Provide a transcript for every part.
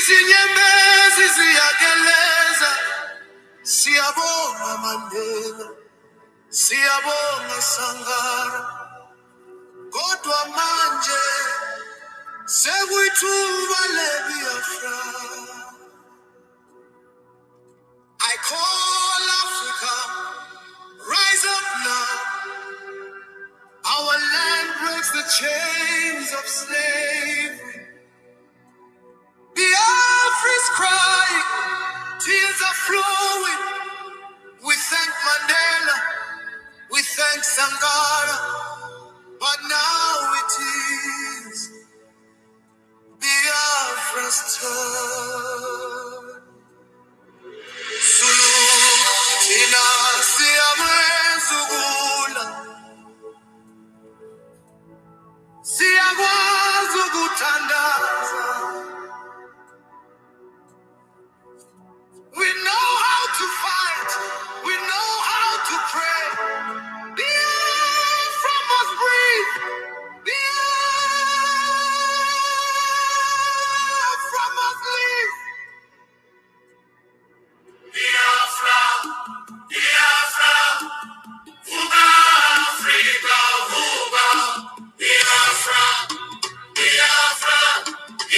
Izinyembezi ziyageleza, siyabonga Mandela, siyabonga Sangara, kodwa manje sekuyithuba leBiafra. I call Africa, rise up now. Our land breaks the chains of slavery. Biafra is crying, tears are flowing. We thank Mandela, we thank Sangara, but now it is Biafra's turn. Zulu, thina siyamenzukula, siyakwazi ukuthandaza. We know how to fight, we know how to pray. Biafra must breathe, Biafra must live. Biafra, Biafra, Vuga Africa, Vuga. Biafra, Biafra,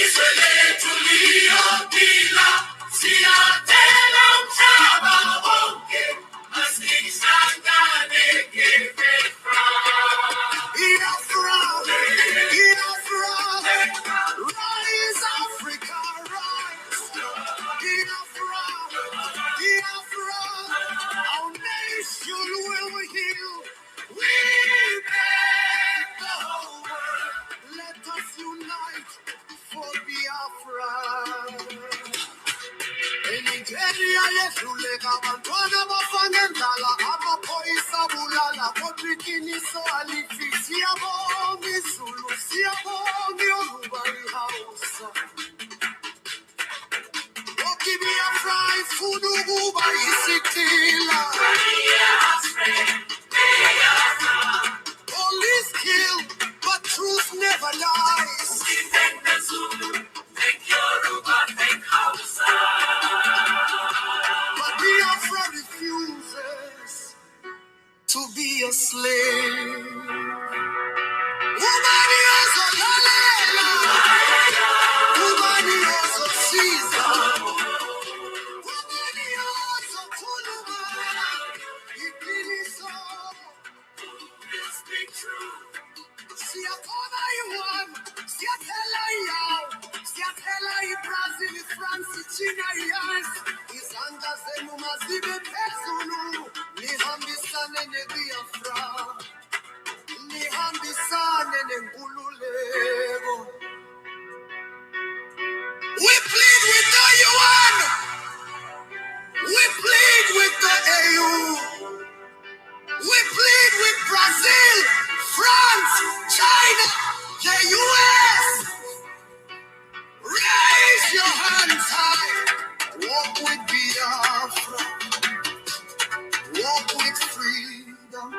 Israel tulia bila, siyatela mchaba wonke, masisangane kifefra. Biafra, Biafra, rise Africa, rise. Biafra, Biafra, our nation will heal. We beg the whole world, let us unite for Biafra. Nigeria yehluleka abantwana bafana endlala, amaphoyisa bulala, kodwa iqiniso alifi. Siyabonga iZulu, siyabonga iYoruba, iHausa. Woke Biafra ifuna ukuba yisithila. Police kill, but truth never dies. We thank the Zulu, thank Yoruba, thank Hausa. But Biafra refuses to be a slave. Umani ozo lalela, umani ozo siza, umani ozo kuluma, iqiniso will speak true. Siyakona i-1, siyatela i-yaw, siyatela i-Brazil, i-France, i-China, i-US. Izandla zenu mazibe phezulu, nihambisane neBiafra, nihambisane nenkululeko. We plead with the UN, we plead with the AU, we plead with Brazil, France, China, the US. Raise your hands high. Walk with Biafra. Walk with freedom.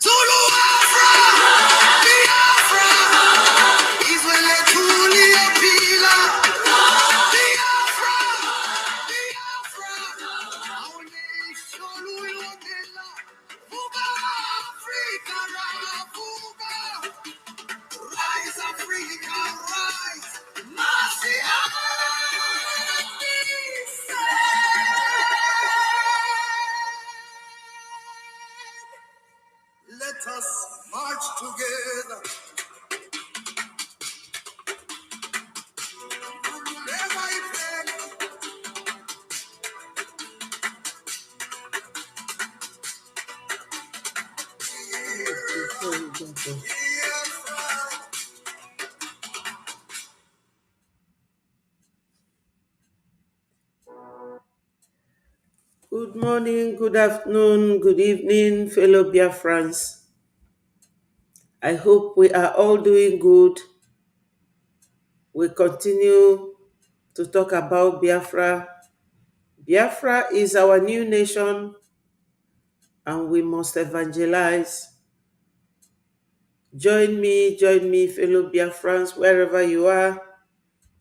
Zulu Afra, Biafra, Israel Tulia Pila. Biafra, Biafra, our nation will Mandela. Vuga Africa, Vuga. Rise Africa, rise. Masia. Let us march together. Good morning, good afternoon, good evening, fellow Biafrans. I hope we are all doing good. We continue to talk about Biafra. Biafra is our new nation, and we must evangelize. Join me, fellow Biafrans, wherever you are.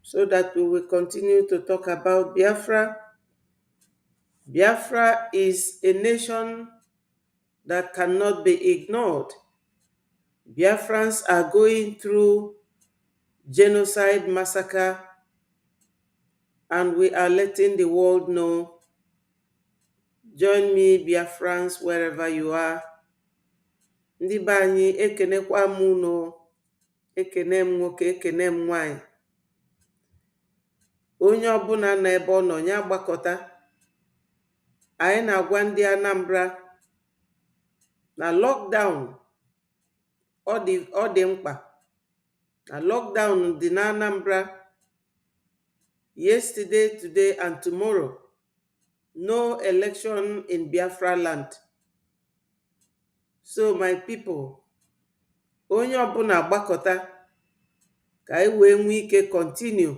so that we will continue to talk about Biafra. Biafra is a nation that cannot be ignored. Biafrans are going through genocide, massacre, and we are letting the world know. Join me, Biafrans, wherever you are. Ndị be anyị ekenekwa m unu, ekene m nwoke, ekene m nwanyị. Onye ọbụla nọ ebe ọ nọ ya gbakọta. Anyị na-agwa ndị Anambra na lockdown ọ dị mkpa. Na lockdown dị na Anambra yesterday, today, and tomorrow. No election in Biafra land. So my people, onye ọbụla gbakọta ka anyị wee nwee ike continue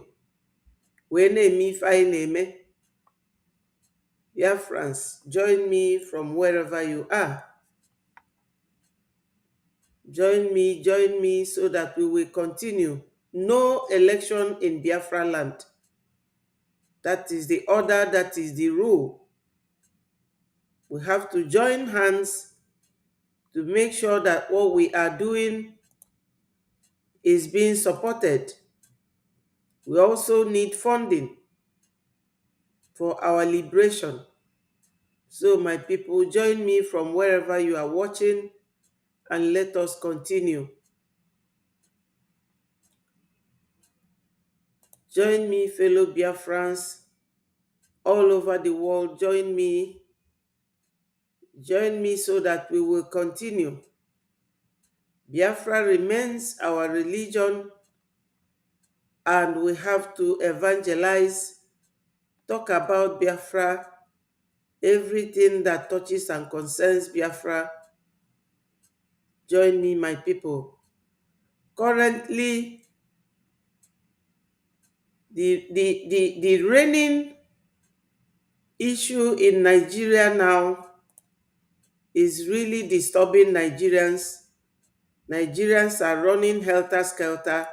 wee na-eme ife anyị na-eme. Biafrans, join me from wherever you are. Join me so that we will continue. No election in Biafra land. That is the order, that is the rule. We have to join hands to make sure that what we are doing is being supported. We also need funding for our liberation. So my people, join me from wherever you are watching and let us continue. Join me, fellow Biafrans all over the world. Join me. Join me so that we will continue. Biafra remains our religion, and we have to evangelize, talk about Biafra, everything that touches and concerns Biafra. Join me, my people. Currently, the reigning issue in Nigeria now is really disturbing Nigerians. Nigerians are running helter-skelter,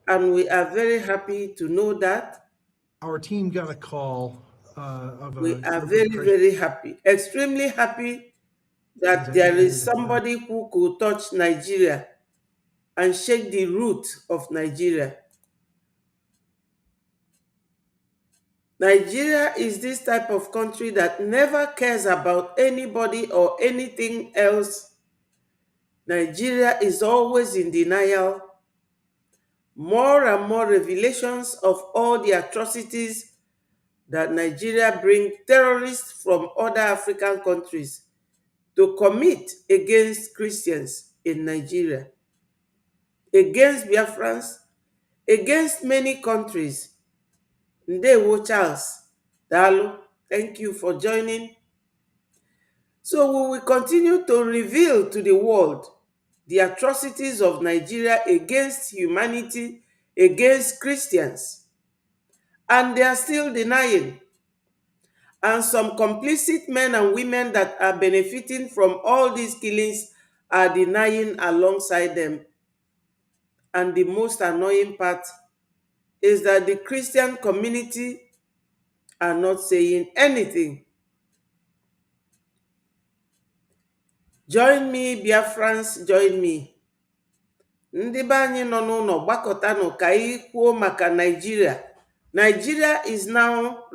and we are very happy to know that. Our team got a call of a We are group very, of very happy, extremely happy that there is somebody who could touch Nigeria and shake the root of Nigeria. Nigeria is this type of country that never cares about anybody or anything else. Nigeria is always in denial. More and more revelations of all the atrocities that Nigeria brings terrorists from other African countries to commit against Christians in Nigeria, against Biafrans, against many countries. Ndewo Charles, Dalu, thank you for joining. So we will continue to reveal to the world the atrocities of Nigeria against humanity, against Christians. And they are still denying. And some complicit men and women that are benefiting from all these killings are denying alongside them. And the most annoying part is that the Christian community are not saying anything. Join me, Biafrans, join me. Ndị be anyị nọ n'ụlọ gbakọtanụ ka anyị kwuo maka Nigeria. Nigeria is now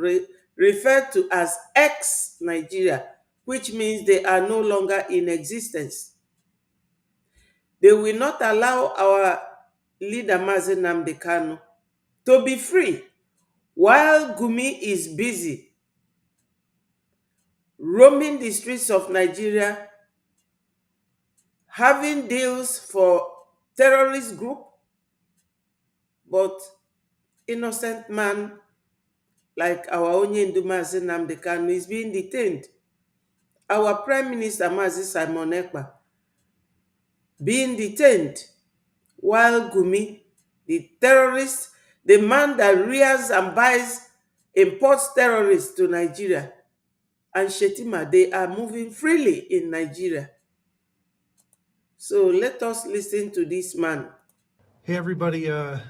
referred to as ex-Nigeria, which means they are no longer in existence. They will not allow our leader Mazi Nnamdi Kanu to be free while Gumi is busy roaming the streets of Nigeria, having deals for terrorist group, but innocent man like our Onyendu Mazi Nnamdi Kanu is being detained. Our Prime Minister Mazi Simon Ekpa being detained, while Gumi, the terrorist, the man that rears and buys, imports terrorists to Nigeria, and Shetima, they are moving freely in Nigeria. So let us listen to this man. Hey, everybody.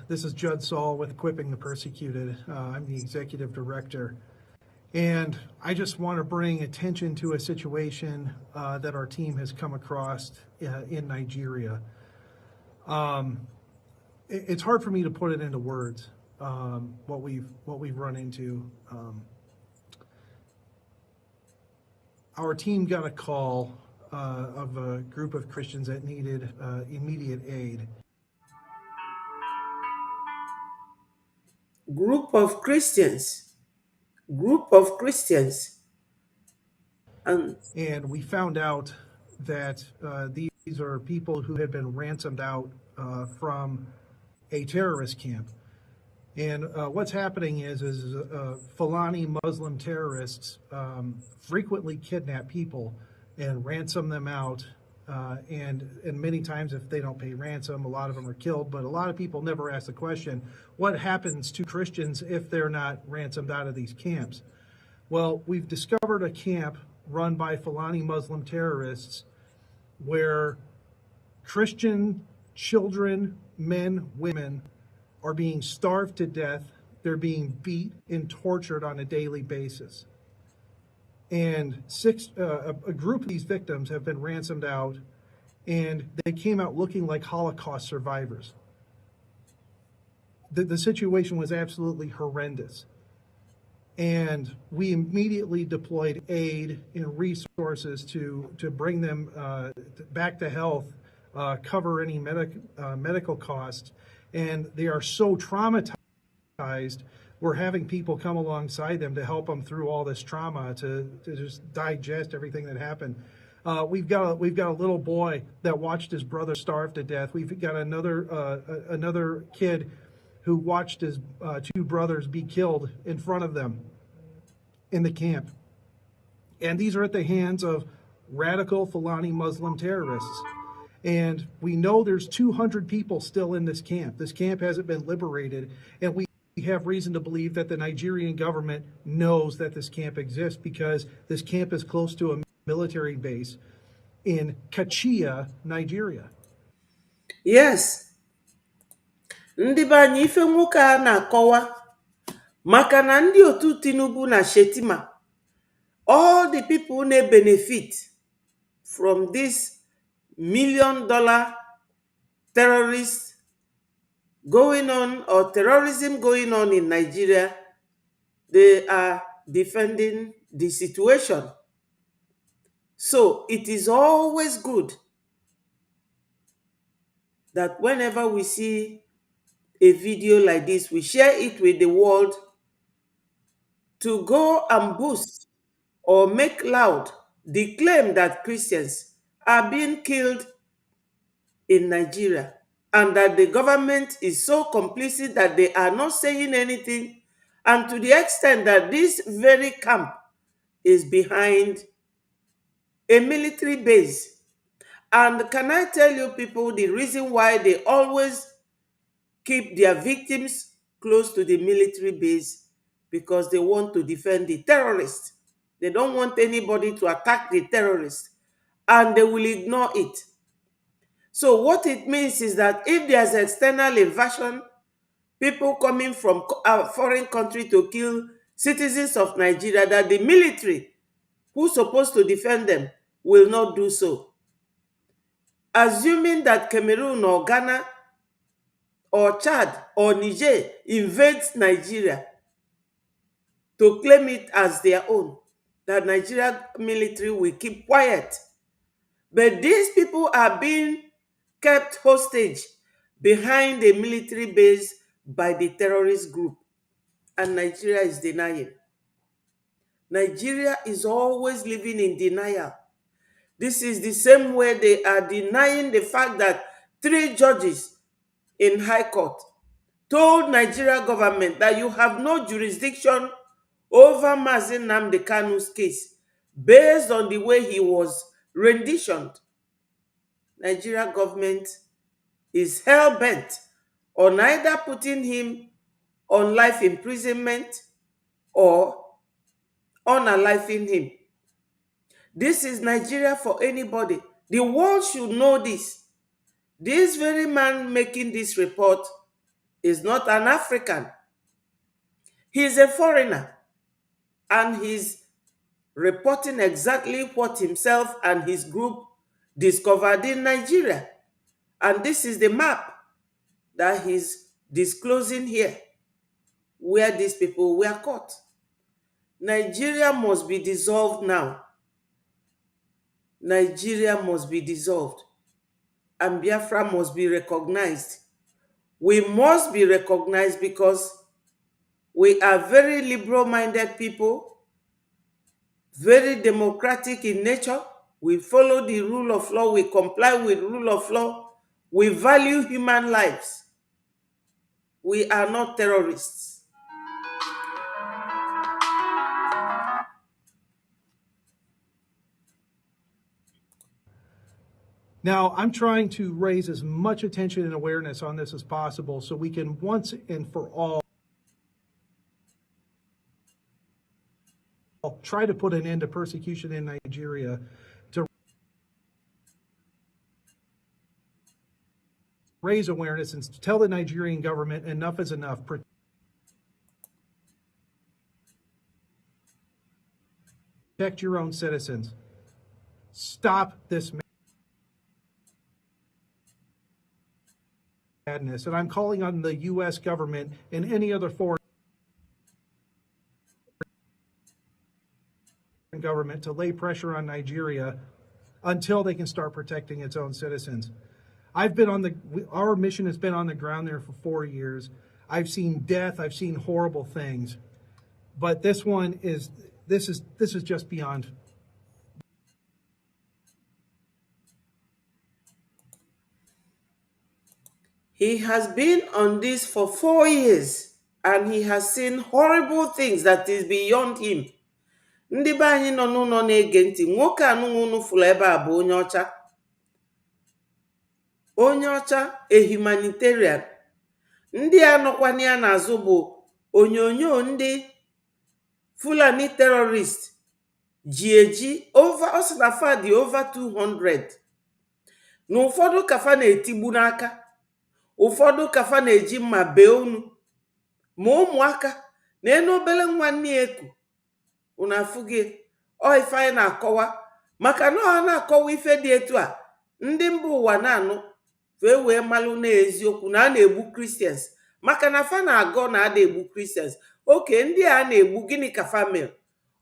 This is Judd Saul with Equipping the Persecuted. I'm the executive director. And I just want to bring attention to a situation that our team has come across in Nigeria. It's hard for me to put it into words, what we've run into. Our team got a call of a group of Christians that needed immediate aid. Group of Christians. Group of Christians. And we found out that these are people who had been ransomed out from a terrorist camp. And what's happening is Fulani Muslim terrorists frequently kidnap people and ransom them out. And many times, if they don't pay ransom, a lot of them are killed. But a lot of people never ask the question, what happens to Christians if they're not ransomed out of these camps? Well, we've discovered a camp run by Fulani Muslim terrorists where Christian children, men, women are being starved to death. They're being beat and tortured on a daily basis. And a group of these victims have been ransomed out, and they came out looking like Holocaust survivors. The situation was absolutely horrendous. And we immediately deployed aid and resources to bring them back to health, cover any medical costs. And they are so traumatized, we're having people come alongside them to help them through all this trauma, to just digest everything that happened. We've got a little boy that watched his brother starve to death. We've got another kid who watched his two brothers be killed in front of them in the camp. And these are at the hands of radical Fulani Muslim terrorists. And we know there's 200 people still in this camp. This camp hasn't been liberated. And we have reason to believe that the Nigerian government knows that this camp exists, because this camp is close to a military base in Kachia, Nigeria. Yes. Ndị be anyị, ife nwoke a na-akọwa maka na ndị otu Tinubu na Shetima, all the people na benefit from this $1 million terrorist going on, or terrorism going on in Nigeria, they are defending the situation. So it is always good that whenever we see a video like this, we share it with the world to go and boost or make loud the claim that Christians are being killed in Nigeria, and that the government is so complicit that they are not saying anything, and to the extent that this very camp is behind a military base. And can I tell you people the reason why they always keep their victims close to the military base? Because they want to defend the terrorists. They don't want anybody to attack the terrorists, and they will ignore it. So what it means is that if there's external invasion, people coming from a foreign country to kill citizens of Nigeria, that the military, who's supposed to defend them, will not do so. Assuming that Cameroon or Ghana or Chad or Niger invades Nigeria to claim it as their own, that Nigeria military will keep quiet. But these people are being kept hostage behind a military base by the terrorist group, and Nigeria is denying. Nigeria is always living in denial. This is the same way they are denying the fact that 3 judges in High Court told Nigeria government that you have no jurisdiction over Mazi Nnamdi Kanu's case based on the way he was renditioned. Nigeria government is hell-bent on either putting him on life imprisonment or unaliving him. This is Nigeria for anybody. The world should know this. This very man making this report is not an African. He's a foreigner, and he's reporting exactly what himself and his group discovered in Nigeria. And this is the map that he's disclosing here, where these people were caught. Nigeria must be dissolved now. Nigeria must be dissolved. And Biafra must be recognized. We must be recognized because we are very liberal-minded people, very democratic in nature. We follow the rule of law. We comply with rule of law. We value human lives. We are not terrorists. Now, I'm trying to raise as much attention and awareness on this as possible so we can once and for all try to put an end to persecution in Nigeria, to raise awareness and tell the Nigerian government enough is enough. Protect your own citizens. Stop this madness. And I'm calling on the U.S. government and any other foreign government to lay pressure on Nigeria until they can start protecting its own citizens. Our mission has been on the ground there for 4 years. I've seen death, I've seen horrible things, but this is just beyond. He has been on this for 4 years, and he has seen horrible things that is beyond him. Ndị be anyị nọ n'ụlọ na-ege ntị, nwoke anụnwụ unu fụrụ ebe a bụ onye ọcha. Onye ọcha, a humanitarian. Ndị a nọkwana ya n'azụ bụ onyonyo ndị Fulani terrorist ji eji ọ sị na fa dị over 200. Na ụfọdụ kafa na-etigbu n'aka, ụfọdụ kafa na-eji mma bee unu, ma ụmụaka na enu obele nwanne ya eku. Unu afụghị ife anyị na-akọwa, maka na ọ na-akọwa ife dị etu a, ndị mba ụwa na-anụ wee malụ n'eziokwu na a na-egbu Christians, maka na fa na-agọ na ada egbu Christians. Oke, ndị a na-egbu gịnị ka fa mere?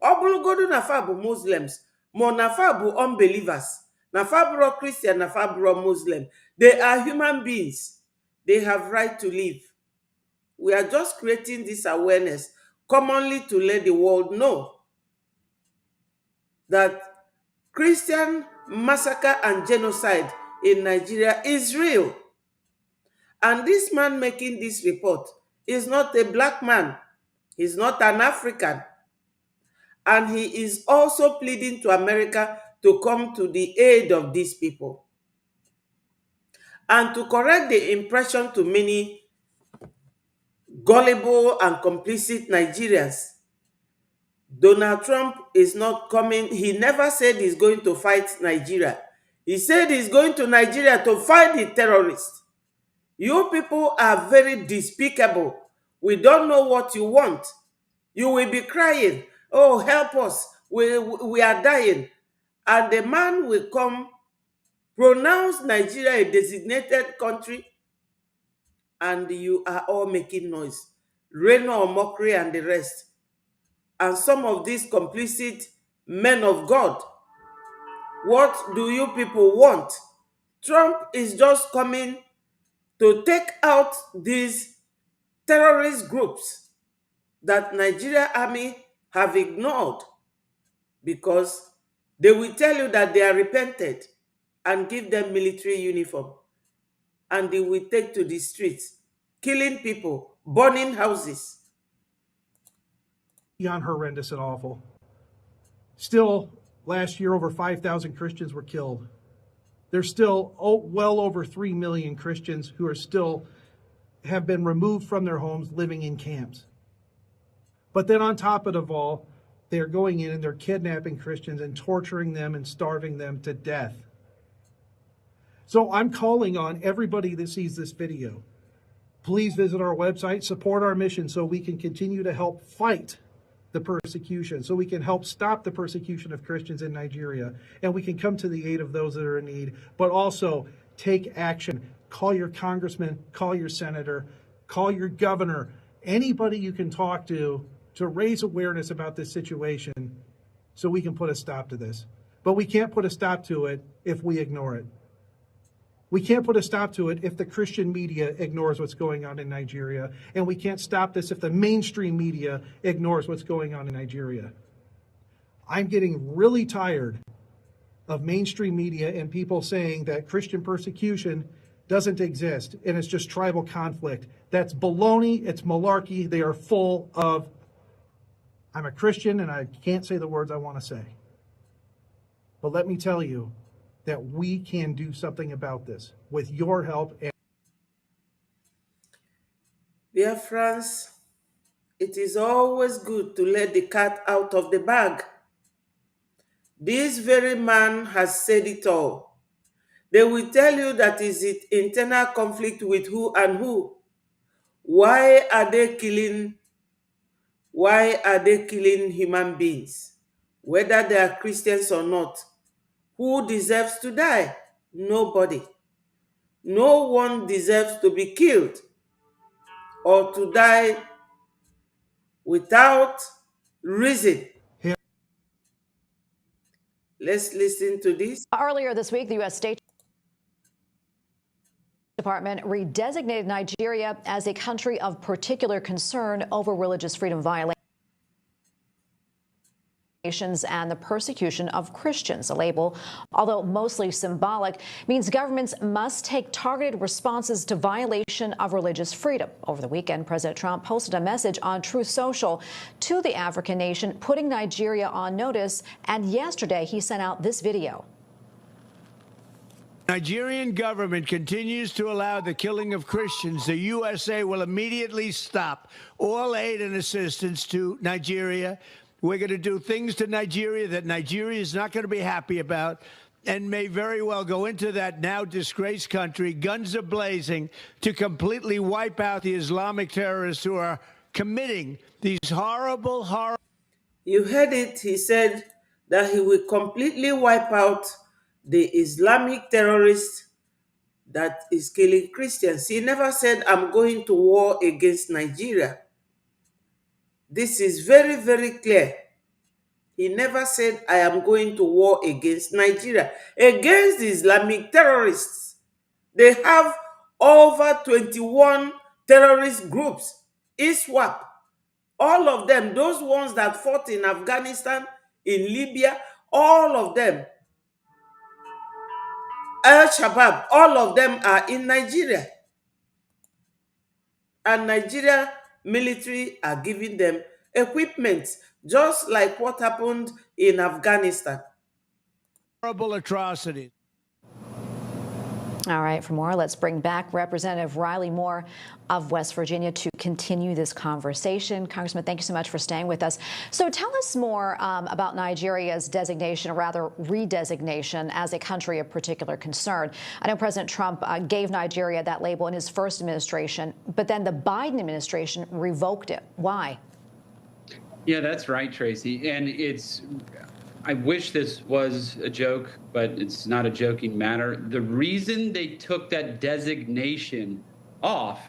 Ọ bụrụgodu na fa bụ Muslims, ma na fa bụ unbelievers, na fa bụrụ Christian, na fa bụrụ Muslim, they are human beings. They have right to live. We are just creating this awareness commonly to let the world know that Christian massacre and genocide in Nigeria is real. And this man making this report is not a black man. He's not an African. And he is also pleading to America to come to the aid of these people. And to correct the impression to many gullible and complicit Nigerians, Donald Trump is not coming. He never said he's going to fight Nigeria. He said he's going to Nigeria to fight the terrorists. You people are very despicable. We don't know what you want. You will be crying, oh, help us. We are dying. And the man will come, pronounce Nigeria a designated country, and you are all making noise. Reno, mockery, and the rest. And some of these complicit men of God. What do you people want? Trump is just coming to take out these terrorist groups that Nigeria Army have ignored, because they will tell you that they are repented and give them military uniform, and they will take to the streets, killing people, burning houses. Beyond horrendous and awful. Still, last year, over 5,000 Christians were killed. There's still well over 3 million Christians who have been removed from their homes, living in camps. But then on top of it all, they're going in and they're kidnapping Christians and torturing them and starving them to death. So I'm calling on everybody that sees this video. Please visit our website, support our mission so we can continue to help fight the persecution, so we can help stop the persecution of Christians in Nigeria, and we can come to the aid of those that are in need, but also take action. Call your congressman, call your senator, call your governor, anybody you can talk to raise awareness about this situation so we can put a stop to this. But we can't put a stop to it if we ignore it. We can't put a stop to it if the Christian media ignores what's going on in Nigeria, and we can't stop this if the mainstream media ignores what's going on in Nigeria. I'm getting really tired of mainstream media and people saying that Christian persecution doesn't exist and it's just tribal conflict. That's baloney, it's malarkey, they are full of, I'm a Christian and I can't say the words I want to say. But let me tell you, that we can do something about this with your help. Biafrans, it is always good to let the cat out of the bag. This very man has said it all. They will tell you that is it internal conflict with who and who. Why are they killing human beings? Whether they are Christians or not. Who deserves to die? Nobody. No one deserves to be killed or to die without reason. Let's listen to this. Earlier this week, the U.S. State Department redesignated Nigeria as a country of particular concern over religious freedom violations and the persecution of Christians. A label, although mostly symbolic, means governments must take targeted responses to violation of religious freedom. Over the weekend, President Trump posted a message on Truth Social to the African nation, putting Nigeria on notice, and yesterday he sent out this video. Nigerian government continues to allow the killing of Christians. The USA will immediately stop all aid and assistance to Nigeria. We're going to do things to Nigeria that Nigeria is not going to be happy about and may very well go into that now disgraced country, guns are blazing, to completely wipe out the Islamic terrorists who are committing these horrible. You heard it. He said that he will completely wipe out the Islamic terrorist that is killing Christians. He never said, I'm going to war against Nigeria. This is very, very clear. He never said, I am going to war against Nigeria, against the Islamic terrorists. They have over 21 terrorist groups, ISWAP. All of them, those ones that fought in Afghanistan, in Libya, all of them, Al-Shabaab, all of them are in Nigeria. And Nigeria military are giving them equipment, just like what happened in Afghanistan. Horrible atrocities. All right, for more, let's bring back Representative Riley Moore of West Virginia to continue this conversation. Congressman, thank you so much for staying with us. So tell us more about Nigeria's designation, or rather redesignation, as a country of particular concern. I know President Trump gave Nigeria that label in his first administration, but then the Biden administration revoked it. Why? Yeah, that's right, Tracy. And I wish this was a joke, but it's not a joking matter. The reason they took that designation off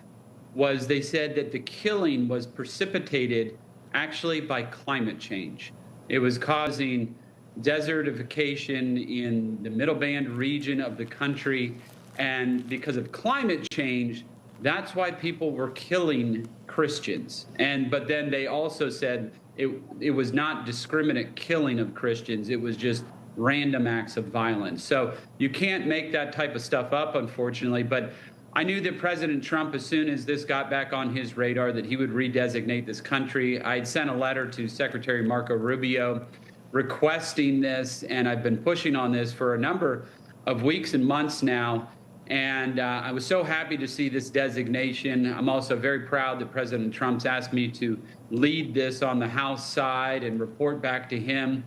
was they said that the killing was precipitated actually by climate change. It was causing desertification in the middle band region of the country. And because of climate change, that's why people were killing Christians. But then they also said it was not discriminate killing of Christians. It was just random acts of violence. So you can't make that type of stuff up, unfortunately. But I knew that President Trump, as soon as this got back on his radar, that he would redesignate this country. I had sent a letter to Secretary Marco Rubio requesting this, and I've been pushing on this for a number of weeks and months now. And I was so happy to see this designation. I'm also very proud that President Trump's asked me to lead this on the House side and report back to him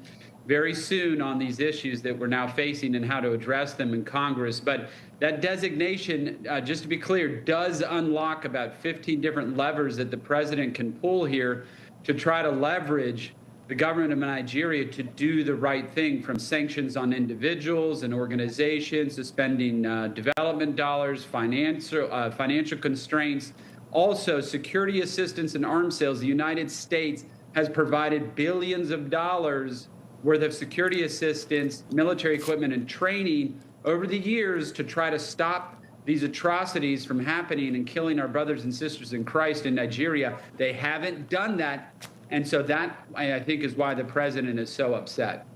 very soon on these issues that we're now facing and how to address them in Congress. But That designation, just to be clear, does unlock about 15 different levers that the president can pull here to try to leverage the government of Nigeria to do the right thing, from sanctions on individuals and organizations, suspending development dollars, financial constraints, also security assistance and arms sales. The United States has provided billions of dollars worth of security assistance, military equipment, and training over the years to try to stop these atrocities from happening and killing our brothers and sisters in Christ in Nigeria. They haven't done that. And so that, I think, is why the president is so upset.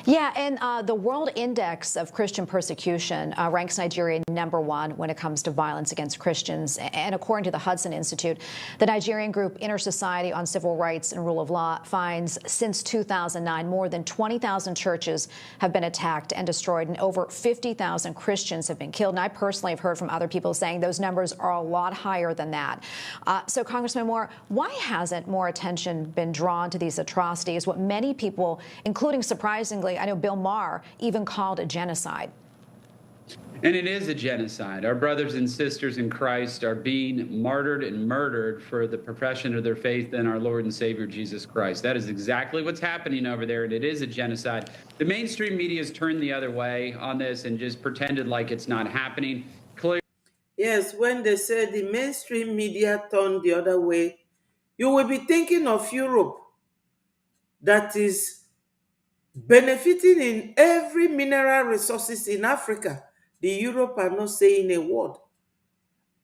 Yeah, and the World Index of Christian Persecution ranks Nigeria #1 when it comes to violence against Christians. And according to the Hudson Institute, the Nigerian group Inter-Society on Civil Rights and Rule of Law finds since 2009, more than 20,000 churches have been attacked and destroyed, and over 50,000 Christians have been killed. And I personally have heard from other people saying those numbers are a lot higher than that. So, Congressman Moore, why hasn't more attention been drawn to these atrocities, what many people, including surprisingly, I know Bill Maher, even called a genocide? And it is a genocide. Our brothers and sisters in Christ are being martyred and murdered for the profession of their faith in our Lord and Savior, Jesus Christ. That is exactly what's happening over there, and it is a genocide. The mainstream media has turned the other way on this and just pretended like it's not happening. Yes, when they say the mainstream media turned the other way, you will be thinking of Europe, that is benefiting in every mineral resources in Africa. The Europe are not saying a word.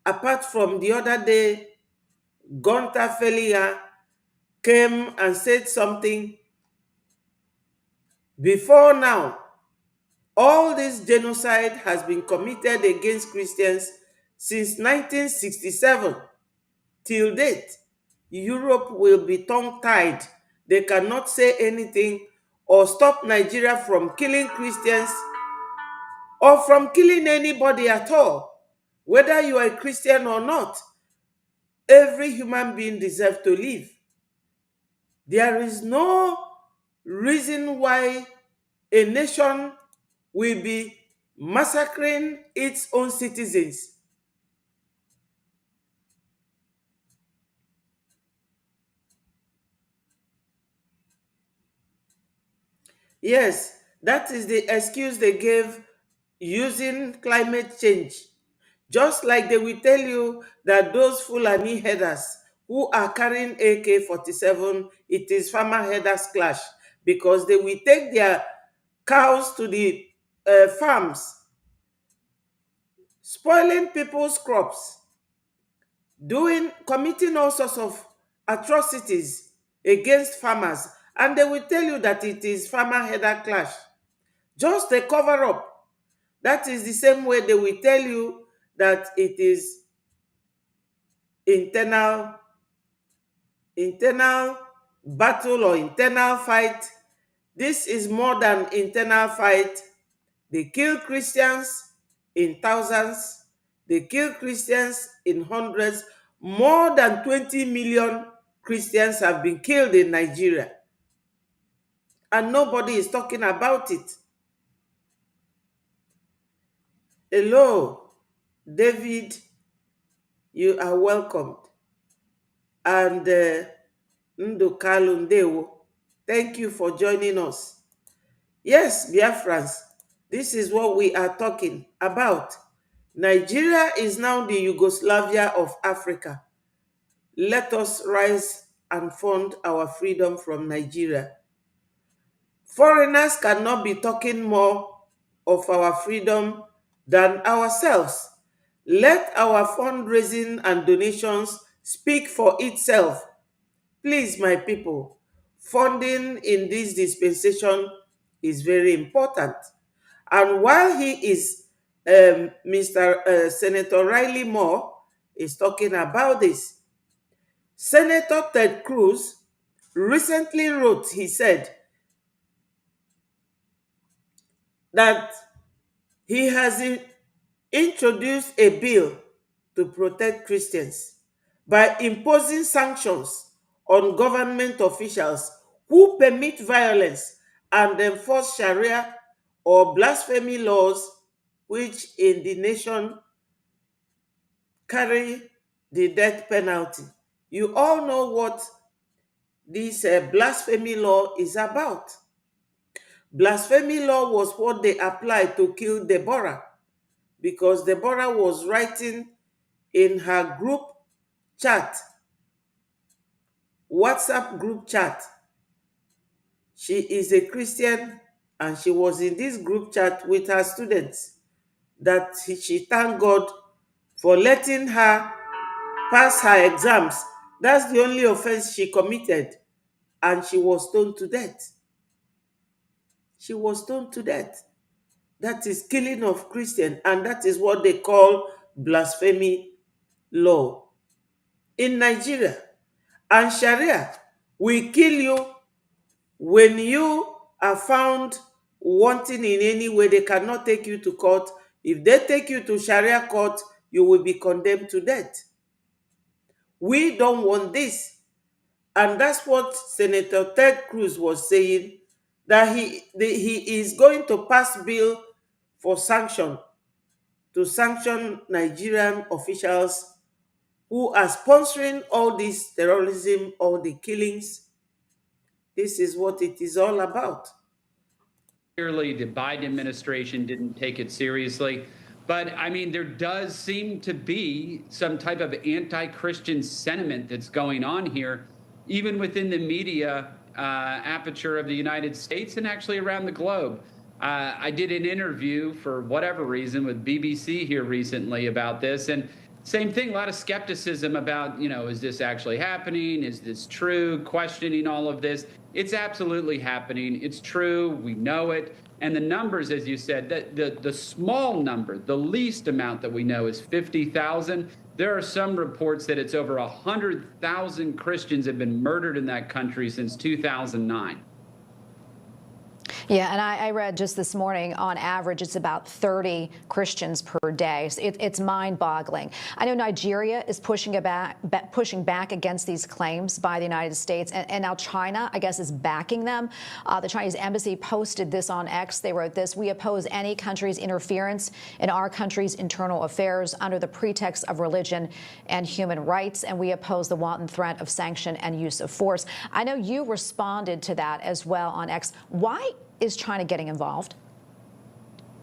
Apart from the other day, Gonta Felia came and said something. Before now, all this genocide has been committed against Christians since 1967 till date. Europe will be tongue-tied. They cannot say anything or stop Nigeria from killing Christians or from killing anybody at all. Whether you are a Christian or not, every human being deserves to live. There is no reason why a nation will be massacring its own citizens. Yes, that is the excuse they gave using climate change. Just like they will tell you that those Fulani headers who are carrying AK-47, it is farmer headers clash, because they will take their cows to the farms, spoiling people's crops, committing all sorts of atrocities against farmers, and they will tell you that it is farmer header clash. Just a cover up. That is the same way they will tell you that it is internal battle or internal fight. This is more than internal fight. They kill Christians in thousands. They kill Christians in hundreds. More than 20 million Christians have been killed in Nigeria, and nobody is talking about it. Hello, David, you are welcomed. And Ndokalu Ndewo, thank you for joining us. Yes, Biafrans, this is what we are talking about. Nigeria is now the Yugoslavia of Africa. Let us rise and fund our freedom from Nigeria. Foreigners cannot be talking more of our freedom than ourselves. Let our fundraising and donations speak for itself. Please, my people, funding in this dispensation is very important. And while he is, Senator Riley Moore is talking about this, Senator Ted Cruz recently wrote, he said, that he has introduced a bill to protect Christians by imposing sanctions on government officials who permit violence and enforce Sharia or blasphemy laws which in the nation carry the death penalty. You all know what this blasphemy law is about. Blasphemy law was what they applied to kill Deborah, because Deborah was writing in her group chat, WhatsApp group chat. She is a Christian and she was in this group chat with her students that she thanked God for letting her pass her exams. That's the only offense she committed, and she was stoned to death. She was stoned to death. That is killing of Christians, and that is what they call blasphemy law in Nigeria. And Sharia will kill you when you are found wanting in any way. They cannot take you to court. If they take you to Sharia court, you will be condemned to death. We don't want this. And that's what Senator Ted Cruz was saying, that he is going to pass bill for sanction, to sanction Nigerian officials who are sponsoring all this terrorism, all the killings. This is what it is all about. Clearly, the Biden administration didn't take it seriously. But I mean, there does seem to be some type of anti-Christian sentiment that's going on here, even within the media aperture of the United States and actually around the globe. I did an interview for whatever reason with BBC here recently about this, and same thing, a lot of skepticism about, is this actually happening? Is this true? Questioning all of this. It's absolutely happening. It's true. We know it. And the numbers, as you said, the small number, the least amount that we know is 50,000. There are some reports that it's over 100,000 Christians have been murdered in that country since 2009. Yeah, and I read just this morning, on average, it's about 30 Christians per day. So it's mind-boggling. I know Nigeria is pushing back against these claims by the United States, and now China, I guess, is backing them. The Chinese embassy posted this on X. They wrote this: "We oppose any country's interference in our country's internal affairs under the pretext of religion and human rights, and we oppose the wanton threat of sanction and use of force." I know you responded to that as well on X. Why is China getting involved?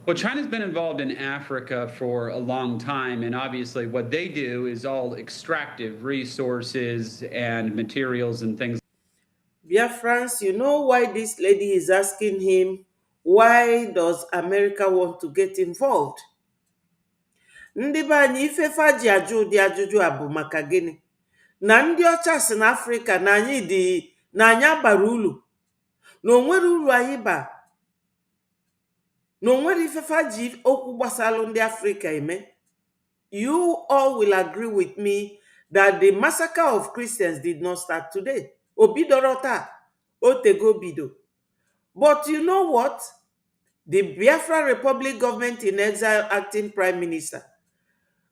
Well, China's been involved in Africa for a long time, and obviously what they do is all extractive resources and materials and things. Biafrans, you know why this lady is asking him, why does America want to get involved? Ndị be anyị ifefa ji ajụ ụdị ajụjụ a bụ maka gịnị? Na ndị ọcha si na Afrịka na anyị bara ulu, na onwere uru anyị ba, na onwere ifefa ji okwu gbasalụ ndị Afrịka eme. You all will agree with me that the massacre of Christians did not start today. Obidoro taa, otego bido. But you know what? The Biafra Republic government in exile acting prime minister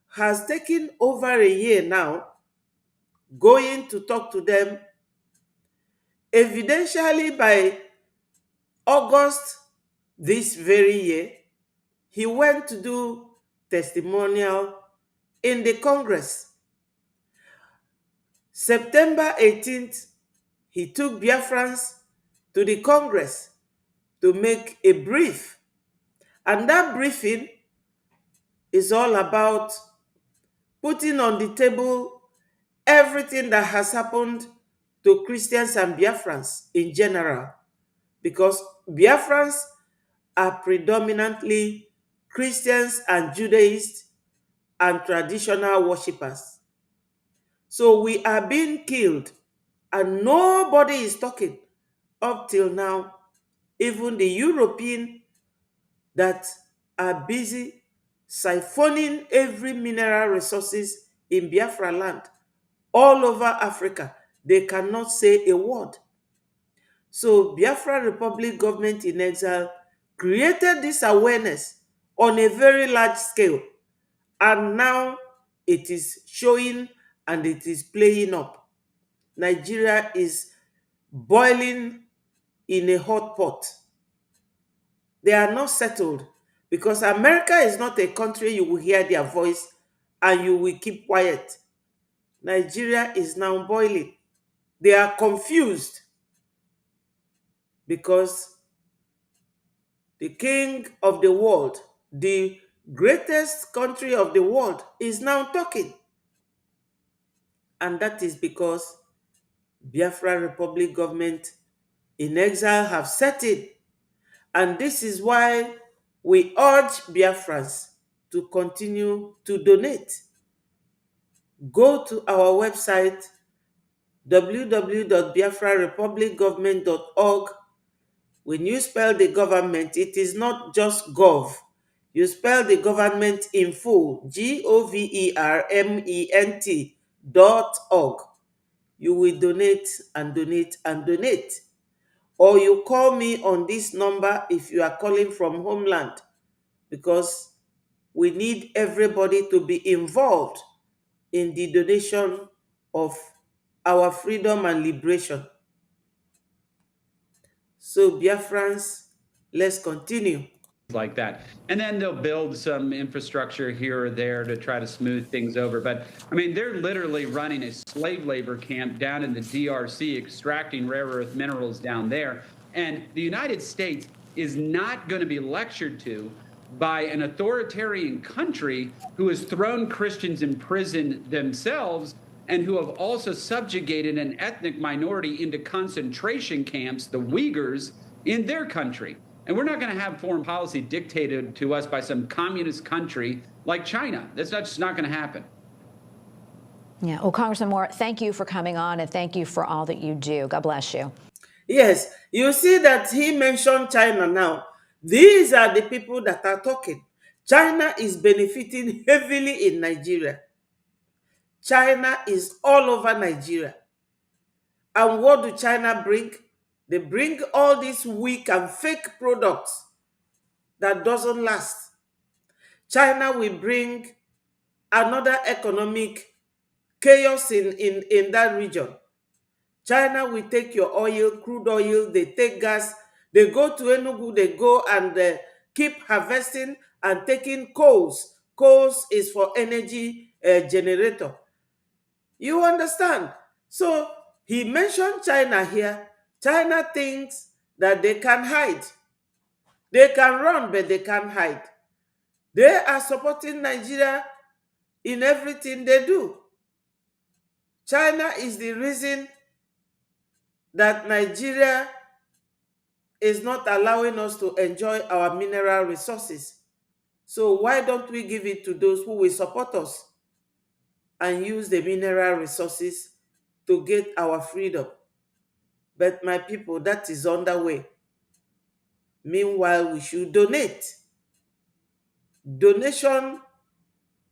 has taken over a year now going to talk to them. Evidentially, by August this very year, he went to do testimonial in the Congress. September 18th, he took Biafrans to the Congress to make a brief. And that briefing is all about putting on the table everything that has happened to Christians and Biafrans in general, because Biafrans are predominantly Christians and Judaists and traditional worshippers. So we are being killed and nobody is talking up till now. Even the European that are busy siphoning every mineral resources in Biafra land all over Africa, they cannot say a word. So Biafra Republic government in exile created this awareness on a very large scale, and now it is showing and it is playing up. Nigeria is boiling in a hot pot. They are not settled. Because America is not a country you will hear their voice and you will keep quiet. Nigeria is now boiling. They are confused because the king of the world, the greatest country of the world, is now talking. And that is because Biafra Republic government in exile have set in. And this is why we urge Biafrans to continue to donate. Go to our website www.biafrarepublicgovernment.org. When you spell the government, it is not just gov. You spell the government in full, GOVERMENT.org. You will donate and donate and donate. Or you call me on this number if you are calling from homeland, because we need everybody to be involved in the donation of our freedom and liberation. So, Biafrans, let's continue. Like that. And then they'll build some infrastructure here or there to try to smooth things over. But I mean, they're literally running a slave labor camp down in the DRC, extracting rare earth minerals down there. And the United States is not going to be lectured to by an authoritarian country who has thrown Christians in prison themselves and who have also subjugated an ethnic minority into concentration camps, the Uyghurs, in their country. And we're not going to have foreign policy dictated to us by some communist country like China. That's just not going to happen. Yeah. Well, Congressman Moore, thank you for coming on and thank you for all that you do. God bless you. Yes, you see that he mentioned China now. These are the people that are talking. China is benefiting heavily in Nigeria. China is all over Nigeria. And what do China bring? They bring all these weak and fake products that doesn't last. China will bring another economic chaos in that region. China will take your oil, crude oil, they take gas, they go to Enugu, they go and keep harvesting and taking coals. Coals is for energy generator. You understand? So he mentioned China here. China thinks that they can hide. They can run, but they can't hide. They are supporting Nigeria in everything they do. China is the reason that Nigeria is not allowing us to enjoy our mineral resources. So why don't we give it to those who will support us and use the mineral resources to get our freedom? But my people, that is underway. Meanwhile, we should donate. Donation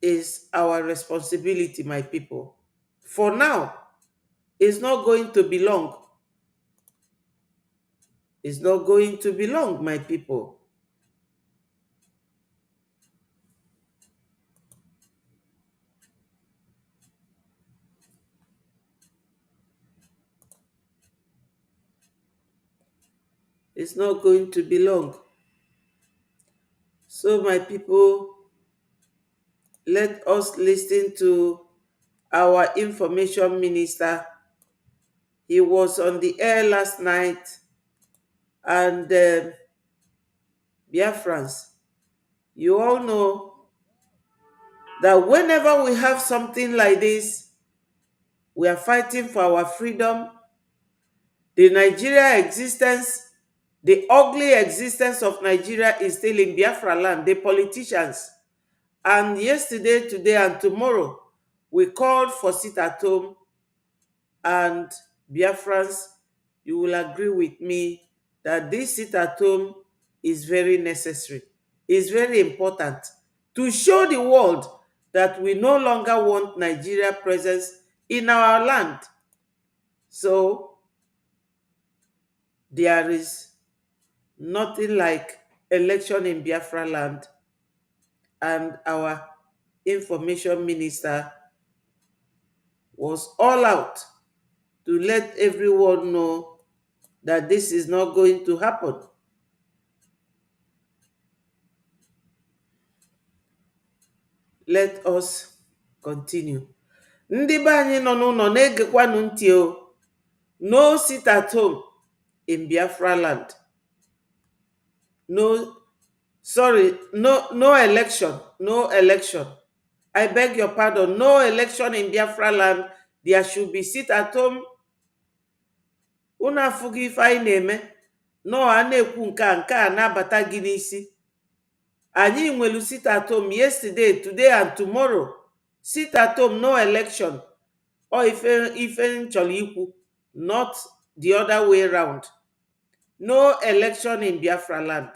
is our responsibility, my people. For now, it's not going to be long. It's not going to be long, my people. It's not going to be long. So, my people, let us listen to our information minister. He was on the air last night, and Biafrans, you all know that whenever we have something like this, we are fighting for our freedom. The Nigeria existence, the ugly existence of Nigeria is still in Biafra land, the politicians. And yesterday, today, and tomorrow, we called for sit at home. And Biafrans, you will agree with me that this sit at home is very necessary. It's very important to show the world that we no longer want Nigeria presence in our land. So there is nothing like election in Biafra land, and our information minister was all out to let everyone know that this is not going to happen. let us continue. Ndị be anyị nọ n'ụlọ na-egekwanụ ntị o. No sit at home in Biafra land. No, sorry, no election, no election. I beg your pardon, no election in Biafra land. There should be sit at home. Unu afụghị ife anyị na-eme. No, a na-ekwu nke a na-abata gị n'isi. Anyị nwelu sit at home yesterday, today and tomorrow. Sit at home, no election. Or ife nchọrọ ikwu, not the other way round. No election in Biafra land.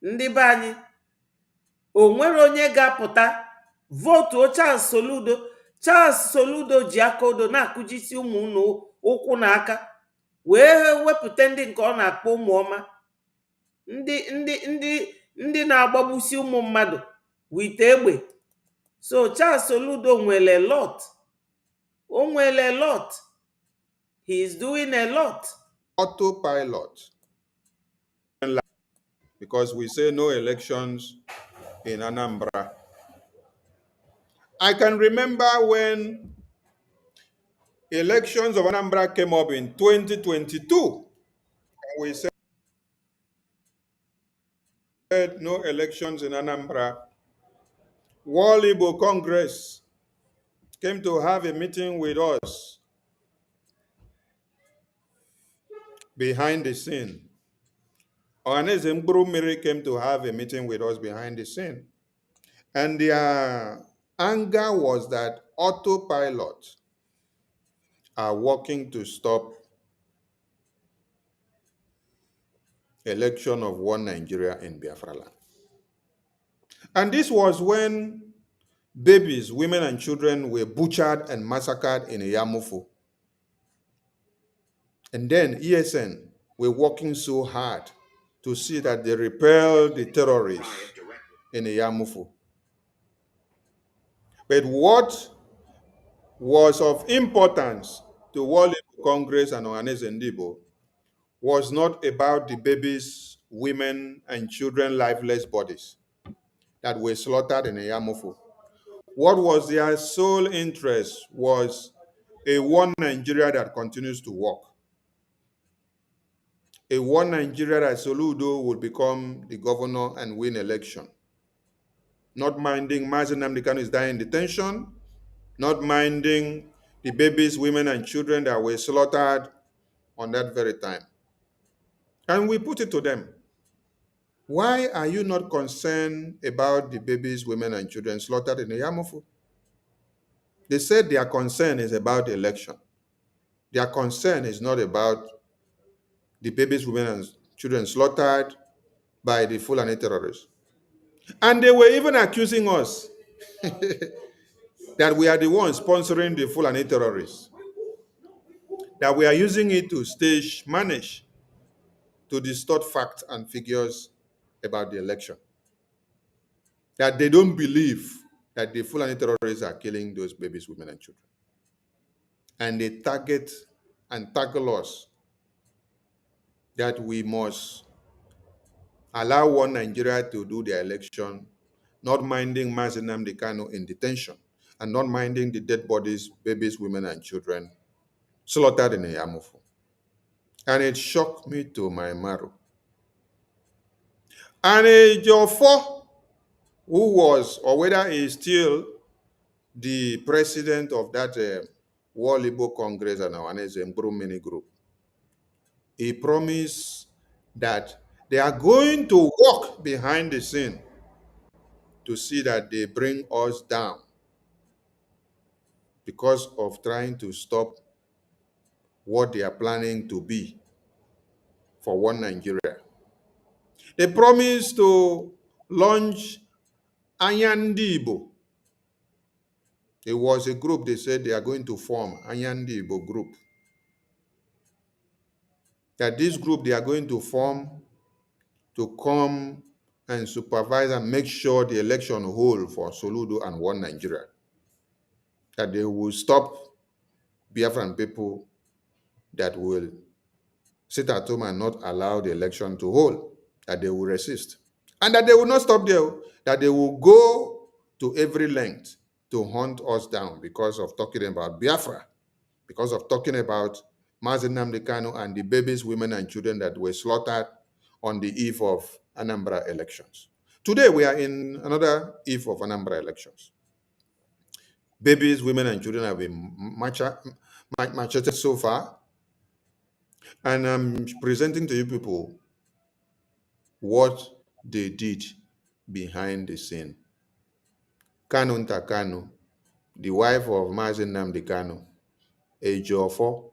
Ndị be anyị, o nwere onye ga-apụta votu Charles Soludo ji aka odo na-akụjisi ụmụ unu ụkwụ na aka wee wepụta ndị nke ọ na-akpọ ụmụọma, ndị na-agbagbusi ụmụ mmadụ wite egbe. So Charles Soludo nwere lot. O nwere lot. He is doing a lot. Autopilot. Because we say no elections in Anambra. I can remember when elections of Anambra came up in 2022. And we said no elections in Anambra. World Igbo Congress came to have a meeting with us behind the scene. Ohaneze Mgburumiri came to have a meeting with us behind the scene. And their anger was that autopilot are working to stop election of one Nigeria in Biafra land. And this was when babies, women, and children were butchered and massacred in Yamufu. And then ESN were working so hard to see that they repel the terrorists in Yamufu. But what was of importance to World Congress and Ohaneze Ndigbo was not about the babies, women, and children lifeless bodies that were slaughtered in Yamufu. What was their sole interest was a one Nigeria that continues to work. A one Nigeria that Soludo would become the governor and win election. Not minding Mazi Nnamdi Kanu is dying in detention, not minding the babies, women, and children that were slaughtered on that very time. And we put it to them, why are you not concerned about the babies, women, and children slaughtered in the Yamufu? They said their concern is about the election. Their concern is not about the babies, women, and children slaughtered by the Fulani terrorists. And they were even accusing us that we are the ones sponsoring the Fulani terrorists, that we are using it to stage manage, to distort facts and figures about the election, that they don't believe that the Fulani terrorists are killing those babies, women, and children. And they target and tackle us that we must allow one Nigeria to do their election, not minding Mazi Nnamdi Kanu in detention, and not minding the dead bodies, babies, women, and children slaughtered in Yamufu. And it shocked me to my marrow. And Ejiofor, who was, or whether he is still the president of that World Igbo Congress and Ohaneze Mgburumiri group, he promised that they are going to work behind the scene to see that they bring us down because of trying to stop what they are planning to be for one Nigeria. They promised to launch Anyandibo. It was a group they said they are going to form, Anyandibo group. That this group they are going to form to come and supervise and make sure the election hold for Soludo and one Nigeria. That they will stop Biafran people that will sit at home and not allow the election to hold, that they will resist. And that they will not stop there, that they will go to every length to hunt us down because of talking about Biafra, because of talking about Mazen Nnamdi Kanu and the babies, women, and children that were slaughtered on the eve of Anambra elections. Today, we are in another eve of Anambra elections. Babies, women, and children have been macheted so far. And I'm presenting to you people what they did behind the scene. Kanu Ntakanu, the wife of Mazen Nnamdi Kanu, Ejiofor,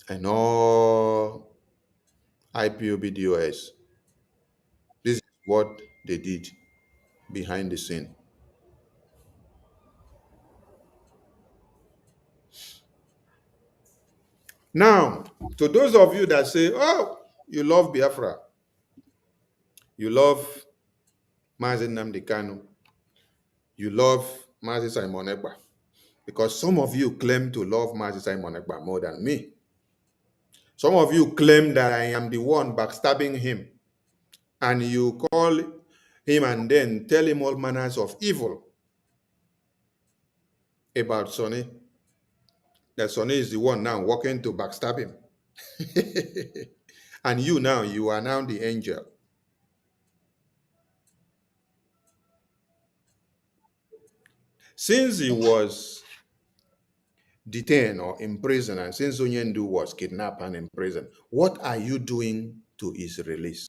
and all IPOB DOS. This is what they did behind the scene. Now, to those of you that say, oh, you love Biafra, you love Mazen Nnamdi Kanu, you love Mazi Simon Ekpa, because some of you claim to love Mazi Simon Ekpa more than me. Some of you claim that I am the one backstabbing him, and you call him and then tell him all manners of evil about Sonny, that Sonny is the one now working to backstab him. And you are now the angel. Since he was detained or imprisoned, and since Onyendu was kidnapped and imprisoned, what are you doing to his release?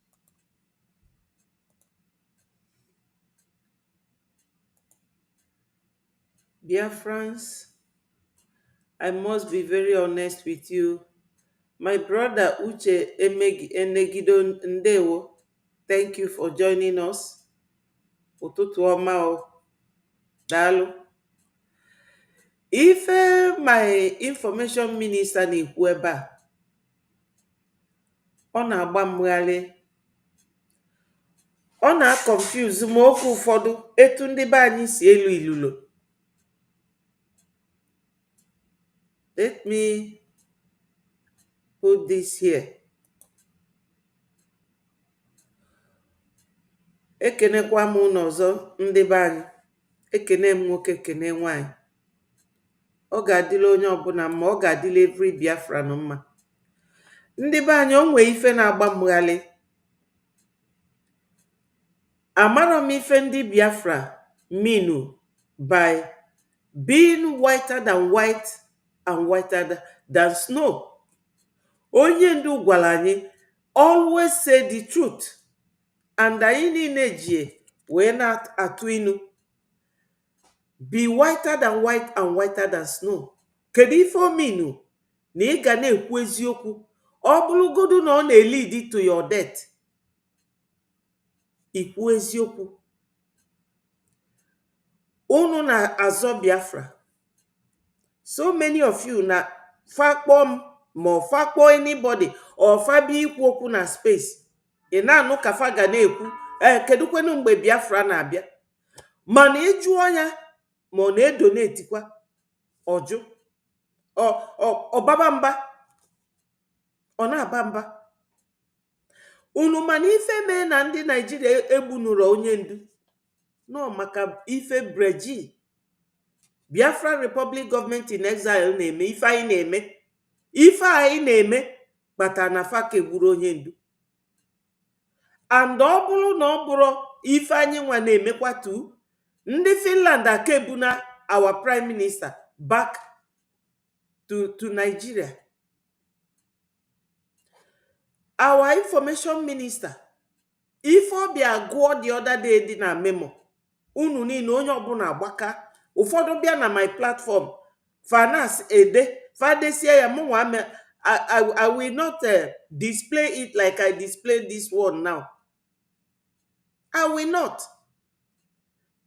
Biafrans, I must be very honest with you. My brother Uche Enegido Ndewo, thank you for joining us. Ụtụtụ ọma o, daalụ. Ife my information minister na-ekwu ebe a, ọ na-agba mmegharị, ọ na-confuse m oge ụfọdụ etu ndị be anyị si elu ilulo. Let me put this here. Ekenekwa m unu ọzọ ndị be anyị, ekene m nwoke, ekene nwanyị. Ọ ga-adịla onye ọbụla mma, ọ ga-adịla every Biafran mma. Ndị be anyị, o nwee ife na-agba mmegharị. Amara m ife ndị Biafra mean by being whiter than white and whiter than snow. Onye ndu gwara anyị, always say the truth. And anyị niile ji wee na-atụ inu. Be whiter than white and whiter than snow. Kedu ife o mean? Na ị ga na-ekwu eziokwu. Ọ bụrụgodu na ọ na-lead to your death. Ikwu eziokwu. Unu na-azọ Biafra. So many of you na fakpom ma fakpo anybody or fabi ikwu okwu na space. Ị na-anụ ka fa ga na-ekwu, kedu kwenu mgbe Biafra na-abịa? Mana ịjụọ ya ma ọ na-edonate kwa ọjụ. Ọbaba mba. Ọ na-aba mba. Unu mana ife mee na ndị Nigeria egbunuru onye ndu. No, maka ife breji. Biafra Republic Government in Exile na-eme ife anyị na-eme. Ife anyị na-eme kpatara na fa kegburu onye ndu. And ọ bụrụ na ọ bụrụ ife anyị nwa na-emekwa tu, ndị Finland akebuna our prime minister back to Nigeria. Our information minister, ife ọbịa gụọ the other day dị na memo, unu niile onye ọbụla agbaka, ụfọdụ bịa na my platform, Fanas ede, fadesie ya mụnwa, I will not display it like I display this one now. I will not.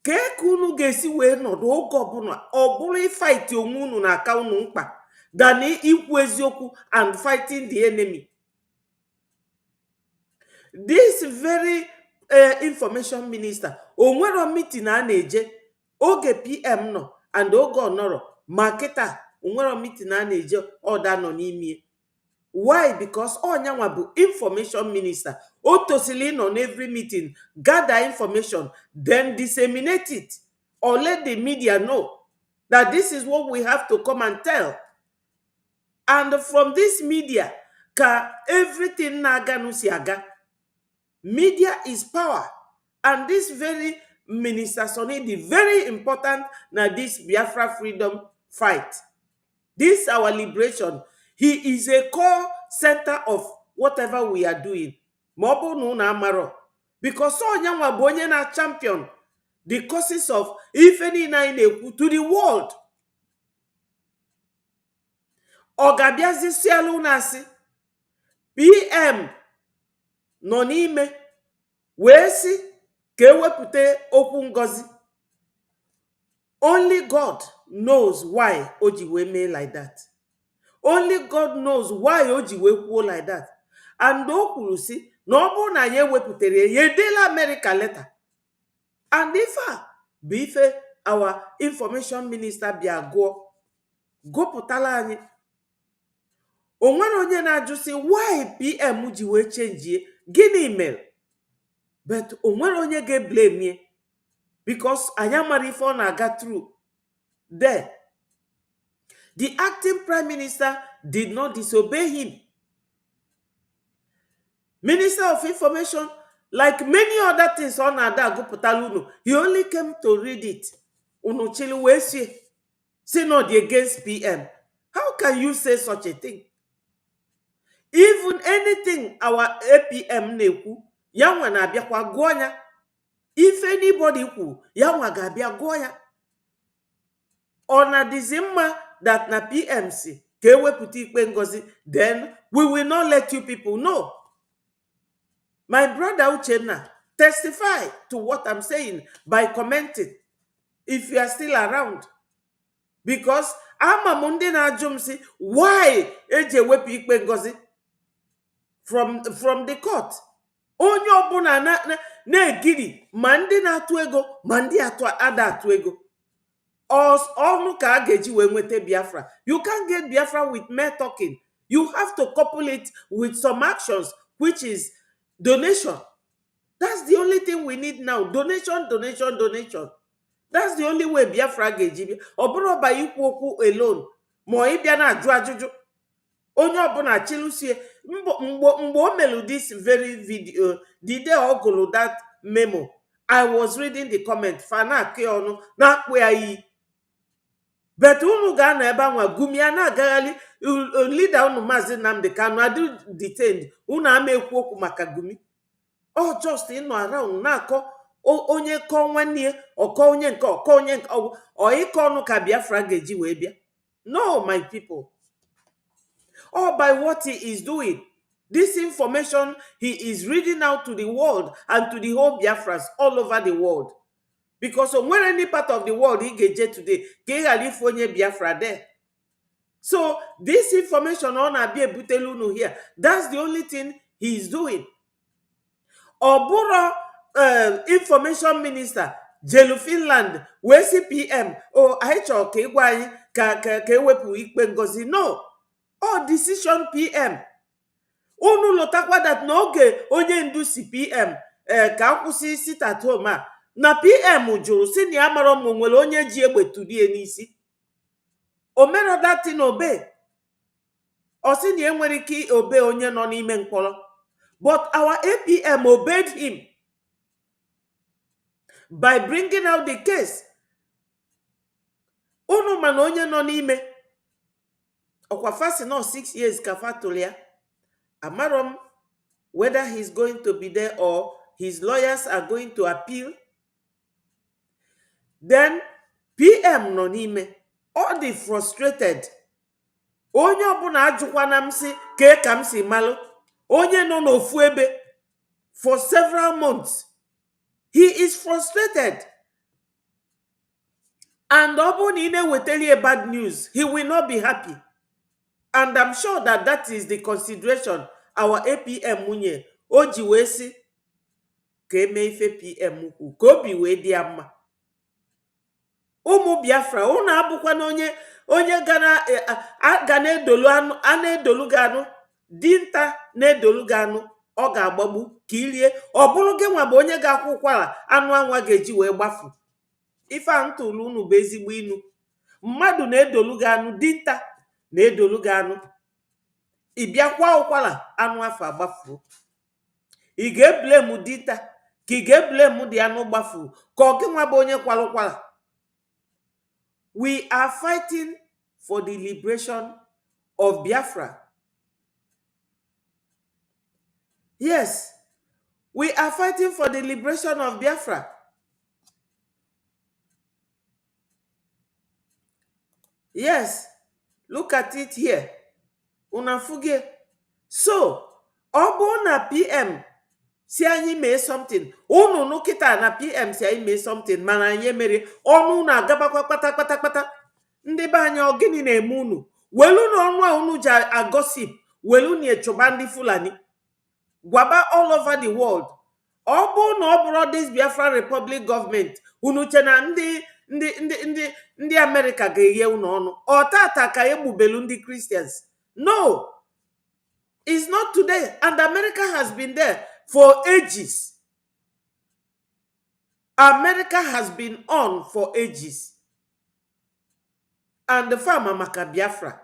Ka unu ga-esi wee nọdụ oge ọbụla ọ bụrụ ịfight onwe unu na aka unu mkpa than ikwu eziokwu and fighting the enemy. This very information minister, onwero meeting a na-eje oge PM nọ and oge ọnọrọ ma kịta onwero meeting a na-eje ọda nọ n'ime. Why? Because onyanwa bụ information minister. O tosili on every meeting, gather information, then disseminate it, or let the media know that this is what we have to come and tell. And from this media, ka everything na-aga n'usi aga. Media is power. And this very Minister Sonny, the very important na this Biafra freedom fight. This our liberation. He is a core center of whatever we are doing. Mobu no na amaro. Because so nyanwa bonye na champion the causes of ifeni na ineku to the world. Ogabiazi sialu nasi. PM no n'ime wee si ka ewepụta okwu ngozi. Only God knows why Oji wee mee like that. Only God knows why Oji wee kwuo like that. And o kwuru si na ọ bụrụ na ya ewepụtara ya edela America letter. And ife bụ ife our information minister bịa gụpụtala anyị. O nwere onye na-ajụ si why PM ji wee change gịnị mere? But o nwere onye ga-blame ye because anya mara ife ọ na-aga through there. The acting prime minister did not disobey him. Minister of information, like many other things on Ada Guputaluno, he only came to read it. Unuchili wesi, say not against PM. How can you say such a thing? Even anything our APM neku, yanwa na abia kwa gonya. If anybody who yanwa ga abia gonya. Ona dizimma that na PMC, kewe puti ikpe ngozi, then we will not let you people know. My brother Uchenna, testify to what I'm saying by commenting if you are still around. Because ama mundi na ajumsi, why eje wepi ikpe ngozi from the court? Onye obuna na egiri, mandi na atu ego, mandi ada atu ego. Onu ka ageji we nwete Biafra. You can't get Biafra with mere talking. You have to couple it with some actions, which is donation. That's the only thing we need now. Donation, donation, donation. That's the only way Biafra geji. Oburo ba ikwu okwu alone. Mo ibia na aju ajuju. Onye obuna chilusie. Mgbo omelu this very video. The day ogolo that memo. I was reading the comment. Fana ke onu. Na kwe ayi. But unu ga na ebe anwa gumi ana agaghali leader unu Mazi Nnamdi Kanu adu detained. Unu ama ekwu okwu maka gumi. Oh, just in around na ko onye ko nwanne o ko onye nke o ko onye nke o iko nu ka Biafra geji we bia. No, my people. All by what he is doing. This information he is reading out to the world and to the whole Biafrans all over the world. Because when any part of the world he get today, Biafra there. So this information on Abie Butelunu here, that's the only thing he is doing. Oburo information minister, Jelu Finland, where's PM? Oh, I choke why ka wepu ikpe ngozi. No. Oh, decision PM. Unu lotakwa that n'oge onye ndu CPM ka akwụsị sit at home na PM jụrụ si na amara m nwere onye ji egbe tudie n'isi. O mere that thing obey. O si na enwere ike obey onye nọ n'ime mkpọrọ. But our APM obeyed him by bringing out the case. Unu mana onye nọ n'ime ọkwa fasi no 6 years ka fatolia. Amarom whether he's going to be there or his lawyers are going to appeal. Then PM nọ n'ime all the frustrated. Onye ọbụla ajụkwana m si ke ka m si malụ. Onye nọ n'ofu ebe for several months. He is frustrated. And ọ bụrụ na ị na-eweteli bad news, he will not be happy. And I'm sure that that is the consideration our APM munye oji we si ka eme ife PM kwu ka obi wee dị ya mma. Ụmụ Biafra unu abụkwa na onye gana edolu anu ana edolu ganu dinta na-edolu gị anụ ọ ga-agbagbu ka irie, ọ bụrụ gị nwa bụ onye ga-akwụ ụkwara anụ anwa ga-eji wee gbafu. Ife a ntụlu unu bụ ezigbo inu. Mmadụ na-edolu gị anụ, dinta na-edolu gị anụ, ị bịa kwa ụkwara anụ afọ agbafuo. Ị ga-eblemu dinta ka ị ga-eblemu dị anụ gbafuru ka ọ gị nwa bụ onye kwara ụkwara? We are fighting for the liberation of Biafra. Yes, we are fighting for the liberation of Biafra. Yes, look at it here. Unafuge. So, ọ bụrụ na PM si anyị mee something, unu nụ kịta na PM si anyị mee something mana anyị mere, ọnụ unu agabakwa kpata. Ndị be anyị ọ gịnị na-eme unu? Welu na ọnụ a unu ji agosip, welu na echụba ndị Fulani. Gwaba all over the world. Ọ bụrụ na ọ bụrụ this Biafra Republic government, unu che na ndị America ga-eghe unu ọnụ. Ọ tata ka egbubelu ndị Christians. No, it's not today, and America has been there for ages. America has been on for ages. And the farmer maka Biafra.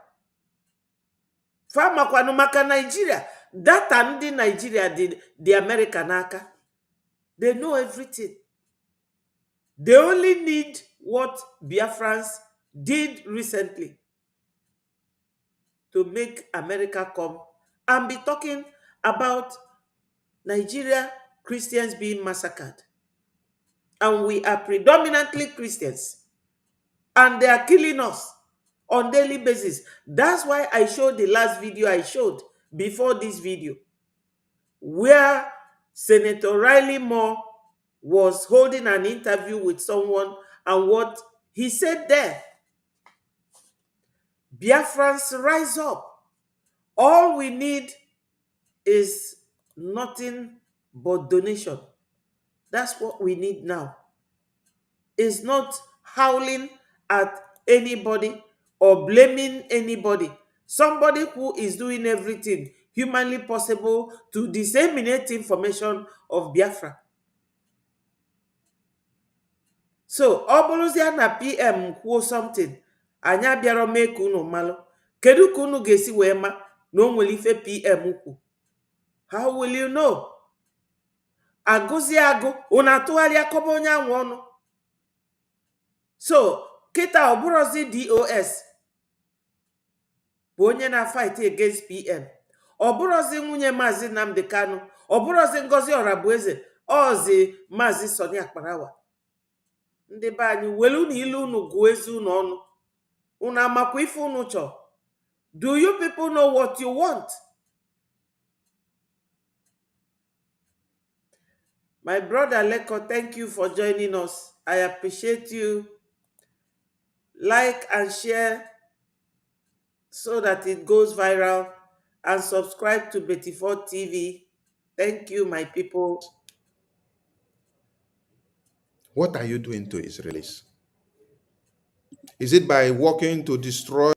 Farmer kwanu maka Nigeria. Data ndị Nigeria the America n'aka. They know everything. They only need what Biafrans did recently to make America come and be talking about Nigeria Christians being massacred. And we are predominantly Christians. And they are killing us on daily basis. That's why I showed the last video I showed before this video, where Senator Riley Moore was holding an interview with someone, and what he said there: Biafrans, rise up. All we need is nothing but donation. That's what we need now. It's not howling at anybody or blaming anybody. Somebody who is doing everything humanly possible to disseminate information of Biafra. So, ọ bụrụzia na PM kwuo something, anyị abịara mee ka unu malụ. Kedu ka unu ga-esi wee ma na o nwere ife PM kwu? How will you know? Agụzie agụ, unu atụgharị akọba onye anwụ ọnụ. So, kịta ọ bụrụzi DOS bụ onye na-fight against PM. Ọ bụrụzi nwunye Maazị Nnamdi Kanu, ọ bụrụzi Ngozi Orabueze, ọzi Maazị Soni Akparawa. Ndị be anyị, welu na ilu unu gụọ ezi unu ọnụ. Unu amakwa ife unu chọ? Do you people know what you want? My brother Leko, thank you for joining us. I appreciate you. Like and share so that it goes viral, and subscribe to Betty4 TV. Thank you, my people. What are you doing to Israelis? Is it by working to destroy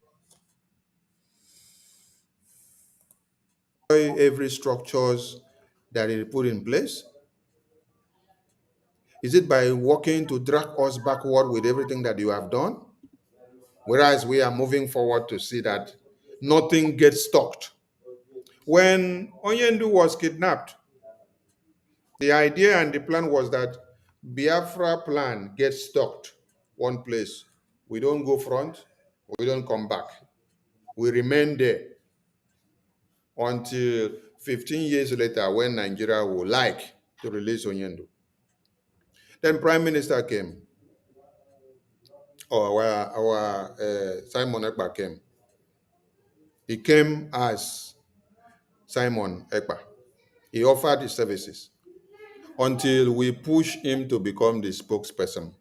every structures that is put in place? Is it by working to drag us backward with everything that you have done? Whereas we are moving forward to see that nothing gets stopped. When Onyendu was kidnapped, the idea and the plan was that Biafra plan gets stopped one place. We don't go front, we don't come back. We remain there until 15 years later when Nigeria would like to release Onyendu. Then Prime Minister came, or our Simon Ekpa came. He came as Simon Ekpa. He offered his services until we pushed him to become the spokesperson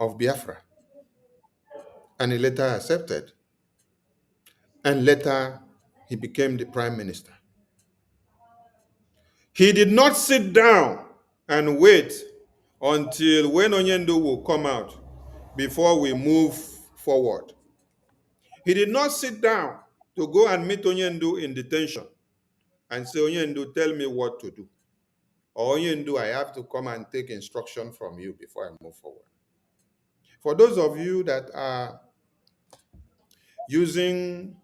of Biafra. And he later accepted. And later, he became the prime minister. He did not sit down and wait until when Onyendu will come out before we move forward. He did not sit down to go and meet Onyendu in detention and say, Onyendu, tell me what to do. Or Onyendu, I have to come and take instruction from you before I move forward. For those of you that are using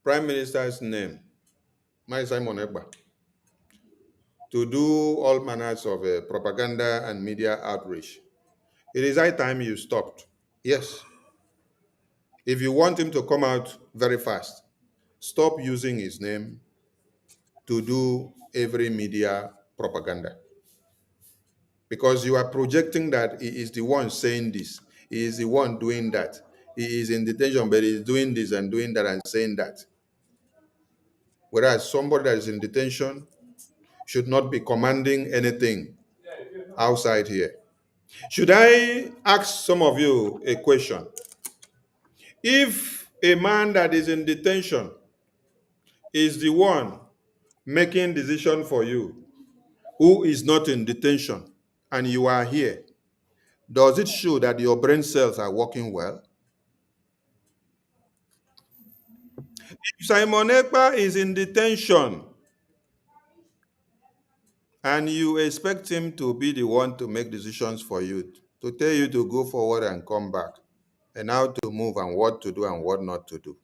Prime Minister's name, my Simon Egba, to do all manners of propaganda and media outreach, it is high time you stopped. Yes. If you want him to come out very fast, stop using his name to do every media propaganda. Because you are projecting that he is the one saying this, he is the one doing that. He is in detention, but he is doing this and doing that and saying that. Whereas somebody that is in detention should not be commanding anything outside here. Should I ask some of you a question? If a man that is in detention is the one making decision for you, who is not in detention, and you are here, does it show that your brain cells are working well? If Simon Ekpa is in detention and you expect him to be the one to make decisions for you, to tell you to go forward and come back, and how to move and what to do and what not to do.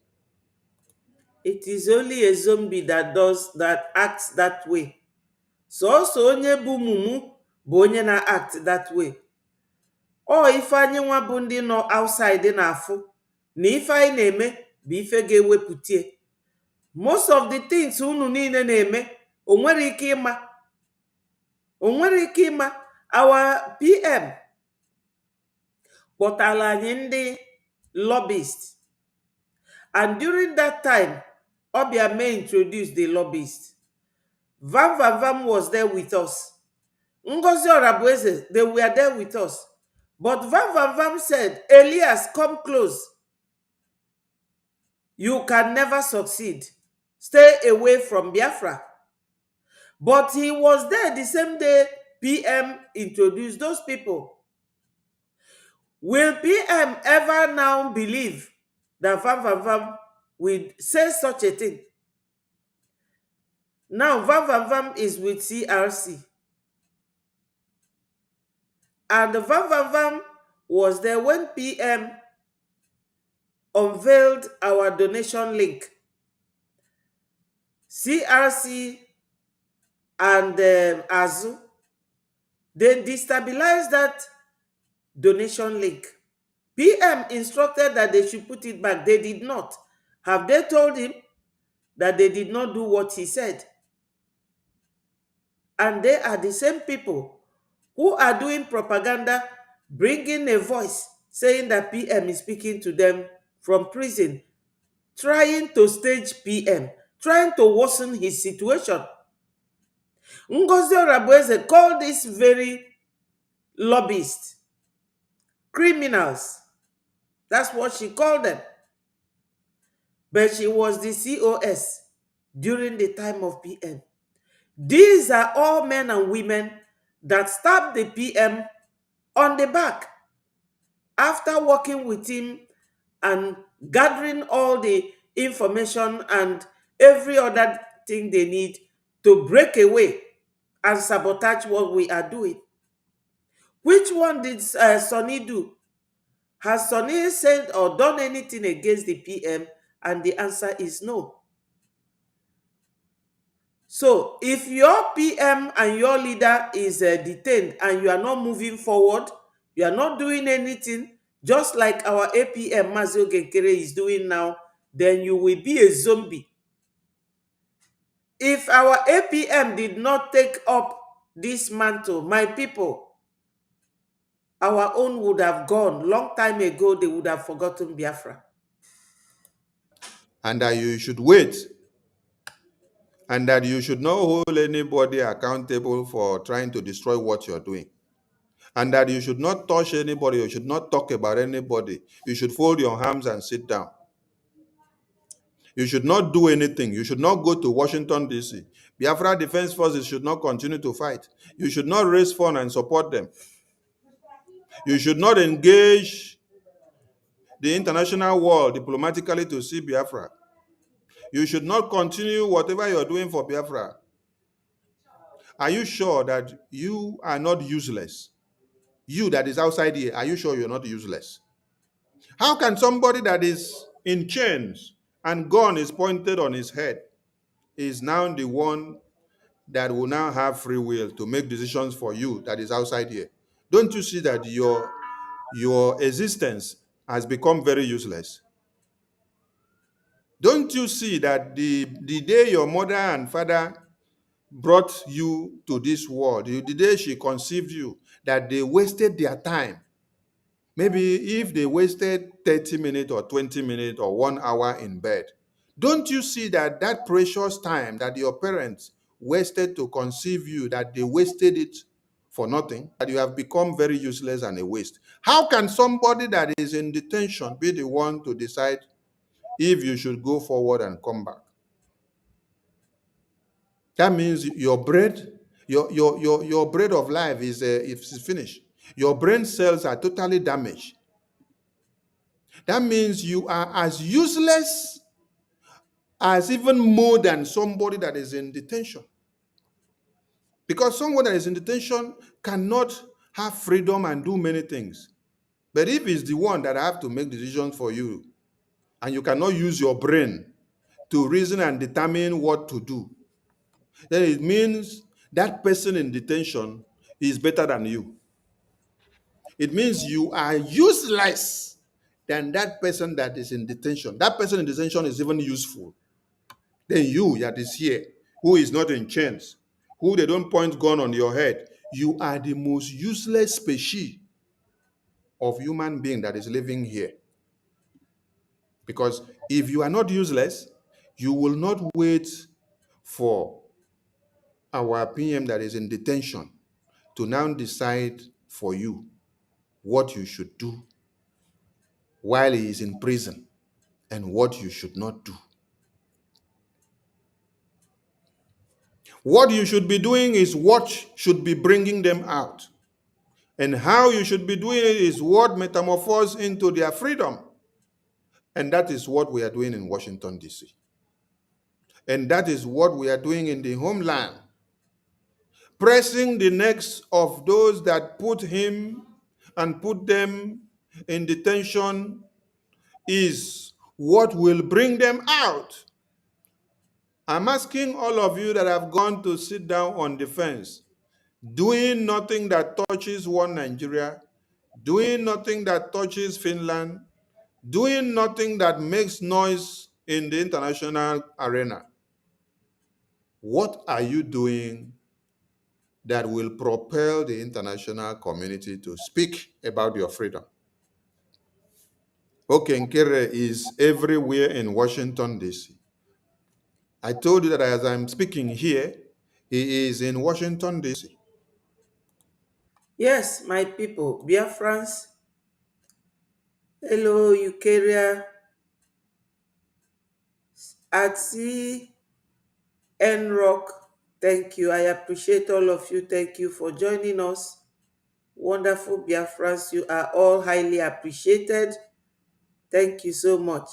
It is only a zombie that acts that way. So onye bụ mumu bụ onye na-act that way. Ife anyị nwa bụ ndị nọ outside na-afụ na ife anyị na-eme bụ ife ga-ewepụtie. Most of the things unu niile na-eme o nwere ike ịma. Our PM kpọtara anyị ndị lobbyist, and during that time Obia may introduce the lobbyist. Vam was there with us. Ngozi Orabueze, they were there with us. But Vam said, Elias, come close. You can never succeed. Stay away from Biafra. But he was there the same day PM introduced those people. Will PM ever now believe that Vam will say such a thing? Now Vam is with CRC. And Vam was there when PM unveiled our donation link. CRC and Azu, they destabilized that donation link. PM instructed that they should put it back. They did not. Have they told him that they did not do what he said? And they are the same people who are doing propaganda, bringing a voice, saying that PM is speaking to them from prison, trying to stage PM, trying to worsen his situation. Ngozi Orabueze called these very lobbyists criminals. That's what she called them. But she was the COS during the time of PM. These are all men and women that stabbed the PM on the back after working with him and gathering all the information and every other thing they need to break away and sabotage what we are doing. Which one did Sonny do? Has Sonny said or done anything against the PM? And the answer is no. So if your PM and your leader is detained and you are not moving forward, you are not doing anything, just like our APM Mazio Genkere is doing now, then you will be a zombie. If our APM did not take up this mantle, my people, our own would have gone. Long time ago, they would have forgotten Biafra. And that you should wait. And that you should not hold anybody accountable for trying to destroy what you're doing. And that you should not touch anybody, you should not talk about anybody. You should fold your arms and sit down. You should not do anything. You should not go to Washington, D.C. Biafra Defense Forces should not continue to fight. You should not raise funds and support them. You should not engage the international world diplomatically to see Biafra. You should not continue whatever you're doing for Biafra. Are you sure that you are not useless? You that is outside here, are you sure you're not useless? How can somebody that is in chains and gun is pointed on his head is now the one that will now have free will to make decisions for you that is outside here? Don't you see that your existence has become very useless? Don't you see that the day your mother and father brought you to this world, the day she conceived you, that they wasted their time? Maybe if they wasted 30 minutes or 20 minutes or 1 hour in bed, don't you see that that precious time that your parents wasted to conceive you, that they wasted it for nothing, that you have become very useless and a waste? How can somebody that is in detention be the one to decide if you should go forward and come back? That means your bread, your bread of life is finished. Your brain cells are totally damaged. That means you are as useless as even more than somebody that is in detention. Because someone that is in detention cannot have freedom and do many things. But if it's the one that have to make decisions for you, and you cannot use your brain to reason and determine what to do, then it means that person in detention is better than you. It means you are useless than that person that is in detention. That person in detention is even useful. Then you that is here, who is not in chains, who they don't point gun on your head, you are the most useless species of human being that is living here. Because if you are not useless, you will not wait for our PM that is in detention to now decide for you what you should do while he is in prison and what you should not do. What you should be doing is what should be bringing them out. And how you should be doing it is what metamorphose into their freedom. And that is what we are doing in Washington, D.C. And that is what we are doing in the homeland. Pressing the necks of those that put him and put them in detention is what will bring them out. I'm asking all of you that have gone to sit down on the fence, doing nothing that touches one Nigeria, doing nothing that touches Finland, doing nothing that makes noise in the international arena. What are you doing that will propel the international community to speak about your freedom? Okenkere is everywhere in Washington, D.C. I told you that as I'm speaking here, he is in Washington, D.C. Yes, my people, Biafrans, hello, Eukarya, Atsi, Enrock, thank you. I appreciate all of you. Thank you for joining us. Wonderful Biafrans, you are all highly appreciated. Thank you so much.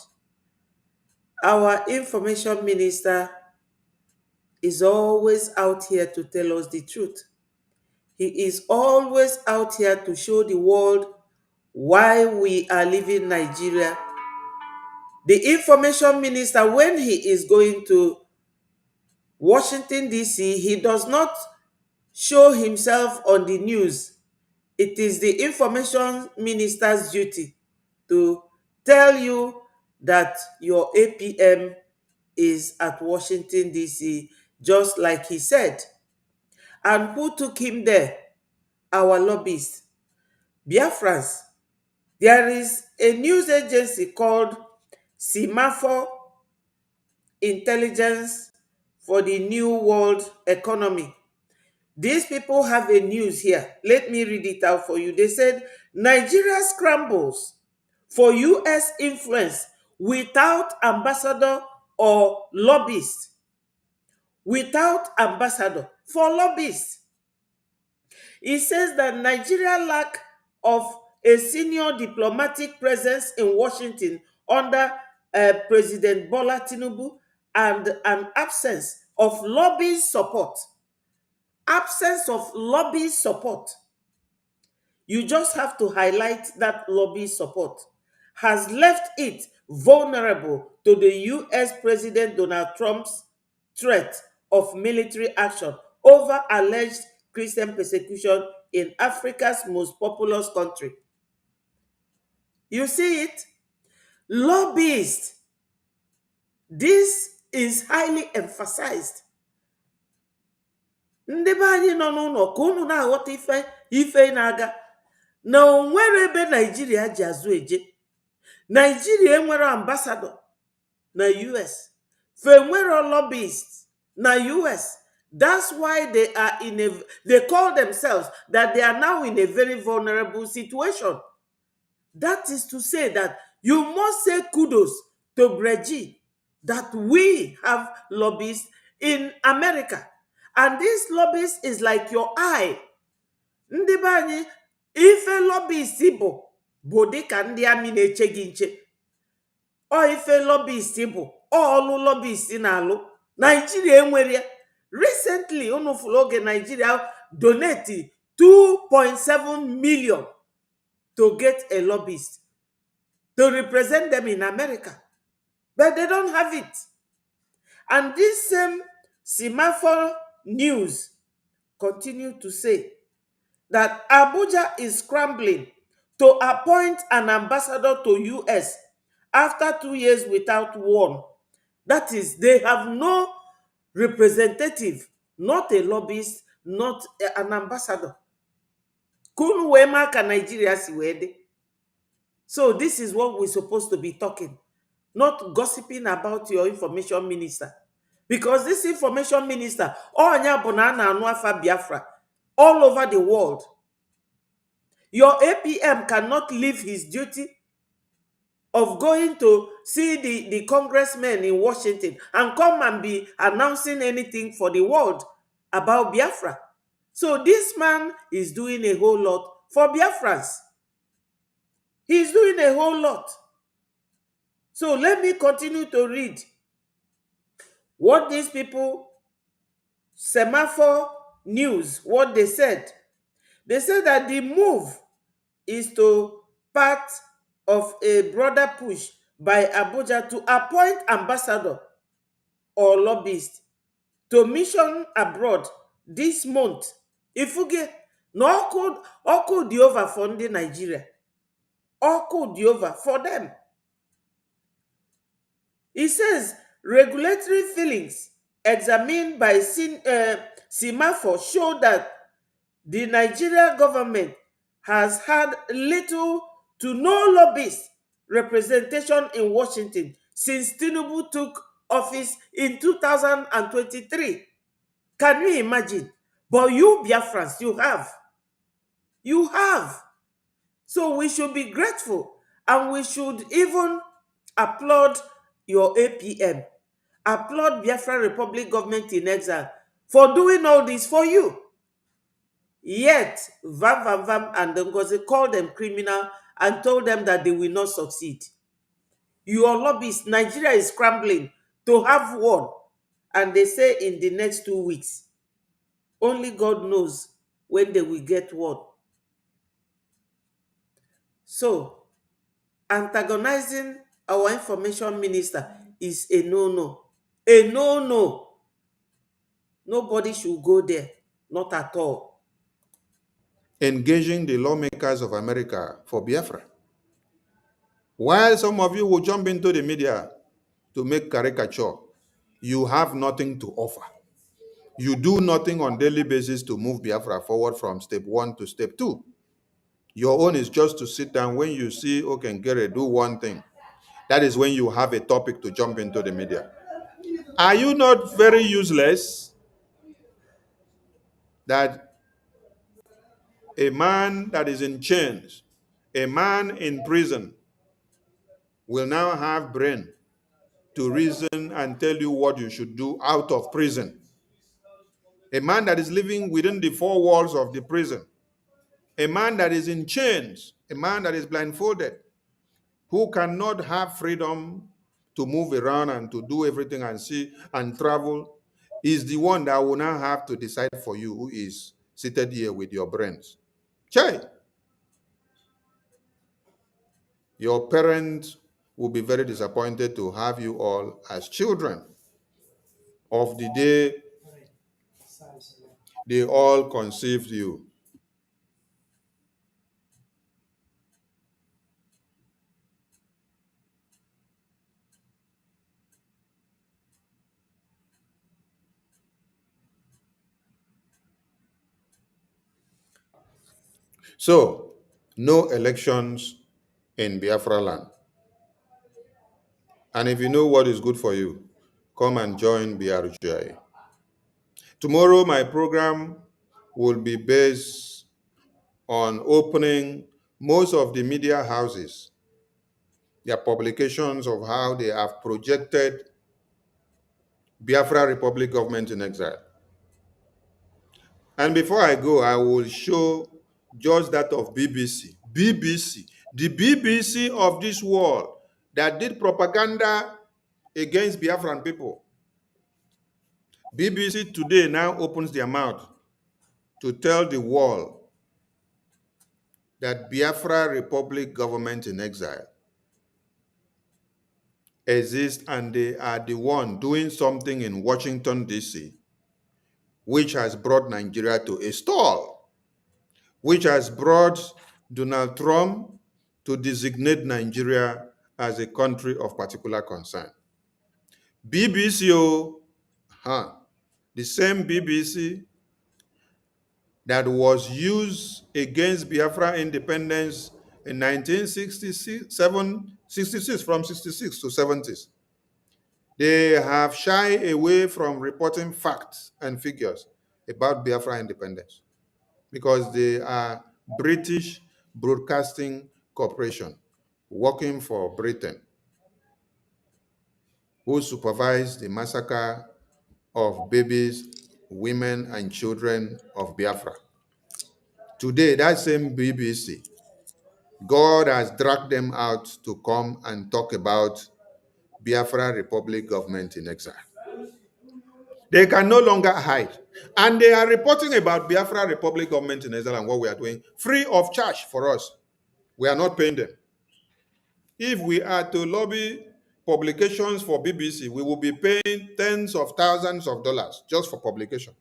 Our information minister is always out here to tell us the truth. He is always out here to show the world why we are leaving Nigeria. The information minister, when he is going to Washington, D.C., he does not show himself on the news. It is the information minister's duty to tell you that your APM is at Washington, D.C., just like he said. And who took him there? Our lobbyists. Biafrans. There is a news agency called Semaphore Intelligence for the New World Economy. These people have a news here. Let me read it out for you. They said, Nigeria scrambles for US influence without ambassador or lobbyist. Without ambassador for lobbyists. It says that Nigeria lack of a senior diplomatic presence in Washington under President Bola Tinubu and an absence of lobby support. Absence of lobby support. You just have to highlight that lobby support has left it vulnerable to the US President Donald Trump's threat of military action over alleged Christian persecution in Africa's most populous country. You see it? Lobbyists. This is highly emphasized. Ndị be anyị nọ n'ụlọ ka unu na-aghọta ife na-aga na onwere ebe Naijiria ji azụ eje. Naijiria enwere ambassador na US. Fe enwere lobbyist na US. That's why they call themselves that they are now in a very vulnerable situation. That is to say that you must say kudos to Breji that we have lobbyists in America. And this lobbyist is like your eye. Ndị be anyị, ife lobbyist bụ dịka ndị amị na-eche gị nche. Ọ ife lobbyist bụ ọlụ lobbyist na-alụ. Nigeria enwere ya. Recently, unu fụrụ oge Nigeria donate 2.7 million to get a lobbyist to represent them in America. But they don't have it. And this same Semaphore News continue to say that Abuja is scrambling to appoint an ambassador to US after 2 years without one. That is, they have no representative, not a lobbyist, not an ambassador. Kunu wema ka Nigeria si wede. So this is what we're supposed to be talking, not gossiping about your information minister. Because this information minister, Onya Bonana and Wafa Biafra, all over the world. Your APM cannot leave his duty of going to see the congressmen in Washington and come and be announcing anything for the world about Biafra. So this man is doing a whole lot for Biafrans. He's doing a whole lot. So let me continue to read what these people, Semaphore News, what they said. They said that the move is to part of a broader push by Abuja to appoint ambassador or lobbyist to mission abroad this month. Ifuge, no could the over funding Nigeria. Or could the over for them. It says regulatory feelings examined by Semaphore show that the Nigerian government has had little to no lobbyist representation in Washington since Tinubu took office in 2023. Can you imagine? But you Biafrans, you have. You have. So we should be grateful and we should even applaud your APM. Applaud Biafra Republic government in exile for doing all this for you. Yet, Vam and Ngozi called them criminal and told them that they will not succeed. Your lobbyists, Nigeria is scrambling to have one. And they say in the next 2 weeks. Only God knows when they will get one. So, antagonizing our information minister is a no-no. A no-no. Nobody should go there. Not at all. Engaging the lawmakers of America for Biafra. While some of you will jump into the media to make caricature, you have nothing to offer. You do nothing on a daily basis to move Biafra forward from step 1 to step 2. Your own is just to sit down when you see Okengere do one thing. That is when you have a topic to jump into the media. Are you not very useless that a man that is in chains, a man in prison, will now have brain to reason and tell you what you should do out of prison? A man that is living within the 4 walls of the prison a man that is in chains, a man that is blindfolded, who cannot have freedom to move around and to do everything and see and travel, is the one that will now have to decide for you who is seated here with your brains. Chai, your parents will be very disappointed to have you all as children of the day they all conceived you. So, no elections in Biafra land. And if you know what is good for you, come and join BRGI. Tomorrow, my program will be based on opening most of the media houses, their publications of how they have projected Biafra Republic government in exile. And before I go, I will show just that of BBC. BBC, the BBC of this world that did propaganda against Biafran people. BBC today now opens their mouth to tell the world that Biafra Republic government in exile exists, and they are the one doing something in Washington, D.C., which has brought Nigeria to a stall, which has brought Donald Trump to designate Nigeria as a country of particular concern. BBC, the same BBC that was used against Biafra independence in 1966, from 66 to 70s. They have shied away from reporting facts and figures about Biafra independence because they are British Broadcasting Corporation working for Britain, who supervised the massacre of babies, women, and children of Biafra. Today, that same BBC, God has dragged them out to come and talk about Biafra Republic government in exile. They can no longer hide. And they are reporting about Biafra Republic government in exile and what we are doing free of charge for us. We are not paying them. If we are to lobby publications for BBC, we will be paying tens of thousands of dollars just for publication.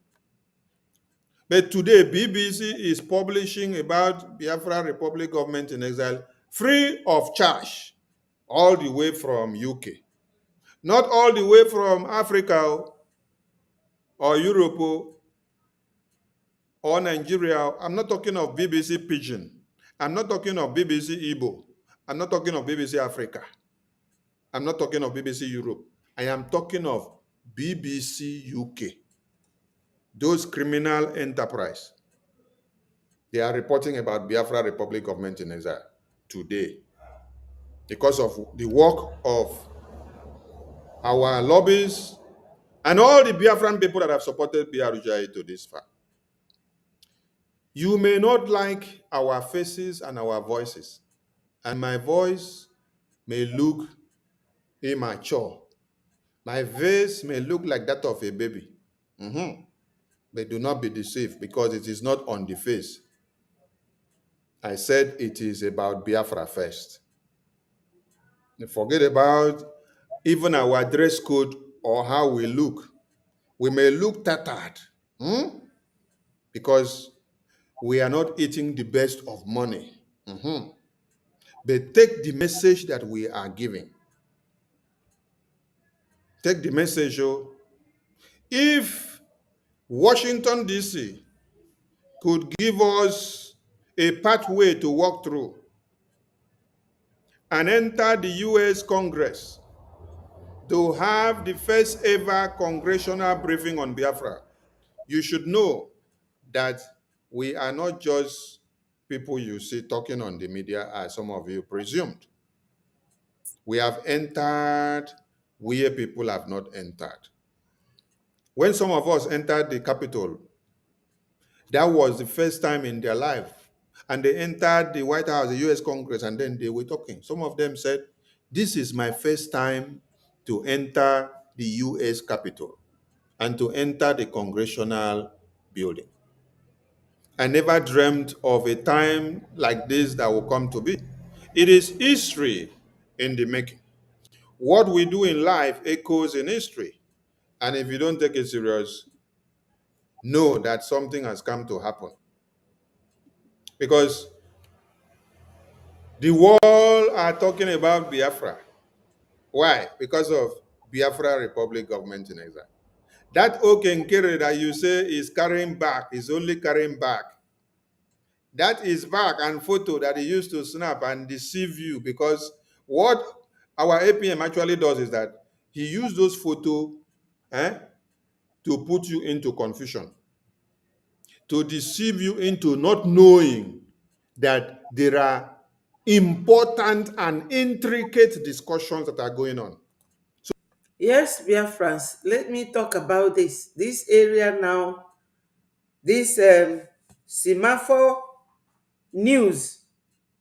But today, BBC is publishing about Biafra Republic government in exile free of charge, all the way from UK. Not all the way from Africa or Europe or Nigeria. I'm not talking of BBC Pidgin. I'm not talking of BBC Igbo. I'm not talking of BBC Africa. I'm not talking of BBC Europe. I am talking of BBC UK. Those criminal enterprise. They are reporting about Biafra Republic government in exile today because of the work of our lobbies and all the Biafran people that have supported BRGI to this far. You may not like our faces and our voices, and my voice may look immature. My face may look like that of a baby. But do not be deceived, because it is not on the face. I said it is about Biafra first. Forget about even our dress code or how we look. We may look tattered because we are not eating the best of money. But take the message that we are giving. Take the message. If Washington, D.C. could give us a pathway to walk through and enter the U.S. Congress to have the first ever congressional briefing on Biafra, you should know that we are not just people you see talking on the media, as some of you presumed. We have entered where people have not entered. When some of us entered the Capitol, that was the first time in their life. And they entered the White House, the US Congress, and then they were talking. Some of them said, "This is my first time to enter the US Capitol and to enter the congressional building. I never dreamt of a time like this that will come to be. It is history in the making. What we do in life echoes in history. And if you don't take it serious, know that something has come to happen. Because the world are talking about Biafra. Why? Because of Biafra Republic government in exile. That Okenkere that you say is carrying back, is only carrying back. That is back and photo that he used to snap and deceive you, because what our APM actually does is that he used those photos to put you into confusion, to deceive you into not knowing that there are important and intricate discussions that are going on. Yes, Biafrans, let me talk about this. This area now, this semaphore news,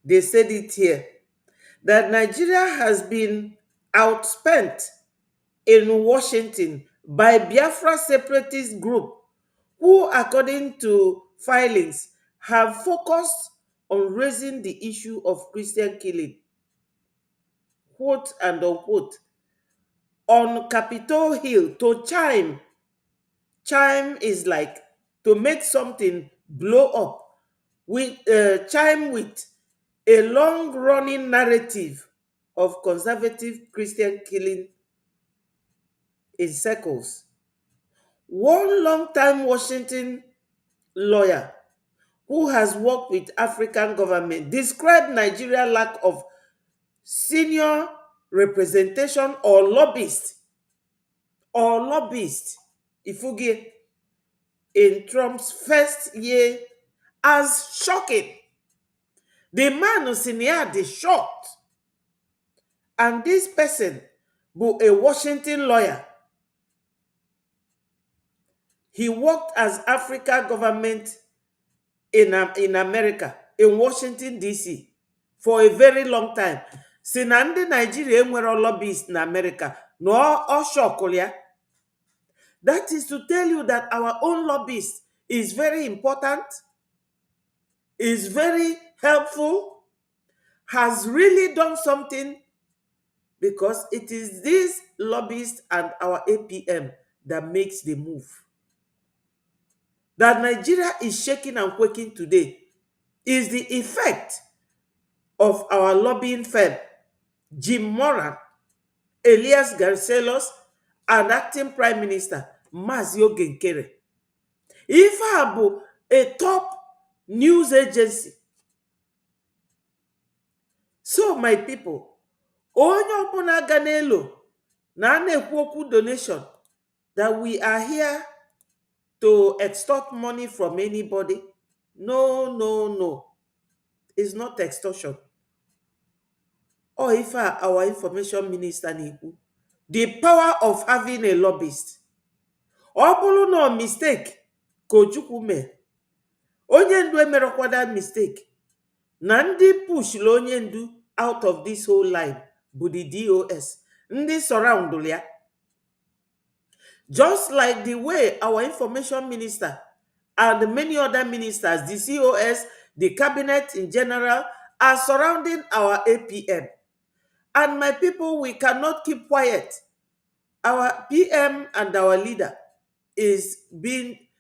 they said it here, that Nigeria has been outspent in Washington by Biafra separatist group who, according to filings, have focused on raising the issue of Christian killing, quote and unquote, on Capitol Hill to chime. Chime is like to make something blow up, with chime with a long-running narrative of conservative Christian killing in circles. One long-time Washington lawyer who has worked with African government described Nigeria's lack of senior representation or lobbyist, Ifuge, in Trump's first year as shocking. The man who senior is shocked. And this person, who a Washington lawyer, he worked as Africa government in America, in Washington, D.C. for a very long time. Si na ndị Nigeria enwere lobbyist in America, no ọ shocked ya. That is to tell you that our own lobbyist is very important, is very helpful, has really done something, because it is this lobbyist and our APM that makes the move. That Nigeria is shaking and quaking today is the effect of our lobbying firm, Jim Moran, Elias Garcelos, and acting Prime Minister Mazi Ogenkere. Ife bụ a top news agency. So my people, onye ọbụla ga n'elu na na-ekwu okwu donation, that we are here to extort money from anybody. No, no, no. It's not extortion. Or if our information minister na-ekwu, the power of having a lobbyist. Ọ bụrụ na mistake ka Ojukwu mee, onye ndu emerekwa that mistake, na ndị pushla onye ndu out of this whole line bụ the DOS, ndị surround ya. Just like the way our information minister and many other ministers, the COS, the cabinet in general, are surrounding our APM. And my people, we cannot keep quiet. Our PM and our leader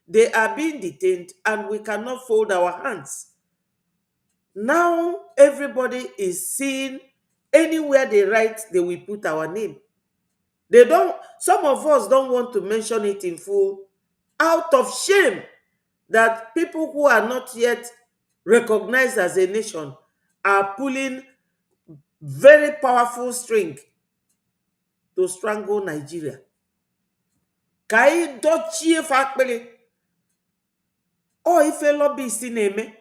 they are being detained, and we cannot fold our hands. Now everybody is seeing anywhere they write, they will put our name. Some of us don't want to mention it in full, out of shame that people who are not yet recognized as a nation are pulling very powerful string to strangle Nigeria. Ka anyị dochie fakpele. Ife lobbyist na-eme,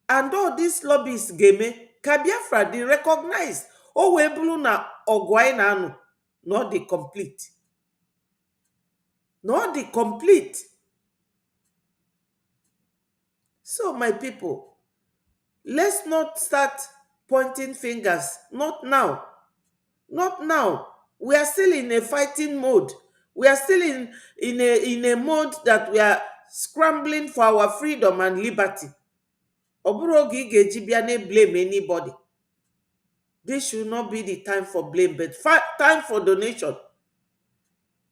and all these lobbyists ga-eme ka Biafra dị recognized. O wee bụrụ na ọgụ anyị na-anụ not the complete. Not the complete. So my people, Let's not start pointing fingers. Not now. Not now. We are still in a fighting mode. We are still in a mode that we are scrambling for our freedom and liberty. Ọ bụrụ oge ị ga-eji bịa na-blame anybody. This should not be the time for blame, but time for donation.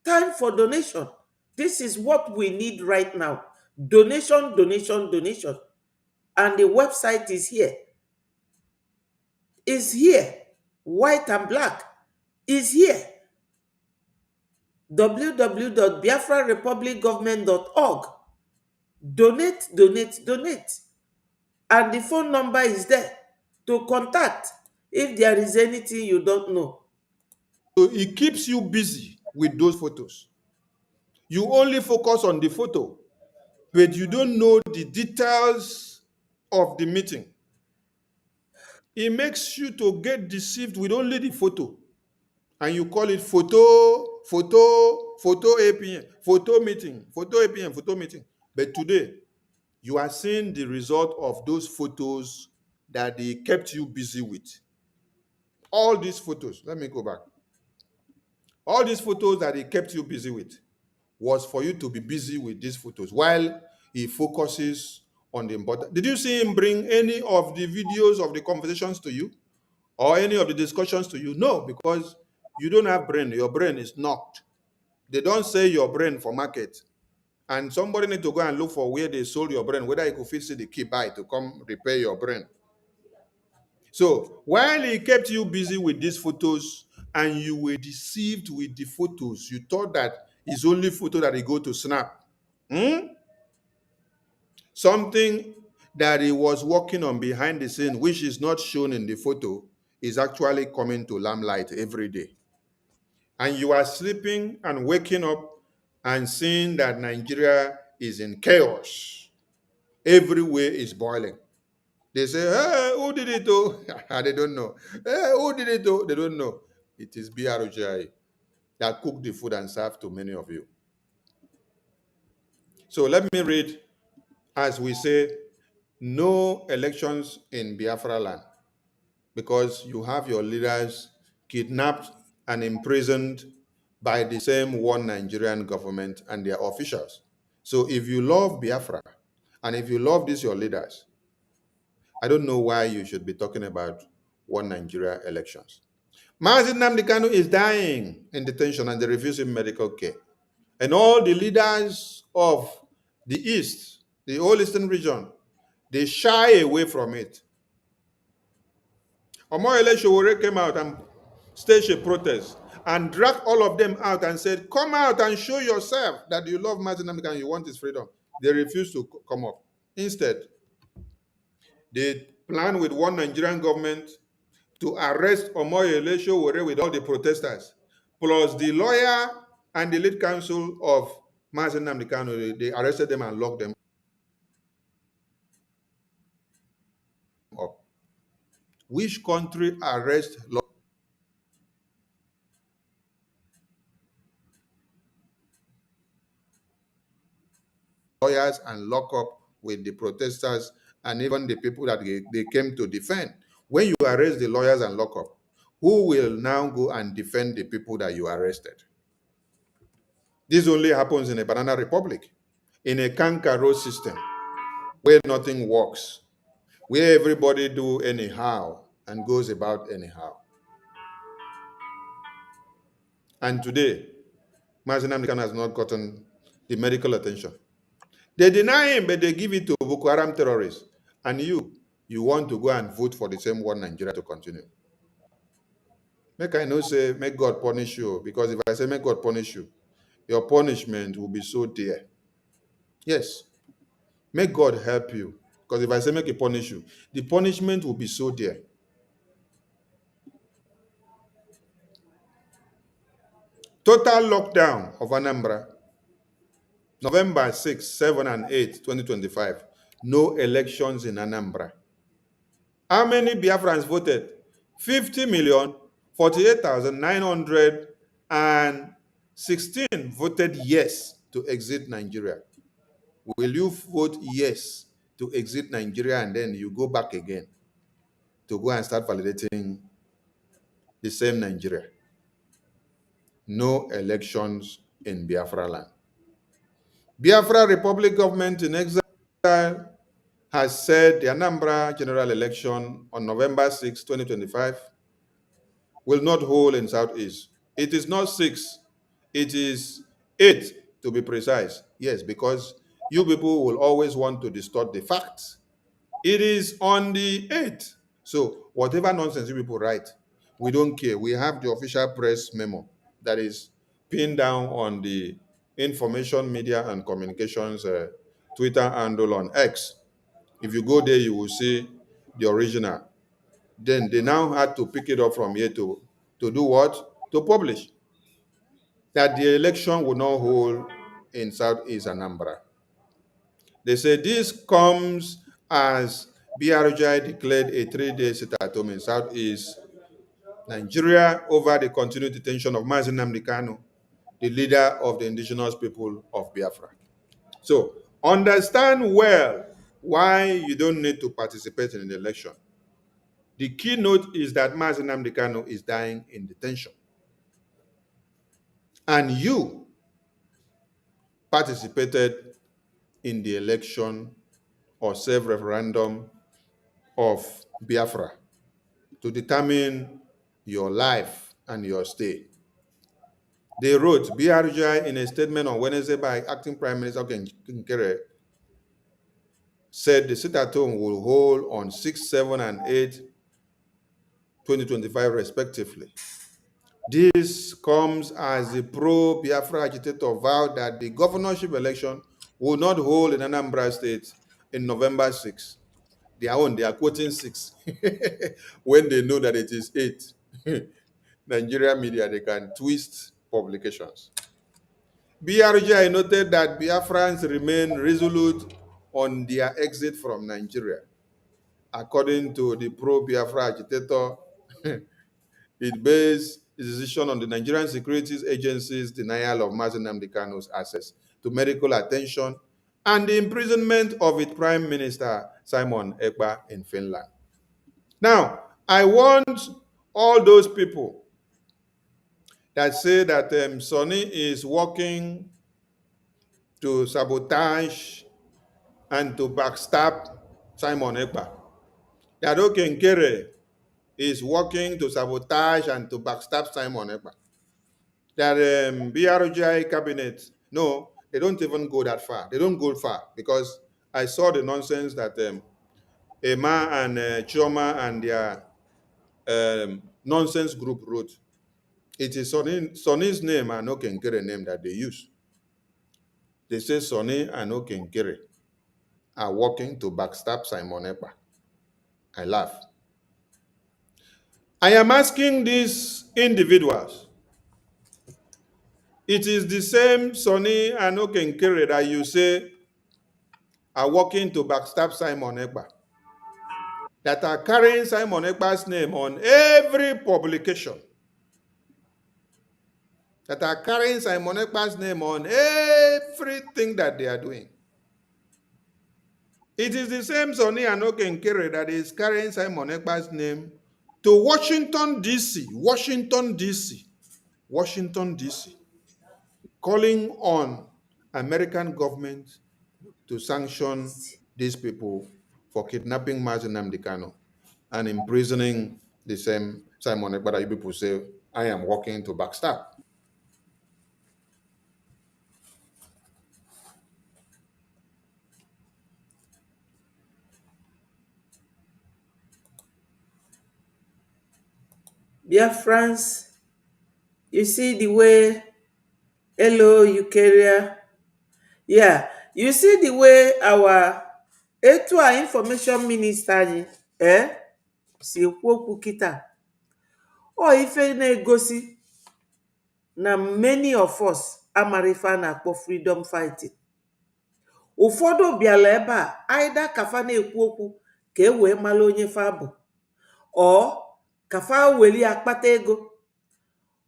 Time for donation. This is what we need right now. Donation, donation, donation. And the website is here. Is here. White and black. Is here. www.biafrarepublicgovernment.org. Donate, donate, donate. And the phone number is there to contact if there is anything you don't know. So it keeps you busy with those photos. You only focus on the photo, but you don't know the details of the meeting. It makes you to get deceived with only the photo. And you call it photo APM, photo meeting, photo APM, photo meeting. But today, you are seeing the result of those photos that they kept you busy with. All these photos, let me go back. All these photos that he kept you busy with was for you to be busy with these photos while he focuses on the important. Did you see him bring any of the videos of the conversations to you or any of the discussions to you? No, because you don't have brain. Your brain is knocked. They don't sell your brain for market. And somebody need to go and look for where they sold your brain, whether you could fit see the key buy to come repair your brain. So while he kept you busy with these photos and you were deceived with the photos, you thought that it's only photo that he go to snap. Something that he was working on behind the scene, which is not shown in the photo, is actually coming to limelight every day. And you are sleeping and waking up and seeing that Nigeria is in chaos. Everywhere is boiling. They say, hey, who did it? Oh, they don't know. Hey, who did it? Oh, they don't know. It is BROGI that cooked the food and served to many of you. So let me read, as we say, no elections in Biafra land, because you have your leaders kidnapped and imprisoned by the same one Nigerian government and their officials. So if you love Biafra, and if you love these your leaders, I don't know why you should be talking about one Nigeria elections. Mazi Nnamdi Kanu is dying in detention and they refuse him medical care. And all the leaders of the East, the whole Eastern region, they shy away from it. Omoyele Sowore came out and staged a protest and dragged all of them out and said, come out and show yourself that you love Mazi Nnamdi Kanu and you want his freedom. They refused to come up. Instead, they planned with one Nigerian government to arrest Omoyele Sowore with all the protesters, plus the lawyer and the lead counsel of Mazi Nnamdi Kanu. They arrested them and locked them up. Which country arrests lawyers and lock up with the protesters and even the people that they came to defend? When you arrest the lawyers and lock up, who will now go and defend the people that you arrested? This only happens in a banana republic, in a kangaroo system where nothing works, where everybody do anyhow and goes about anyhow. And today, Mazi Nnamdi Kanu has not gotten the medical attention. They deny him, but they give it to Boko Haram terrorists. And you want to go and vote for the same one Nigeria to continue. Make I know say, make God punish you, because if I say make God punish you, your punishment will be so dear. Yes, make God help you, because if I say make He punish you, the punishment will be so dear. Total lockdown of Anambra, November 6, 7, and 8, 2025. No elections in Anambra. How many Biafrans voted? 50,048,916 voted yes to exit Nigeria. Will you vote yes to exit Nigeria and then you go back again to go and start validating the same Nigeria. No elections in Biafra land. Biafra Republic government in exile has said the Anambra general election on November 6, 2025 will not hold in Southeast. It is not 6, it is 8 to be precise. Yes, because you people will always want to distort the facts. It is on the 8th. So whatever nonsense you people write, we don't care. We have the official press memo that is pinned down on the Information Media and Communications Twitter handle on X. If you go there, you will see the original. Then they now had to pick it up from here to do what? To publish that the election will not hold in Southeast Anambra. They say this comes as BRJ declared a 3-day sit-at-home in Southeast Nigeria over the continued detention of Mazi Nnamdi Kanu, the leader of the indigenous people of Biafra. So understand well why you don't need to participate in the election. The keynote is that Mazi Nnamdi Kanu is dying in detention. And you participated in the election or self-referendum of Biafra to determine your life and your stay. They wrote, BRJ in a statement on Wednesday by Acting Prime Minister Kinkere said the sit-at-home will hold on 6, 7, and 8, 2025 respectively. This comes as the pro-Biafra agitator vowed that the governorship election will not hold in Anambra State in November 6. They are quoting 6 when they know that it is 8. Nigeria media, they can twist publications. BRJ noted that Biafrans remain resolute on their exit from Nigeria. According to the pro-Biafra agitator, it based its decision on the Nigerian Securities Agency's denial of Mazi Nnamdi Kanu's access to medical attention and the imprisonment of its Prime Minister, Simon Ekpa, in Finland. Now, I want all those people that say that Sonny is working to sabotage and to backstab Simon Ekpa. That Okenkere is working to sabotage and to backstab Simon Ekpa. That BRJ cabinet, no, they don't even go that far. They don't go far because I saw the nonsense that Emma and Chioma and their nonsense group wrote. It is Sonny's name and Okenkere name that they use. They say Sonny and Okenkere are working to backstab Simon Ekpa. I laugh. I am asking these individuals, it is the same Sonny and Okenkere that you say are working to backstab Simon Ekpa, that are carrying Simon Ekpa's name on every publication, that are carrying Simon Ekpa's name on everything that they are doing. It is the same Sonny and Okenkere that is carrying Simon Ekpa's name to Washington, D.C., calling on American government to sanction these people for kidnapping Mazi Nnamdi Kanu and imprisoning the same Simon Ekpa that you people say, I am working to backstab. Biafrans, you see the way, hello, Eukarya. Yeah, you see the way our information minister anyị si ekwu okwu kịta. Ọ ife na-egosi na many of us amara ife a na-akpọ freedom fighting. Ụfọdụ bịara ebe a aida kafa na-ekwu okwu ka e wee mara onye fa bụ, ọ kafa weli akpata ego,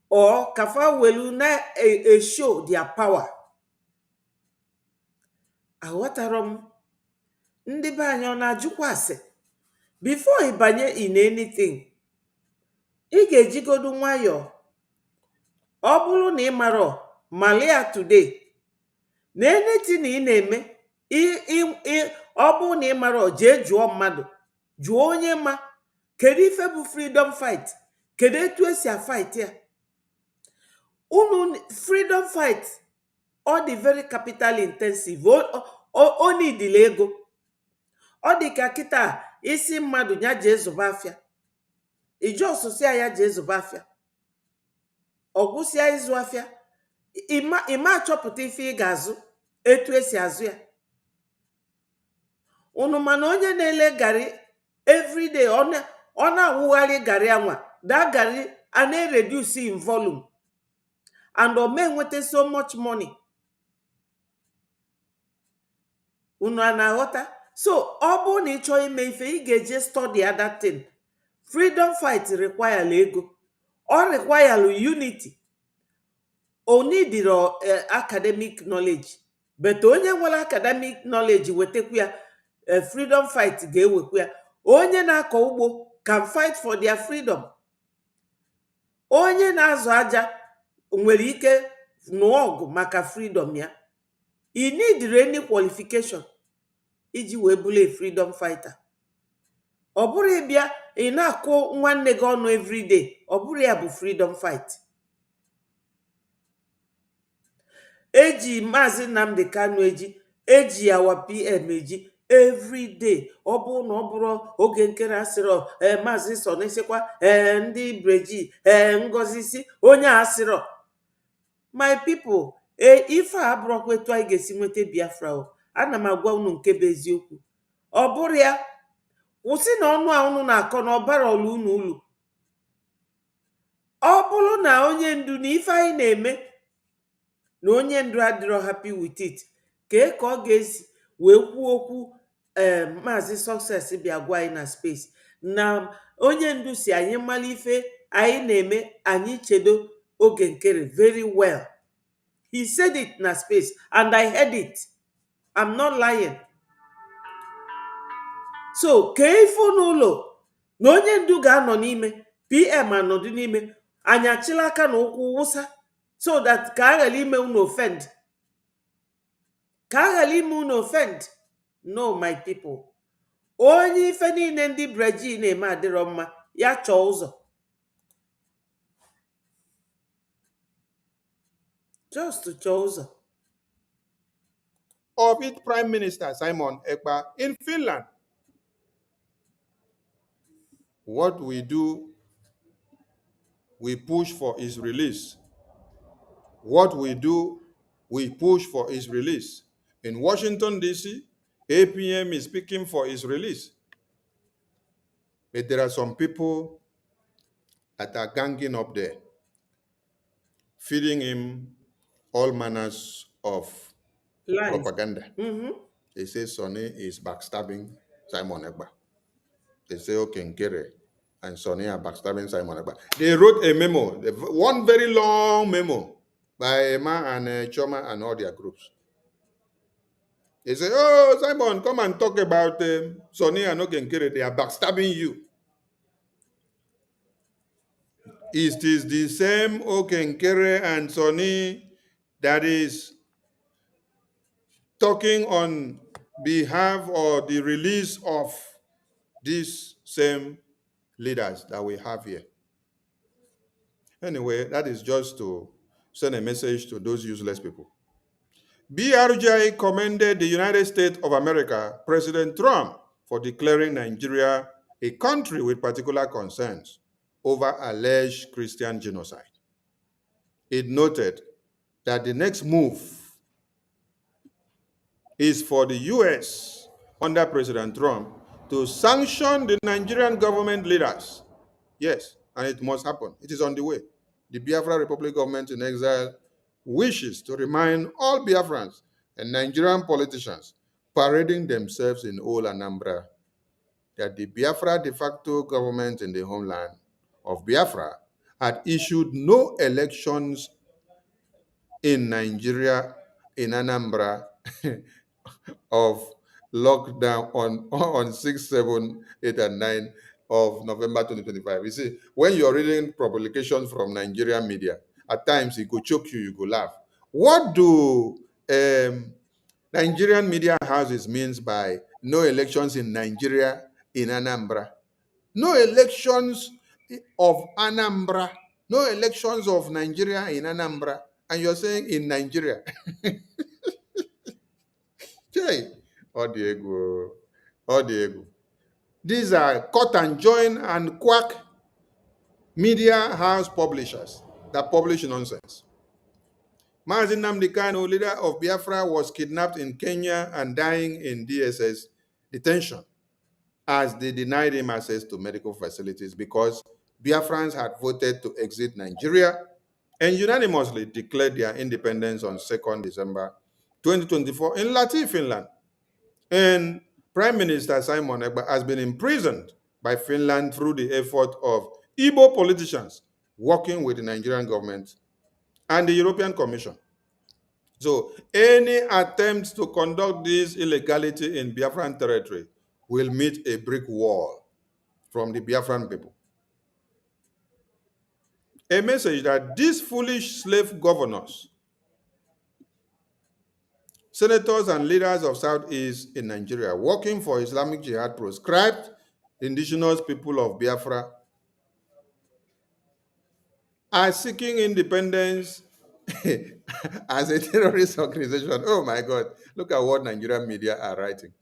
or kafa welu na show their power. Aghọtara m ndị be anyị ọ na-ajụkwa ase? Before ịbanye in anything, ị ga-ejigodu nwayọọ. Ọ bụrụ na ị marọ malia today na anything ị na-eme, ọ bụrụ na ị marọ jee jụọ mmadụ, jụọ onye ma kedu ife bụ freedom fight, kedu etu esi afight ya. Unu freedom fight ọ dị very capital intensive, o nidila ego. Ọ dị ka kịta isi mmadụ ya jee zụba afịa, ije ọsụsịa ya jee zụba afịa, ọgwụsịa ịzụ afịa, ịma achọpụta ife ị ga-azụ, etu esi azụ ya. Unu mana onye na-ele garị everyday, ọ na-awụgharị garị anwa, that garị a na-reduce in volume and o mee nweta so much money. Unu a na-aghọta? So ọ bụrụ na ị chọọ ime ife, ị ga-eje study other thing. Freedom fight require ego, ọ require unity. O neediro academic knowledge, but onye nwere academic knowledge wetekwu ya, freedom fight ga-ewekwu ya. Onye na-akọ ugbo can fight for their freedom. Onye na-azụ aja nwere ike nụọ ọgụ maka freedom ya. I need any qualification iji wee bụrụ a freedom fighter. Ọ bụrụ ịbịa ị na-akụ nwanne gị ọnụ everyday, ọ bụrụ ya bụ freedom fight. Eji Maazị Nnamdi Kanu eji awa PM eji everyday. Ọ bụrụ na ọ bụrụ oge nkere asịrọ Maazị Sọnị sịkwa ndị Breji Ngozi si onye asịrọ. My people, ife a abụrụkwa etu anyị ga-esi nweta Biafra. Ana m agwa unu nke bụ eziokwu. Ọ bụrụ ya, kwụsị na ọnụ a unu na-akọ na ọbara ọlụ unu ulu. Ọ bụrụ na onye ndu na ife anyị na-eme na onye ndu adịrọ happy with it, ka ọ ga-esi wee kwuo okwu Maazị Success bịa gwa anyị na space na onye ndu si anyị mara ife anyị na-eme, anyị chedo oge nkere very well. He said it na space and I heard it. I'm not lying. So ka ife n'ụlọ na onye ndu ga-anọ n'ime, PM anọdụ n'ime, anyị achịla aka na ụkwụ wụsa, so that ka a ghara ime unu offend. Ka a ghara ime unu offend. No, my people. Onye ife niile ndị Breji na-eme adịrọ mma, ya chọọ ụzọ. Just chọọ ụzọ. Of it, Prime Minister Simon Ekpa in Finland. What we do, we push for his release. What we do, we push for his release. In Washington, D.C., APM is speaking for his release. But there are some people that are ganging up there, feeding him all manners of Lies. propaganda. They say Sonny is backstabbing Simon Ekpa. They say Okenkere and Sonny are backstabbing Simon Ekpa. They wrote a memo, one very long memo by Emma and Choma and all their groups. They say, oh, Simon, come and talk about Sonny and Okenkere. They are backstabbing you. It is the same Okenkere and Sonny that is talking on behalf of the release of these same leaders that we have here. Anyway, that is just to send a message to those useless people. BRJ commended the United States of America, President Trump, for declaring Nigeria a country with particular concerns over alleged Christian genocide. It noted that the next move is for the U.S. under President Trump to sanction the Nigerian government leaders. Yes, and it must happen. It is on the way. The Biafra Republic government in exile wishes to remind all Biafrans and Nigerian politicians parading themselves in old Anambra that the Biafra de facto government in the homeland of Biafra had issued no elections in Nigeria, in Anambra, of lockdown on 6, 7, 8, and 9 of November 2025. You see, when you're reading publications from Nigerian media, at times it could choke you, you could laugh. What do Nigerian media houses means by no elections in Nigeria in Anambra? No elections of Anambra, no elections of Nigeria in Anambra, and you're saying in Nigeria. Jay, Odiego, Odiego. These are cut and join and quack media house publishers that publish nonsense. Mazi Nnamdi Kanu, leader of Biafra, was kidnapped in Kenya and dying in DSS detention as they denied him access to medical facilities because Biafrans had voted to exit Nigeria and unanimously declared their independence on 2nd December 2024 in Lahti, Finland. And Prime Minister Simon Ekpa has been imprisoned by Finland through the effort of Igbo politicians working with the Nigerian government and the European Commission. So any attempt to conduct this illegality in Biafran territory will meet a brick wall from the Biafran people. A message that these foolish slave governors, senators and leaders of Southeast in Nigeria working for Islamic Jihad proscribed the indigenous people of Biafra are seeking independence as a terrorist organization. Oh my God, look at what Nigerian media are writing.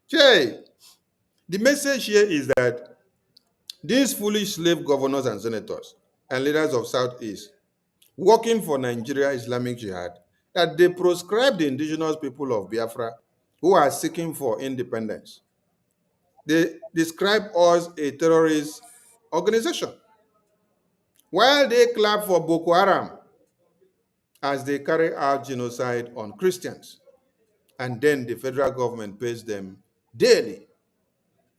Jay, the message here is that these foolish slave governors and senators and leaders of Southeast working for Nigeria Islamic Jihad, that they proscribe the indigenous people of Biafra who are seeking for independence. They describe us a terrorist organization, while they clap for Boko Haram as they carry out genocide on Christians. And then the federal government pays them daily.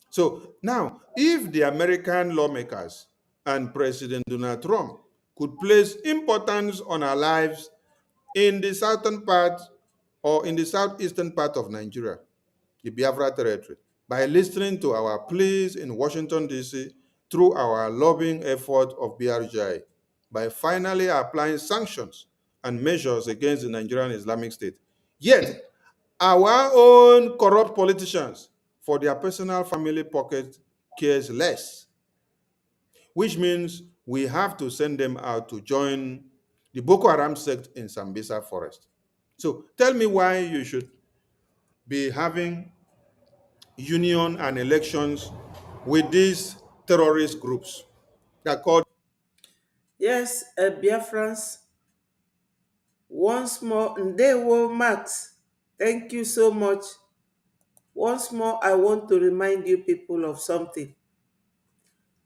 So now, if the American lawmakers and President Donald Trump could place importance on our lives in the southern part or in the southeastern part of Nigeria, the Biafra territory, by listening to our pleas in Washington, D.C., through our lobbying effort of BRGI, by finally applying sanctions and measures against the Nigerian Islamic State. Yet, our own corrupt politicians, for their personal family pocket, cares less, which means we have to send them out to join the Boko Haram sect in Sambisa forest. So tell me why you should be having union and elections with these terrorist groups that are called. Yes, Biafrans, once more, Ndewo Max, thank you so much. Once more, I want to remind you people of something.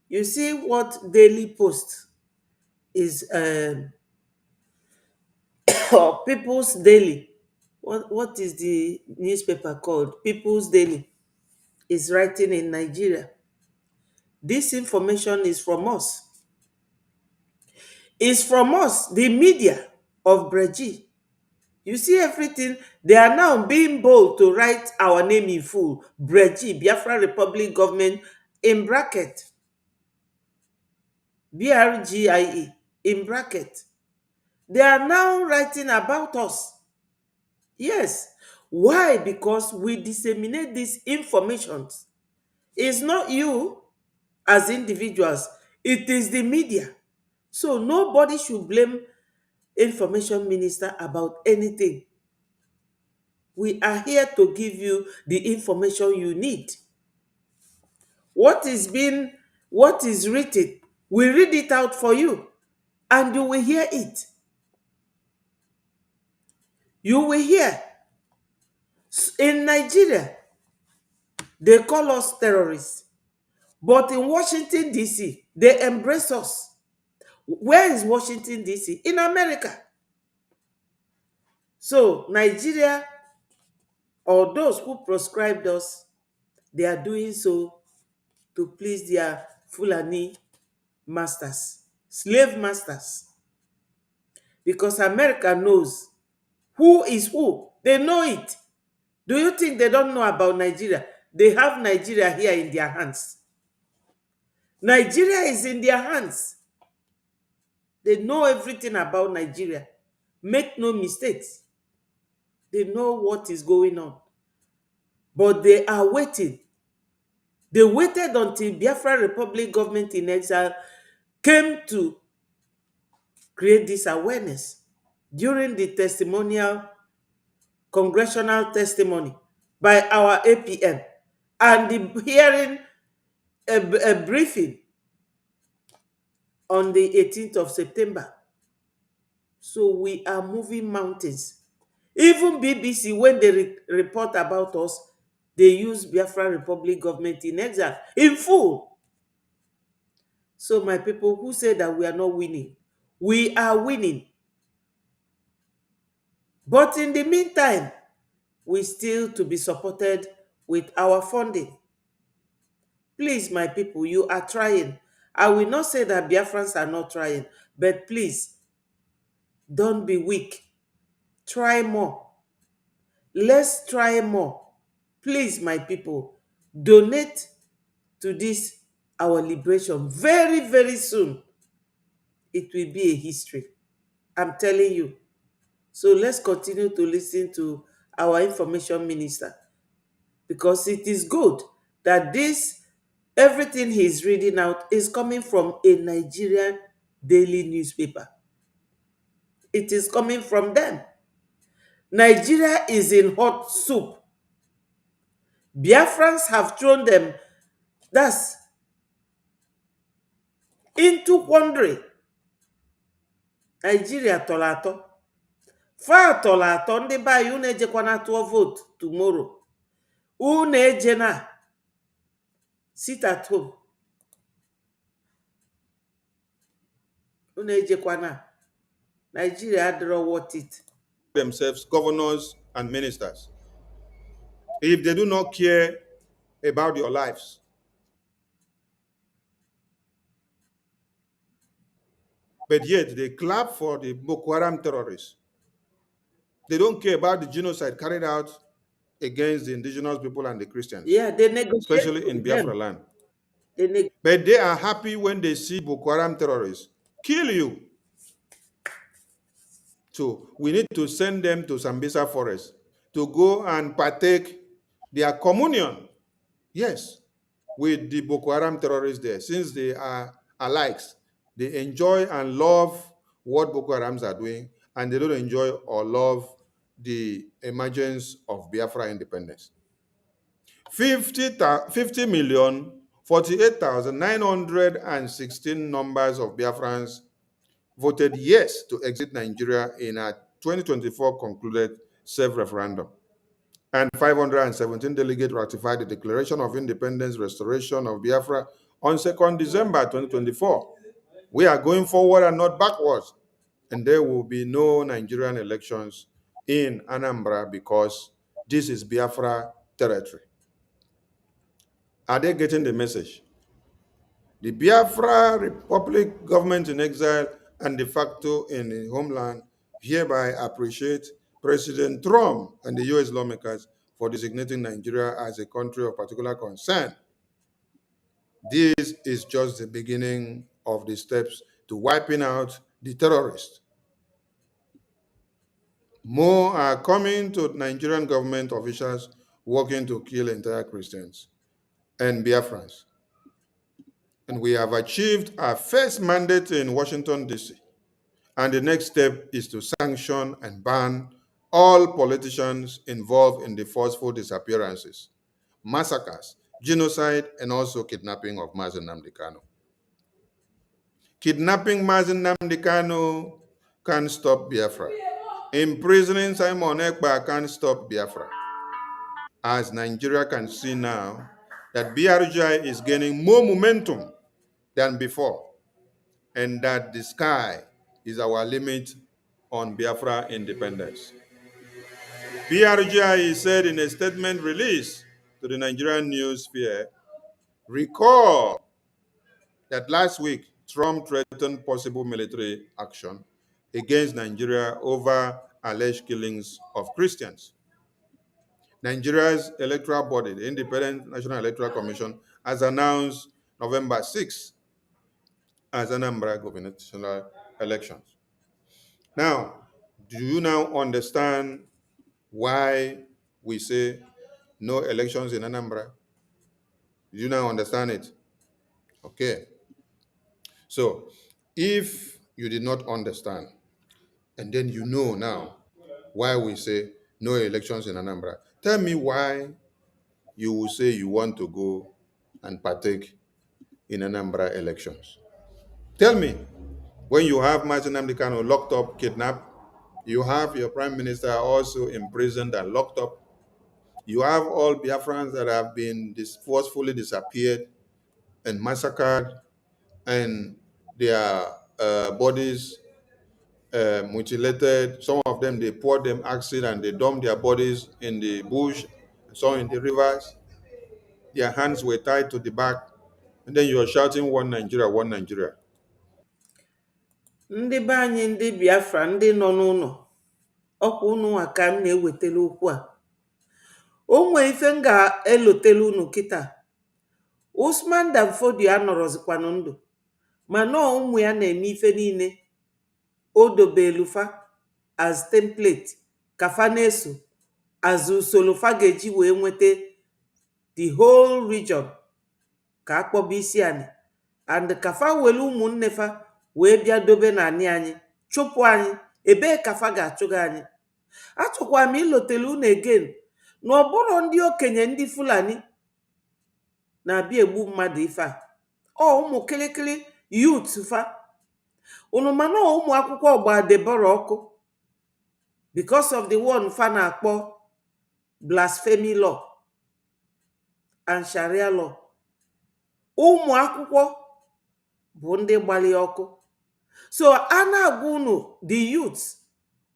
You see what Daily Post is, or People's Daily. What is the newspaper called? People's Daily is writing in Nigeria. This information is from us. It's from us, the media of Breji. You see everything, they are now being bold to write our name in full. Breji, Biafra Republic Government, in bracket. BRGIE, in bracket. They are now writing about us. Yes. Why? Because we disseminate these informations. It's not you as individuals, it is the media. So nobody should blame information minister about anything. We are here to give you the information you need. What is written, we read it out for you, and you will hear it. You will hear. In Nigeria, they call us terrorists. But in Washington, D.C., they embrace us. Where is Washington, D.C.? In America. So, Nigeria, or those who proscribed us, they are doing so to please their Fulani masters, slave masters. Because America knows who is who. They know it. Do you think they don't know about Nigeria? They have Nigeria here in their hands. Nigeria is in their hands. They know everything about Nigeria. Make no mistakes. They know what is going on. But they are waiting. They waited until Biafra Republic government in exile came to create this awareness during the testimonial, congressional testimony by our APM and the hearing a briefing on the 18th of September. So we are moving mountains. Even BBC, when they report about us, they use Biafra Republic government in exile in full. So my people who say that we are not winning, we are winning. But in the meantime, we still to be supported with our funding. Please, my people, you are trying. I will not say that Biafrans are not trying, but please, don't be weak. Try more. Let's try more. Please, my people, donate to this, our liberation. Very, very soon, it will be a history. I'm telling you. So let's continue to listen to our information minister, because it is good that this, everything he's reading out is coming from a Nigerian daily newspaper. It is coming from them. Nigeria is in hot soup. Biafrans have thrown them, that's into wandering. Nigeria tọrọ atọ. Fa tọrọ atọ, ndị be anyị unu ejekwana tụọ vote tomorrow. Unu ejena, sit at home. Unu ejekwana. Nigeria adịrọ worth it. Themselves governors and ministers. If they do not care about your lives, but yet they clap for the Boko Haram terrorists. They don't care about the genocide carried out against the indigenous people and the Christians, Yeah, they negotiate especially in with Biafra them. land. But they are happy when they see Boko Haram terrorists kill you. So we need to send them to Sambisa Forest to go and partake their communion, yes, with the Boko Haram terrorists there, since they are alikes. They enjoy and love what Boko Harams are doing, and they don't enjoy or love the emergence of Biafra independence. 50,48,916 numbers of Biafrans voted yes to exit Nigeria in a 2024 concluded self-referendum. And 517 delegates ratified the Declaration of Independence Restoration of Biafra on 2nd December 2024. We are going forward and not backwards. And there will be no Nigerian elections in Anambra because this is Biafra territory. Are they getting the message? The Biafra Republic government in exile and de facto in the homeland hereby appreciate President Trump and the U.S. lawmakers for designating Nigeria as a country of particular concern. This is just the beginning of the steps to wiping out the terrorists. More are coming to Nigerian government officials working to kill entire Christians and Biafrans. And we have achieved our first mandate in Washington, D.C. And the next step is to sanction and ban all politicians involved in the forceful disappearances, massacres, genocide, and also kidnapping of Mazi Nnamdi Kanu. Kidnapping Mazi Nnamdi Kanu can stop Biafra. Imprisoning Simon Ekpa can stop Biafra. As Nigeria can see now, that BRGI is gaining more momentum than before, and that the sky is our limit on Biafra independence. BRGI said in a statement released to the Nigerian news sphere, recall that last week Trump threatened possible military action against Nigeria over alleged killings of Christians. Nigeria's electoral body, the Independent National Electoral Commission, has announced November 6th as Anambra gubernatorial elections. Now, do you now understand why we say no elections in Anambra? Do you now understand it? Okay. So, if you did not understand, and then you know now why we say no elections in Anambra, tell me why you will say you want to go and partake in Anambra elections. Tell me, when you have Martin Nnamdi Kanu locked up, kidnapped, you have your prime minister also imprisoned and locked up, you have all Biafrans that have been forcefully disappeared and massacred, and their bodies mutilated. Some of them, they poured them acid and they dumped their bodies in the bush, some in the rivers. Their hands were tied to the back. And then you are shouting, one Nigeria, one Nigeria. Ndị be anyị ndị Biafra ndị nọ n'ụlọ, ọkwa unu nwa ka m na-ewetara okwu a. O nwee ife m ga-elotela unu kịta. Usman Dan Fodio anọrọzikwanụ ndụ, mana ụmụ ya na-eme ife niile o dobelufa as template ka fa na-eso as usoro fa ga-eji wee nweta the whole region ka akpọba isi anyị, and ka fa were ụmụnne fa wee bịa dobe n'anị anyị, chụpụ anyị. Ebee ka fa ga-achụga anyị? Achọkwa m ilotele unu again na ọ bụrụ ndị okenye ndị Fulani na-abịa egbu mmadụ ife a, ọ ụmụ kịlịkịlị youth fa. Unu mana ụmụ akwụkwọ ọgba debọrọ ọkụ because of the one fa na-akpọ blasphemy law and Sharia law. Ụmụ akwụkwọ bụ ndị gbali ọkụ. So a na-agwa unu the youth,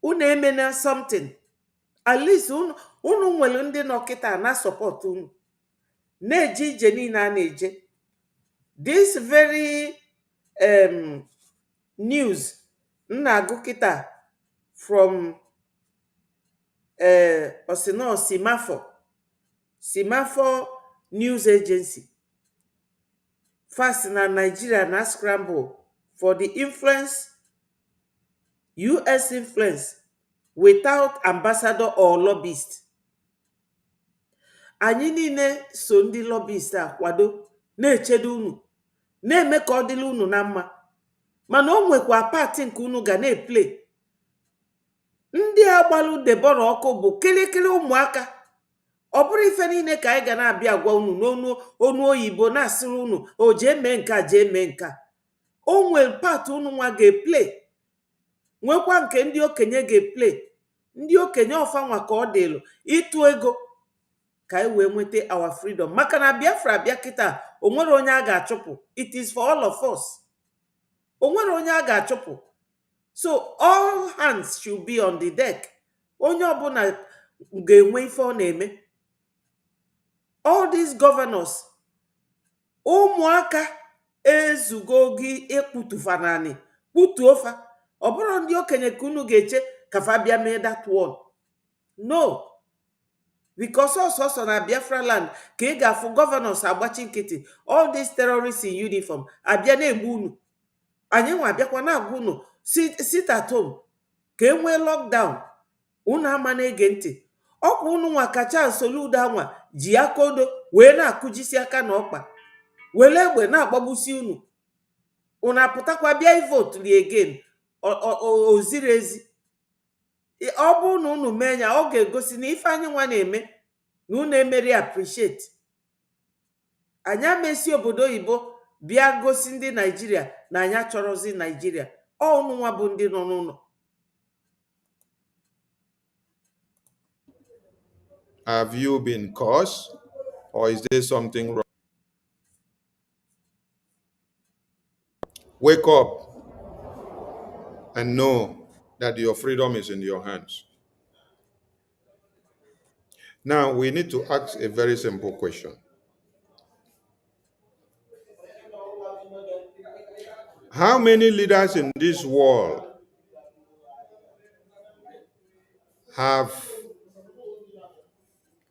unu emena something, at least unu nwere ndị nọ kịta na support unu na-eje ije niile a na-eje. This very news m na-agụ kịta from Osino Simafo News Agency. Fast na Nigeria na scramble for the influence, US influence without ambassador or lobbyist. Anyị niile so ndị lobbyist a kwado na-echedo unu, na-eme ka ọ dịla unu na mma, mana o nwekwa pati nke unu ga na-eplay. Ndị agbalụ debọrọ ọkụ bụ kịlịkịlị ụmụaka. Ọ bụrụ ife niile ka anyị ga na-abịa gwa unu n'onu oyibo na-asịrị unu o jee mee nka, jee mee nka. O nwere pati unu nwa ga-eplay, nwekwa nke ndị okenye ga-eplay. Ndị okenye ọfa nwa ka ọ dịlụ ịtụ ego ka anyị wee nweta our freedom. Maka na Biafra bịa kịta, o nwere onye a ga-achụpụ. It is for all of us. O nwere onye a ga-achụpụ. So all hands should be on the deck. Onye ọbụla ga-enwe ife ọ na-eme. All these governors, ụmụaka ezugo gị ekputufa naanị kputuo fa. Ọ bụrụ ndị okenye ka unu ga-eche ka fa bịa mee that one. No. Because ọsọsọ na Biafra land ka ị ga-afụ governors agbachi nkịtị, all these terrorists in uniform abịa na-egbu unu. Anyị nwa abịakwa na-agwa unu sit at home ka e nwee lockdown. Unu ama na-ege ntị. Ọkwa unu nwa kacha Soludo anwa ji aka odo wee na-akụjisi aka na ọkpa, were egbe na-agbagbusi unu. Unu apụtakwa bịa ivote li again. O ziri ezi. Ọ bụ na unu mee ya, ọ ga-egosi na ife anyị nwa na-eme na unu emeri appreciate. Anyị amesi obodo oyibo bịa gosi ndị Naijiria na anyị achọrọzi Naijiria. Ọ unu nwa bụ ndị nọ n'ụlọ. Have you been cursed, or is there something wrong? Wake up and know that your freedom is in your hands. Now, we need to ask a very simple question. How many leaders in this world have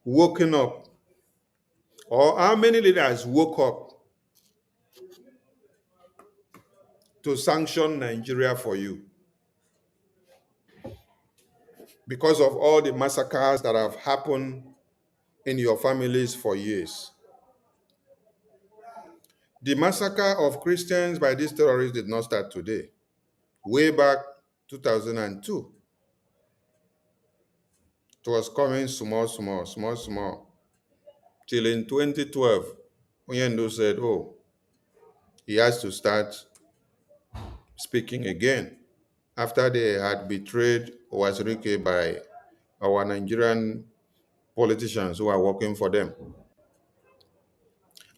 woken up, or how many leaders woke up to sanction Nigeria for you because of all the massacres that have happened in your families for years? The massacre of Christians by these terrorists did not start today. Way back 2002, it was coming small, small, small, small. Till in 2012, Oyendo said, oh, he has to start speaking again after they had betrayed Owazirike by our Nigerian politicians who are working for them.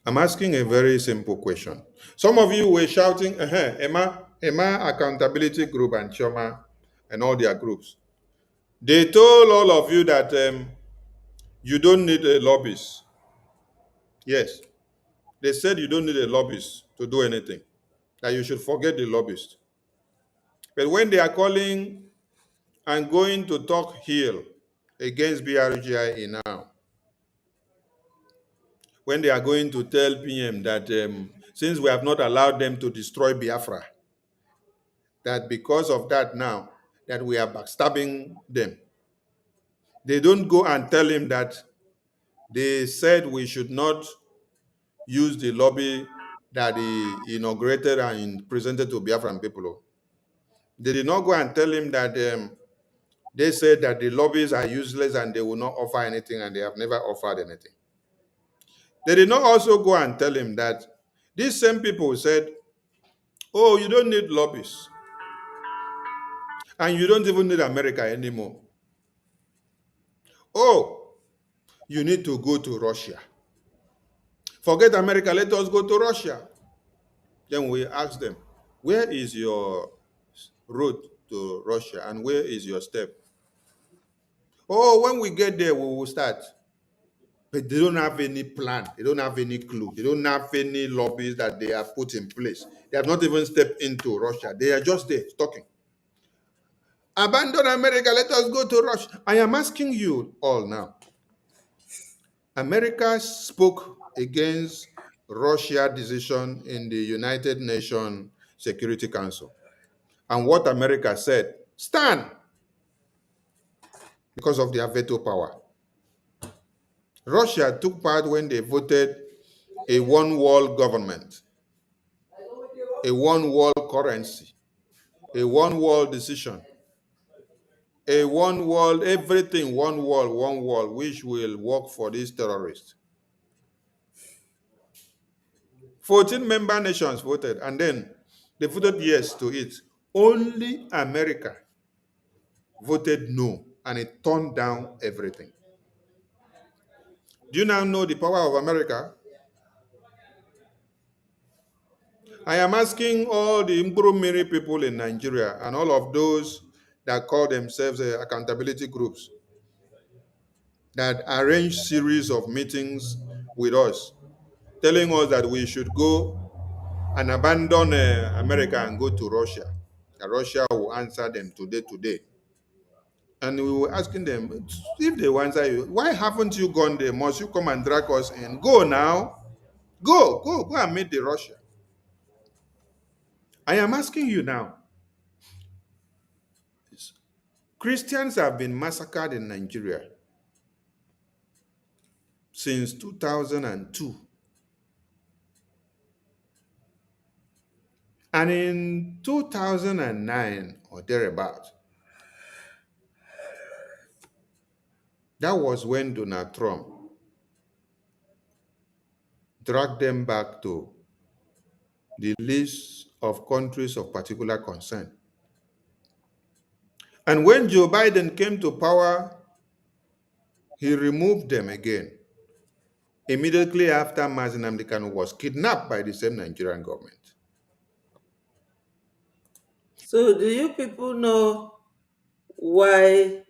I'm asking a very simple question. Some of you were shouting, Emma Accountability Group and Choma and all their groups. They told all of you that you don't need a lobbyist. Yes, they said you don't need a lobbyist to do anything, that you should forget the lobbyist. But when they are calling and going to talk heel against BRGIA now, when they are going to tell PM that since we have not allowed them to destroy Biafra, that because of that now, that we are backstabbing them. They don't go and tell him that they said we should not use the lobby that he inaugurated and presented to Biafran people. They did not go and tell him that they said that the lobbies are useless and they will not offer anything, and they have never offered anything. They did not also go and tell him that these same people said, oh, you don't need lobbies, and you don't even need America anymore. Oh, you need to go to Russia. Forget America, let us go to Russia. Then we ask them, where is your road to Russia and where is your step? Oh, when we get there, we will start. But they don't have any plan. They don't have any clue. They don't have any lobbies that they have put in place. They have not even stepped into Russia. They are just there talking. Abandon America, let us go to Russia. I am asking you all now. America spoke against Russia's decision in the United Nations Security Council. And what America said, stand, because of their veto power. Russia took part when they voted a one-world government, a one-world currency, a one-world decision, a one-world everything, one world, which will work for these terrorists. 14 member nations voted, and then they voted yes to it. Only America voted no, and it turned down everything. Do you now know the power of America? I am asking all the Mburumiri people in Nigeria and all of those that call themselves accountability groups that arrange series of meetings with us, telling us that we should go and abandon America and go to Russia. That Russia will answer them today. And we were asking them, if they will answer you, why haven't you gone there? Must you come and drag us in? Go now. Go and meet the Russia. I am asking you now. Christians have been massacred in Nigeria since 2002. And in 2009 or thereabout, that was when Donald Trump dragged them back to the list of countries of particular concern. And when Joe Biden came to power, he removed them again. Immediately after Mazi Nnamdi Kanu was kidnapped by the same Nigerian government. So do you people know why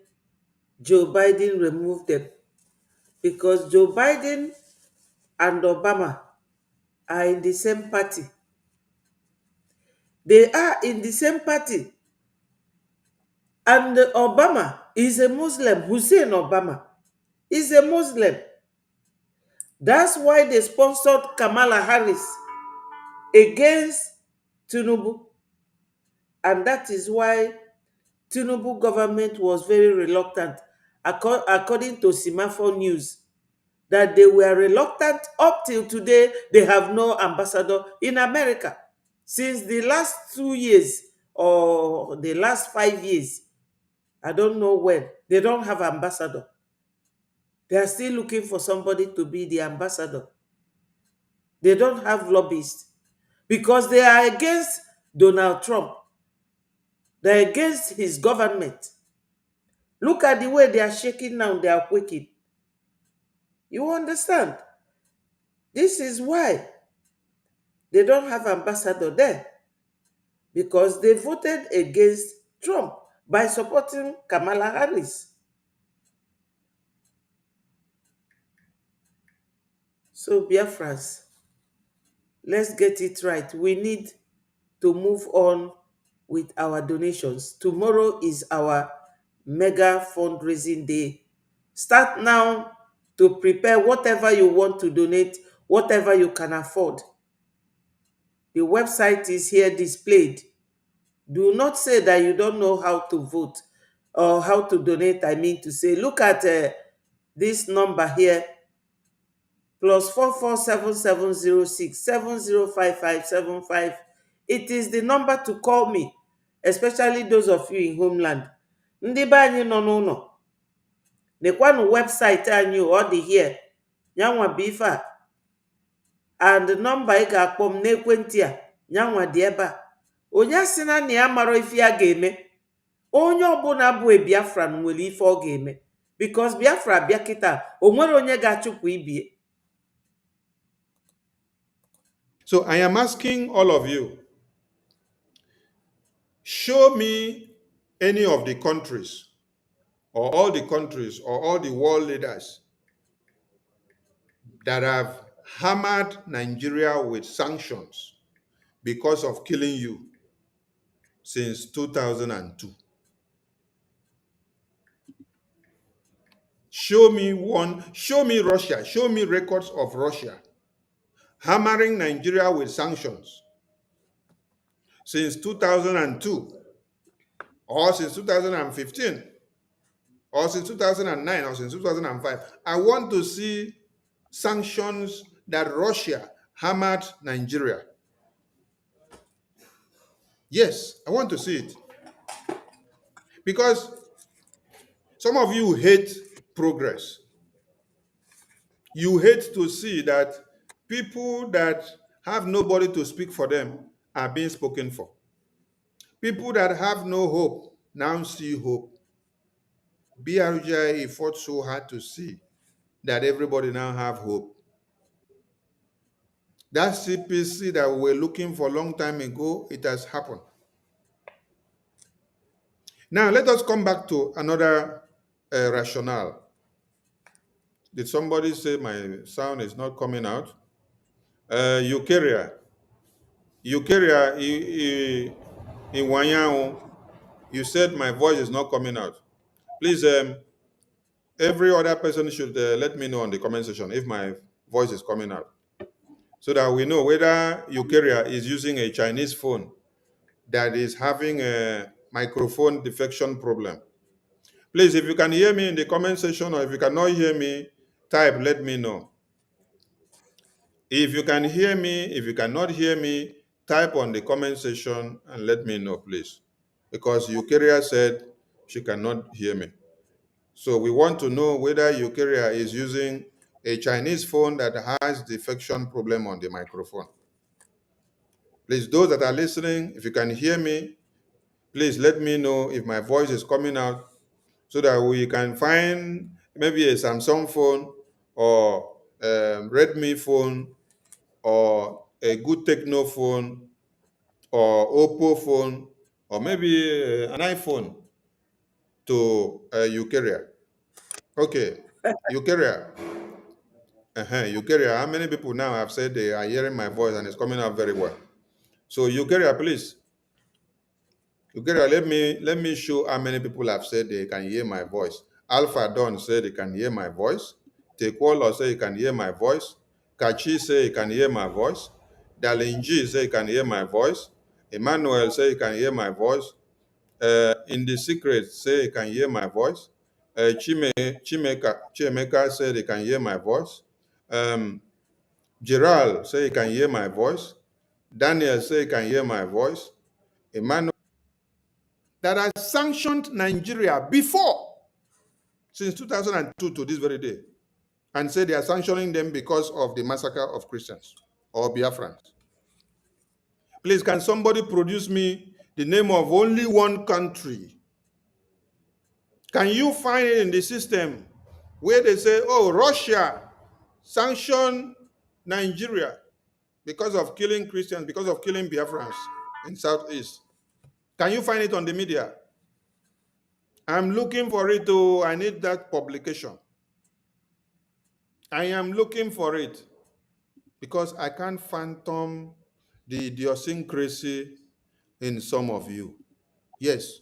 Joe Biden removed them? Because Joe Biden and Obama are in the same party. They are in the same party. And Obama is a Muslim, Hussein Obama. is a Muslim. That's why they sponsored Kamala Harris against Tinubu. And that is why Tinubu government was very reluctant, according to Semaphore News, that they were reluctant. Up till today, they have no ambassador in America. Since the last 2 years or the last 5 years, I don't know when, they don't have ambassador. They are still looking for somebody to be the ambassador. They don't have lobbyists because they are against Donald Trump. They're against his government. Look at the way they are shaking now, they are quaking. You understand? This is why they don't have ambassador there, because they voted against Trump by supporting Kamala Harris. So, Biafrans, let's get it right. We need to move on with our donations. Tomorrow is our mega fundraising day. Start now to prepare whatever you want to donate, whatever you can afford. The website is here displayed. Do not say that you don't know how to vote or how to donate. I mean to say, look at this number here, +447706705575. It is the number to call me, especially those of you in homeland. Ndị be anyị nọ n'ụlọ, nekwanụ website anyị ọ dị here, nyanwa bụ ife a, and nọmba ị ga-akpọ m n'ekwentị a, nyanwa dị ebe a. Onye asị na ya mara ife ya ga-eme. Onye ọbụla bụ Biafra nwere ife ọ ga-eme, because Biafra bịa kịta, o nwere onye ga-achụpụ ibie. So I am asking all of you, show me any of the countries or all the countries or all the world leaders that have hammered Nigeria with sanctions because of killing you since 2002. Show me one, show me Russia, show me records of Russia hammering Nigeria with sanctions since 2002 or since 2015 or since 2009 or since 2005. I want to see sanctions that Russia hammered Nigeria. Yes, I want to see it. Because some of you hate progress. You hate to see that people that have nobody to speak for them are being spoken for. People that have no hope now see hope. BRJ fought so hard to see that everybody now have hope. That CPC that we were looking for a long time ago, it has happened. Now, let us come back to another rationale. Did somebody say my sound is not coming out? Eukarya, in Wanyao, you said my voice is not coming out. Please, every other person should let me know on the comment section if my voice is coming out, so that we know whether Eukarya is using a Chinese phone that is having a microphone defection problem. Please, if you can hear me in the comment section, or if you cannot hear me, type, let me know. If you can hear me, if you cannot hear me, type on the comment section and let me know, please. Because Eukarya said she cannot hear me. So we want to know whether Eukarya is using a Chinese phone that has defection problem on the microphone. Please, those that are listening, if you can hear me, please let me know if my voice is coming out, so that we can find maybe a Samsung phone or a Redmi phone or a good Techno phone or Oppo phone or maybe an iPhone to Eukarya. Okay, Eukarya. Eukarya, how many people now have said they are hearing my voice and it's coming out very well? So Eukarya, please. Eukarya, let me show how many people have said they can hear my voice Alpha Don said he can hear my voice. Tekwolo said he can hear my voice. Kachi said he can hear my voice. Dalinji said he can hear my voice. Emmanuel said he can hear my voice. In the secret say he can hear my voice. Chimeka said he can hear my voice. Gerald said he can hear my voice. Daniel said he can hear my voice. Emmanuel, that has sanctioned Nigeria before, since 2002 to this very day, and said they are sanctioning them because of the massacre of Christians or Biafrans. Please, can somebody produce me the name of only one country? Can you find it in the system where they say, oh, Russia sanctioned Nigeria because of killing Christians, because of killing Biafrans in Southeast? Can you find it on the media? I'm looking for it. Oh, I need that publication. I am looking for it because I can't fathom the idiosyncrasy in some of you. Yes,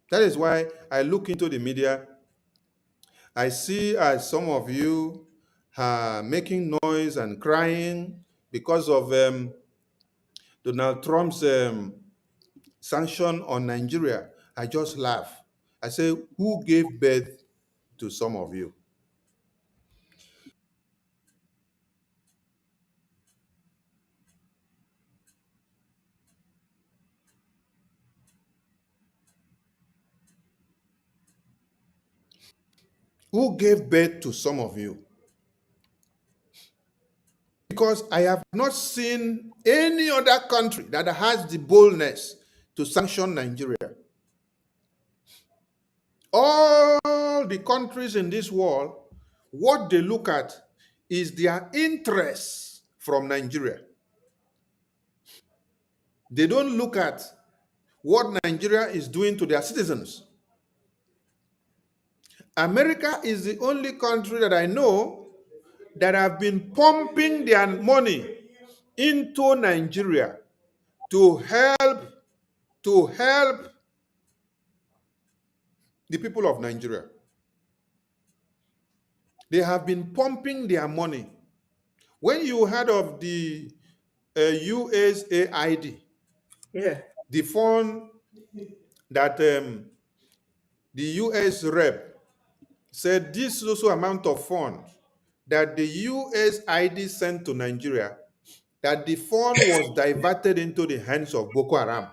that is why I look into the media. I see as some of you are making noise and crying because of Donald Trump's sanction on Nigeria. I just laugh. I say, who gave birth to some of you? Who gave birth to some of you? Because I have not seen any other country that has the boldness to sanction Nigeria. All the countries in this world, what they look at is their interests from Nigeria. They don't look at what Nigeria is doing to their citizens. America is the only country that I know that have been pumping their money into Nigeria to help the people of Nigeria. They have been pumping their money. When you heard of the USAID, Yeah. the fund that the US rep said this is also amount of funds that the USAID sent to Nigeria, that the fund was diverted into the hands of Boko Haram.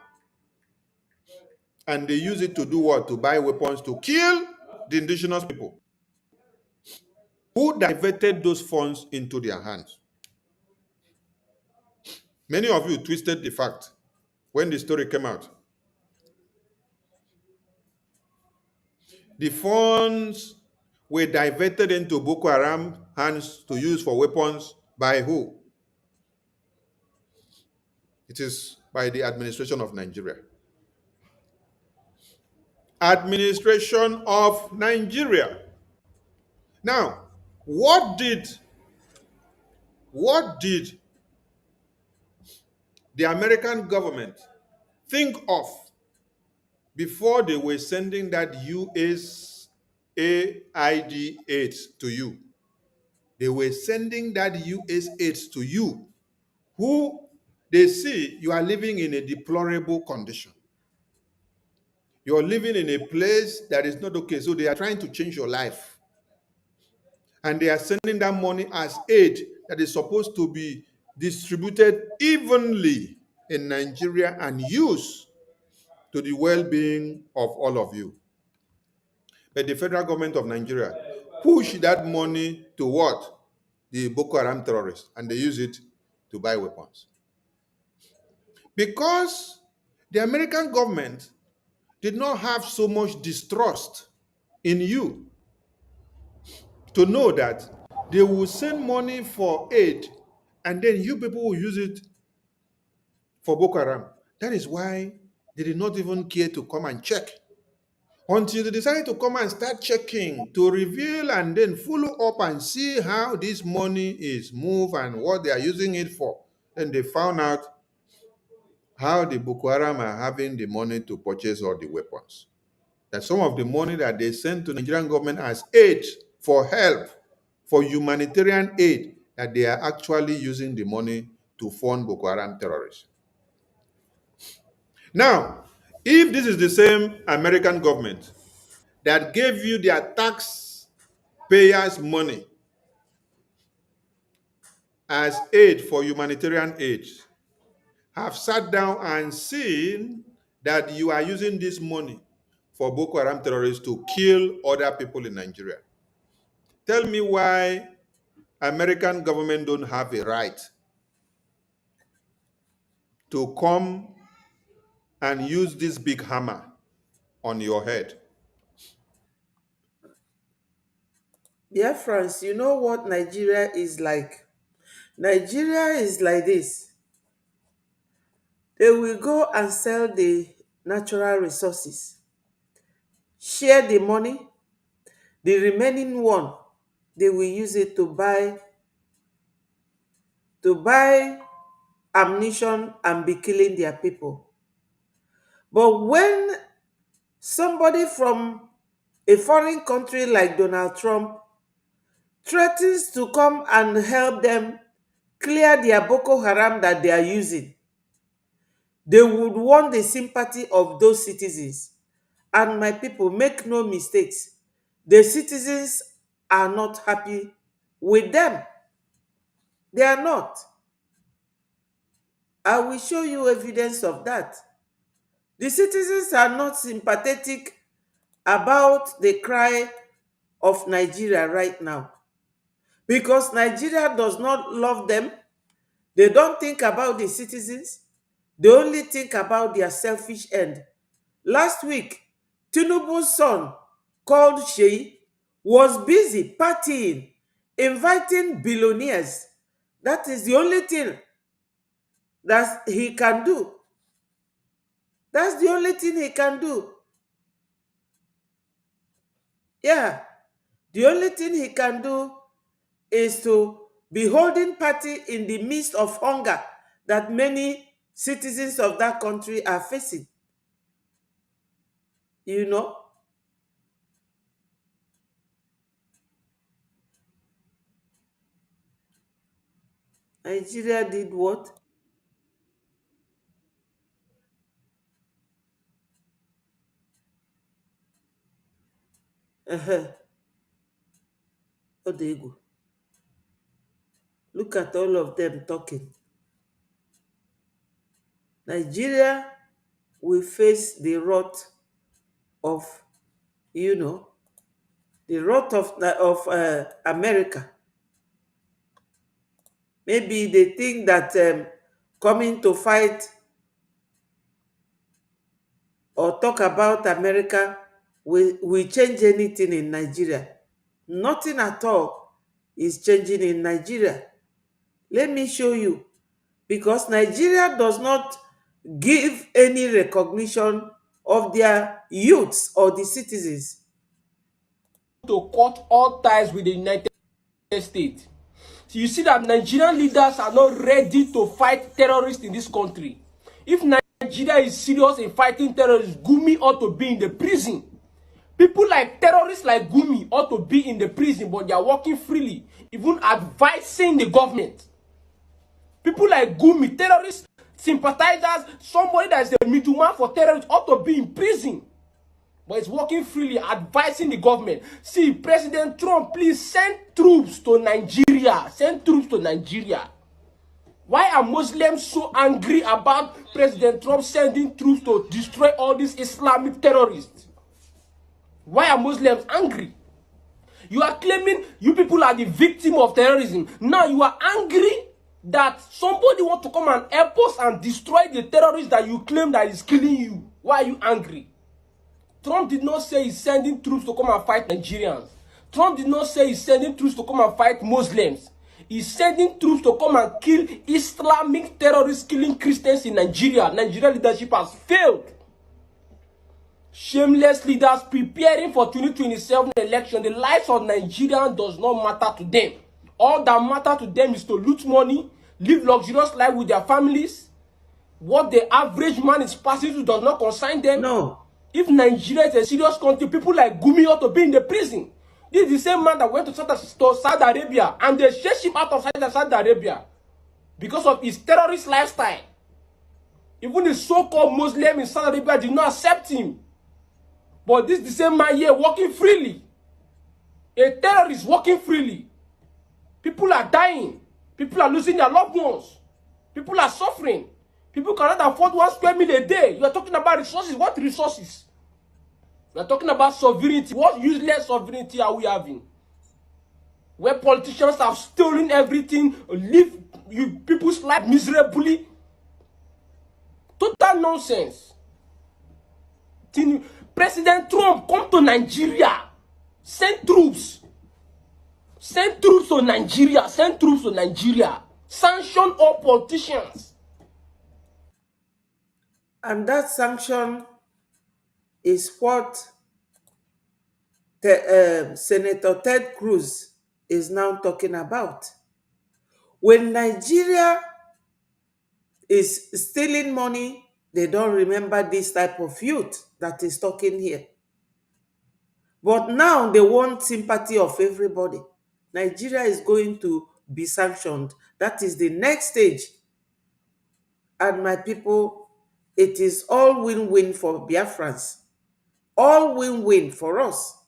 And they use it to do what? To buy weapons to kill the indigenous people. Who diverted those funds into their hands? Many of you twisted the fact when the story came out. The funds were diverted into Boko Haram hands to use for weapons by who? It is by the administration of Nigeria. Administration of Nigeria. Now, what did the American government think of before they were sending that USAID aid to you? They were sending that US aid to you, who they see you are living in a deplorable condition. You're living in a place that is not okay. So they are trying to change your life. And they are sending that money as aid that is supposed to be distributed evenly in Nigeria and used to the well-being of all of you. But the federal government of Nigeria pushed that money to what? The Boko Haram terrorists, and they use it to buy weapons. Because the American government did not have so much distrust in you to know that they will send money for aid and then you people will use it for Boko Haram. That is why they did not even care to come and check until they decided to come and start checking to reveal and then follow up and see how this money is moved and what they are using it for. Then they found out how the Boko Haram are having the money to purchase all the weapons. that some of the money that they send to the Nigerian government as aid for help, for humanitarian aid, that they are actually using the money to fund Boko Haram terrorists. Now, if this is the same American government that gave you their taxpayers' money as aid for humanitarian aid, have sat down and seen that you are using this money for Boko Haram terrorists to kill other people in Nigeria, tell me why American government don't have a right to come and use this big hammer on your head. Biafrans, you know what Nigeria is like? Nigeria is like this. They will go and sell the natural resources, share the money, the remaining one, they will use it to buy ammunition and be killing their people. But when somebody from a foreign country like Donald Trump threatens to come and help them clear their Boko Haram that they are using, they would want the sympathy of those citizens. And my people, make no mistakes, the citizens are not happy with them. They are not. I will show you evidence of that. The citizens are not sympathetic about the cry of Nigeria right now, because Nigeria does not love them. They don't think about the citizens. They only think about their selfish end. Last week, Tinubu's son, called Sheyi, was busy partying, inviting billionaires. That is the only thing that he can do. That's the only thing he can do. Yeah. The only thing he can do is to be holding party in the midst of hunger that many citizens of that country are facing. You know? Nigeria did what? Odegu. Look at all of them talking. Nigeria will face the wrath of, the wrath of America. Maybe they think that coming to fight or talk about America will change anything in Nigeria. Nothing at all is changing in Nigeria. Let me show you. Because Nigeria does not give any recognition of their youths or the citizens. To cut all ties with the United States. So you see that Nigerian leaders are not ready to fight terrorists in this country. If Nigeria is serious in fighting terrorists, Gumi ought to be in the prison. People like terrorists like Gumi ought to be in the prison, but they are working freely, even advising the government. People like Gumi, terrorist sympathizers, somebody that is a middleman for terrorists ought to be in prison. But it's working freely, advising the government. See, President Trump, please send troops to Nigeria. Send troops to Nigeria. Why are Muslims so angry about President Trump sending troops to destroy all these Islamic terrorists? Why are Muslims angry? You are claiming you people are the victim of terrorism. Now you are angry that somebody want to come and help us and destroy the terrorists that you claim that is killing you. Why are you angry? Trump did not say he's sending troops to come and fight Nigerians. Trump did not say he's sending troops to come and fight Muslims. He's sending troops to come and kill Islamic terrorists killing Christians in Nigeria. Nigerian leadership has failed. Shameless leaders preparing for 2027 election. The lives of Nigerians does not matter to them. All that matter to them is to loot money, live luxurious life with their families. What the average man is passing through does not concern them. No. If Nigeria is a serious country, people like Gumi ought to be in the prison. This is the same man that went to Saudi Arabia and they chased him out of Saudi Arabia because of his terrorist lifestyle. Even the so-called Muslim in Saudi Arabia did not accept him. But this is the same man here walking freely. A terrorist walking freely. People are dying. People are losing their loved ones. People are suffering. People cannot afford 1 square meal a day. You are talking about resources. What resources? We are talking about sovereignty. What useless sovereignty are we having? Where politicians have stolen everything, live people's life miserably. Total nonsense. President Trump, come to Nigeria. Send troops. Send troops to Nigeria. Send troops to Nigeria. Sanction all politicians. And that sanction is what Senator Ted Cruz is now talking about. When Nigeria is stealing money, they don't remember this type of youth that is talking here. But now they want sympathy of everybody. Nigeria is going to be sanctioned. That is the next stage. And my people, it is all win-win for Biafrans. All win-win for us.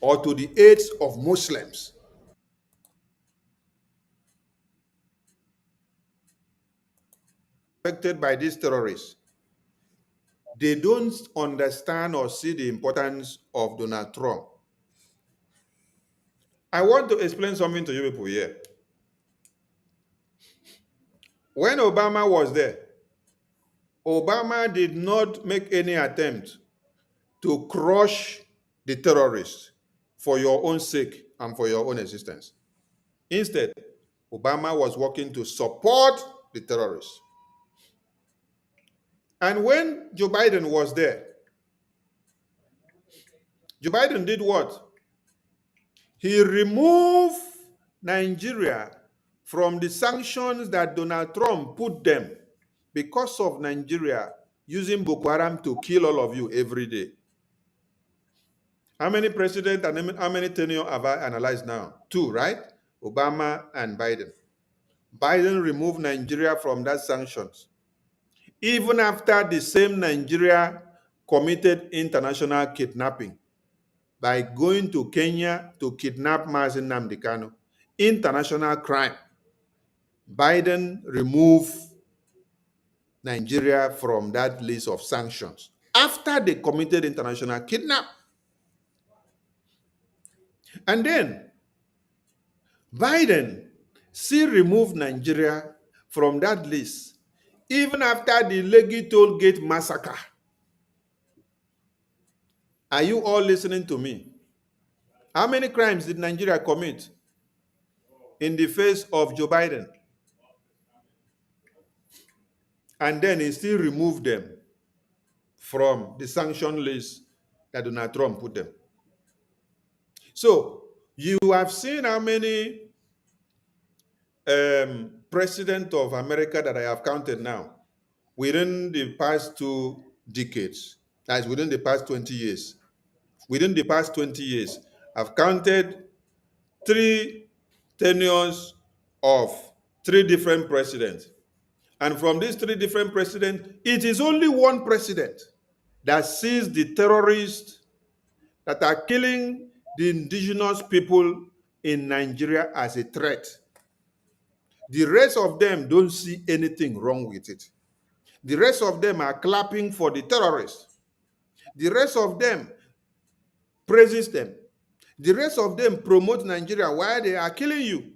or to the aids of Muslims. Affected by these terrorists, they don't understand or see the importance of Donald Trump. I want to explain something to you people here. When Obama was there, Obama did not make any attempt to crush the terrorists for your own sake and for your own existence. Instead, Obama was working to support the terrorists. And when Joe Biden was there, Joe Biden did what? He removed Nigeria from the sanctions that Donald Trump put them because of Nigeria using Boko Haram to kill all of you every day. How many presidents and how many tenure have I analyzed now? 2, right? Obama and Biden. Biden removed Nigeria from that sanctions. Even after the same Nigeria committed international kidnapping by going to Kenya to kidnap Mazi Nnamdi Kanu. International crime. Biden removed Nigeria from that list of sanctions after they committed international kidnap. And then Biden still removed Nigeria from that list even after the Lekki Toll Gate massacre. Are you all listening to me? How many crimes did Nigeria commit in the face of Joe Biden? And then he still removed them from the sanction list that Donald Trump put them. So you have seen how many presidents of America that I have counted now within the past 2 decades. That is within the past 20 years. Within the past 20 years, I've counted 3 tenures of 3 different presidents. And from these 3 different presidents, it is only one president that sees the terrorists that are killing the indigenous people in Nigeria as a threat. The rest of them don't see anything wrong with it. The rest of them are clapping for the terrorists. The rest of them praises them. The rest of them promote Nigeria while they are killing you.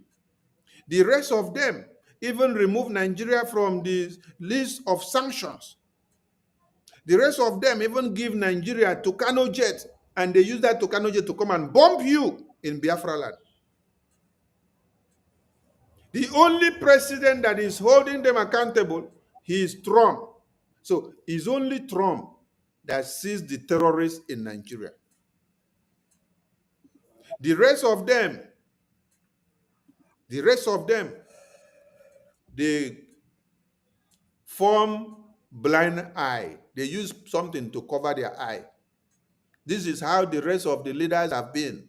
The rest of them even remove Nigeria from the list of sanctions. The rest of them even give Nigeria Tucano jet, and they use that Tucano jet to come and bomb you in Biafra land. The only president that is holding them accountable He is Trump. So it's only Trump that sees the terrorists in Nigeria. The rest of them, they form blind eye. They use something to cover their eye. This is how the rest of the leaders have been.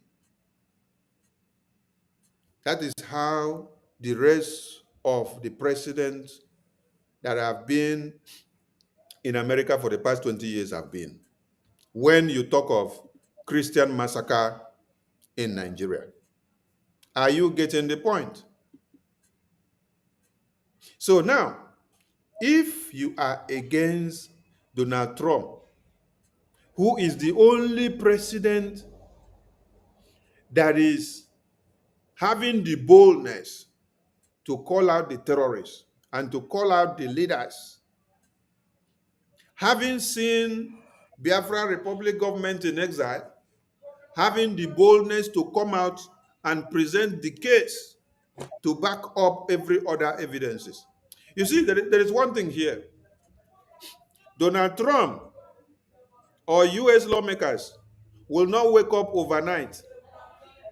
That is how the rest of the presidents that have been in America for the past 20 years have been. When you talk of Christian massacre in Nigeria, are you getting the point? So now, if you are against Donald Trump, who is the only president that is having the boldness to call out the terrorists and to call out the leaders, having seen Biafran Republic government in exile, having the boldness to come out and present the case to back up every other evidences. You see, there is one thing here. Donald Trump or US lawmakers will not wake up overnight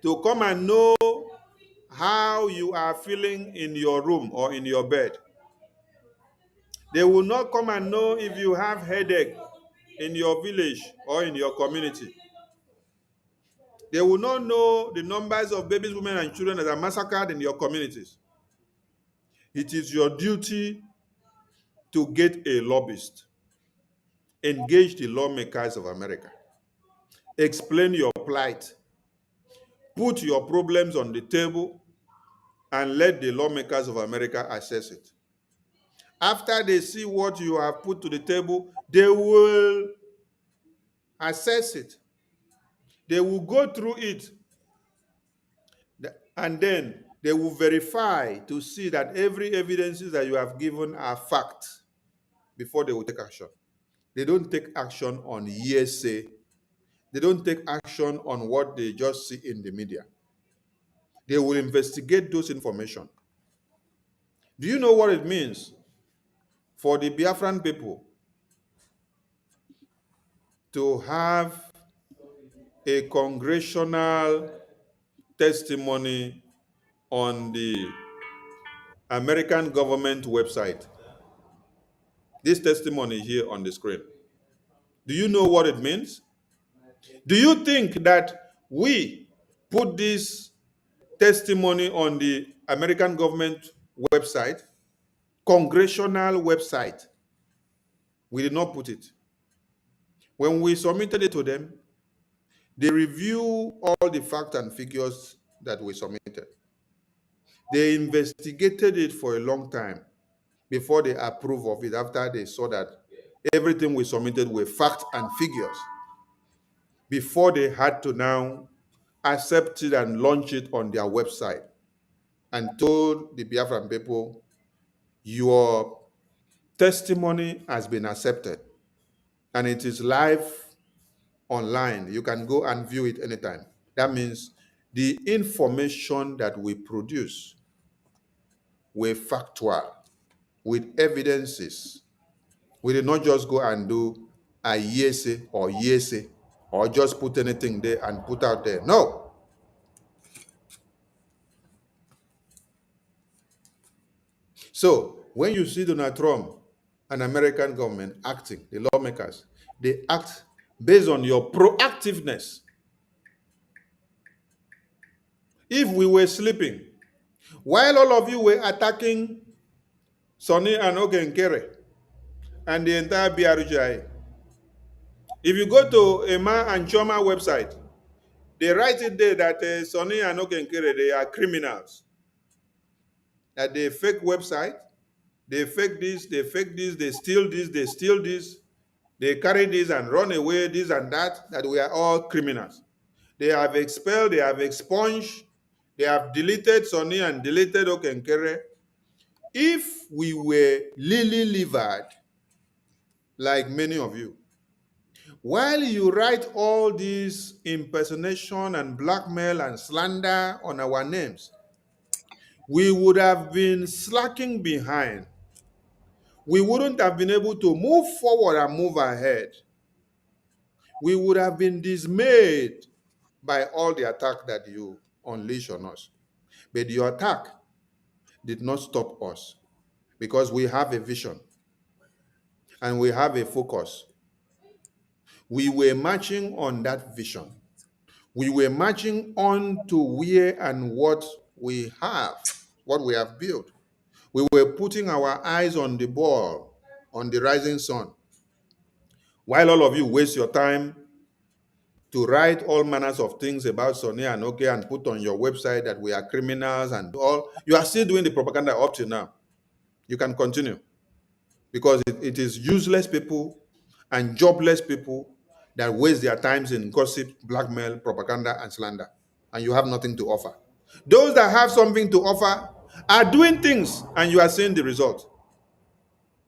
to come and know how you are feeling in your room or in your bed. They will not come and know if you have headache in your village or in your community. They will not know the numbers of babies, women, and children that are massacred in your communities. It is your duty to get a lobbyist, engage the lawmakers of America, explain your plight, put your problems on the table, and let the lawmakers of America assess it. After they see what you have put to the table, they will assess it. They will go through it, and then they will verify to see that every evidences that you have given are facts before they will take action. They don't take action on hearsay. They don't take action on what they just see in the media. They will investigate those information. Do you know what it means for the Biafran people to have a congressional testimony on the American government website? This testimony here on the screen. Do you know what it means? Do you think that we put this testimony on the American government website, congressional website? We did not put it. When we submitted it to them, they review all the facts and figures that we submitted. They investigated it for a long time before they approved of it, after they saw that everything we submitted were facts and figures, before they had to now accept it and launch it on their website and told the Biafran people, your testimony has been accepted and it is live online. You can go and view it anytime. That means the information that we produce were factual, with evidences. We did not just go and do a hearsay or just put anything there and put out there. No. So when you see Donald Trump and American government acting, the lawmakers, they act based on your proactiveness. If we were sleeping, while all of you were attacking Sonny and Ogenkere and the entire BRGI, if you go to Emma and Choma website, they write it there that Sonny and Ogenkere, they are criminals. That they fake website, they fake this, they fake this, they steal this, they steal this, they carry this and run away, this and that we are all criminals. They have expelled, they have expunged, they have deleted Sonny and deleted Ogenkere. If we were lily-livered, like many of you, while you write all this impersonation and blackmail and slander on our names, we would have been slacking behind. we wouldn't have been able to move forward and move ahead. We would have been dismayed by all the attack that you unleash on us. But your attack did not stop us because we have a vision and we have a focus. We were marching on that vision. We were marching on to where and what we have, what we have built. We were putting our eyes on the ball, on the rising sun. While all of you waste your time to write all manners of things about Sonia and Oke and put on your website that we are criminals and all, you are still doing the propaganda up to now. You can continue because it is useless people and jobless people that waste their times in gossip, blackmail, propaganda, and slander, and you have nothing to offer. Those that have something to offer are doing things, and you are seeing the result.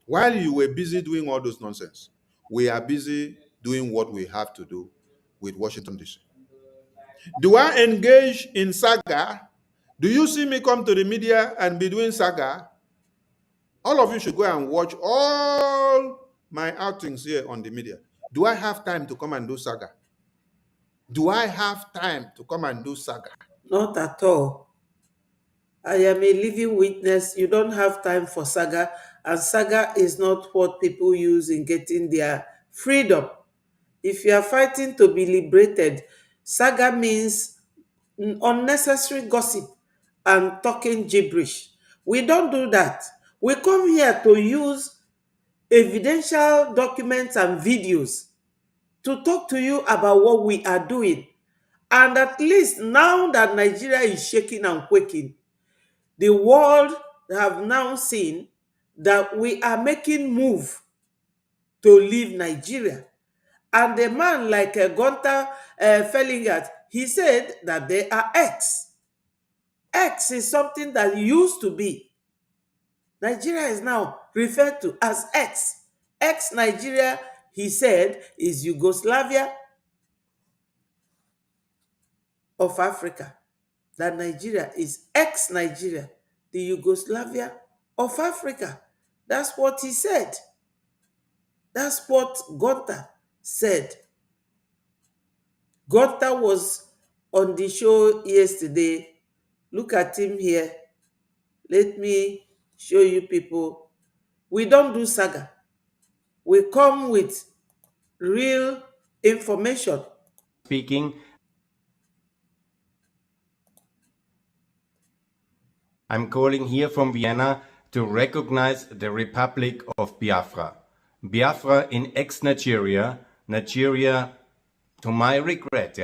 While you were busy doing all those nonsense, we are busy doing what we have to do with Washington, D.C. Do I engage in saga? Do you see me come to the media and be doing saga? All of you should go and watch all my outings here on the media. Do I have time to come and do saga? Do I have time to come and do saga? Not at all. I am a living witness. You don't have time for saga, and saga is not what people use in getting their freedom. If you are fighting to be liberated, saga means unnecessary gossip and talking gibberish. We don't do that. We come here to use evidential documents and videos to talk to you about what we are doing. And at least now that Nigeria is shaking and quaking, the world have now seen that we are making move to leave Nigeria. And a man like Gunther Fellingert, he said that they are X. X is something that used to be. Nigeria is now referred to as X. X Nigeria, he said, is Yugoslavia of Africa. That Nigeria is ex-Nigeria, the Yugoslavia of Africa. That's what he said. That's what Gunther said. Gunther was on the show yesterday. Look at him here. Let me show you people. We don't do saga. We come with real information. Speaking. I'm calling here from Vienna to recognize the Republic of Biafra. Biafra in ex-Nigeria, Nigeria, to my regret,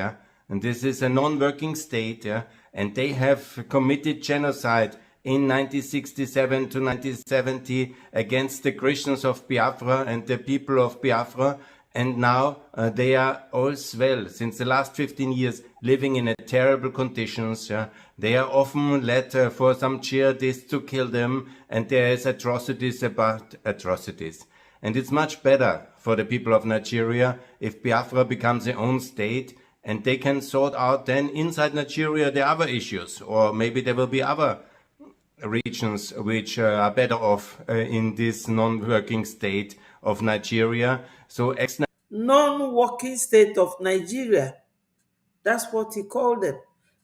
and this is a non-working state, and they have committed genocide in 1967 to 1970 against the Christians of Biafra and the people of Biafra. And now they are all well, since the last 15 years, living in terrible conditions. They are often led for some jihadists to kill them, and there is atrocities about atrocities. And it's much better for the people of Nigeria if Biafra becomes their own state, and they can sort out then inside Nigeria the other issues, or maybe there will be other regions which are better off in this non-working state of Nigeria. So Non-working state of Nigeria. That's what he called them.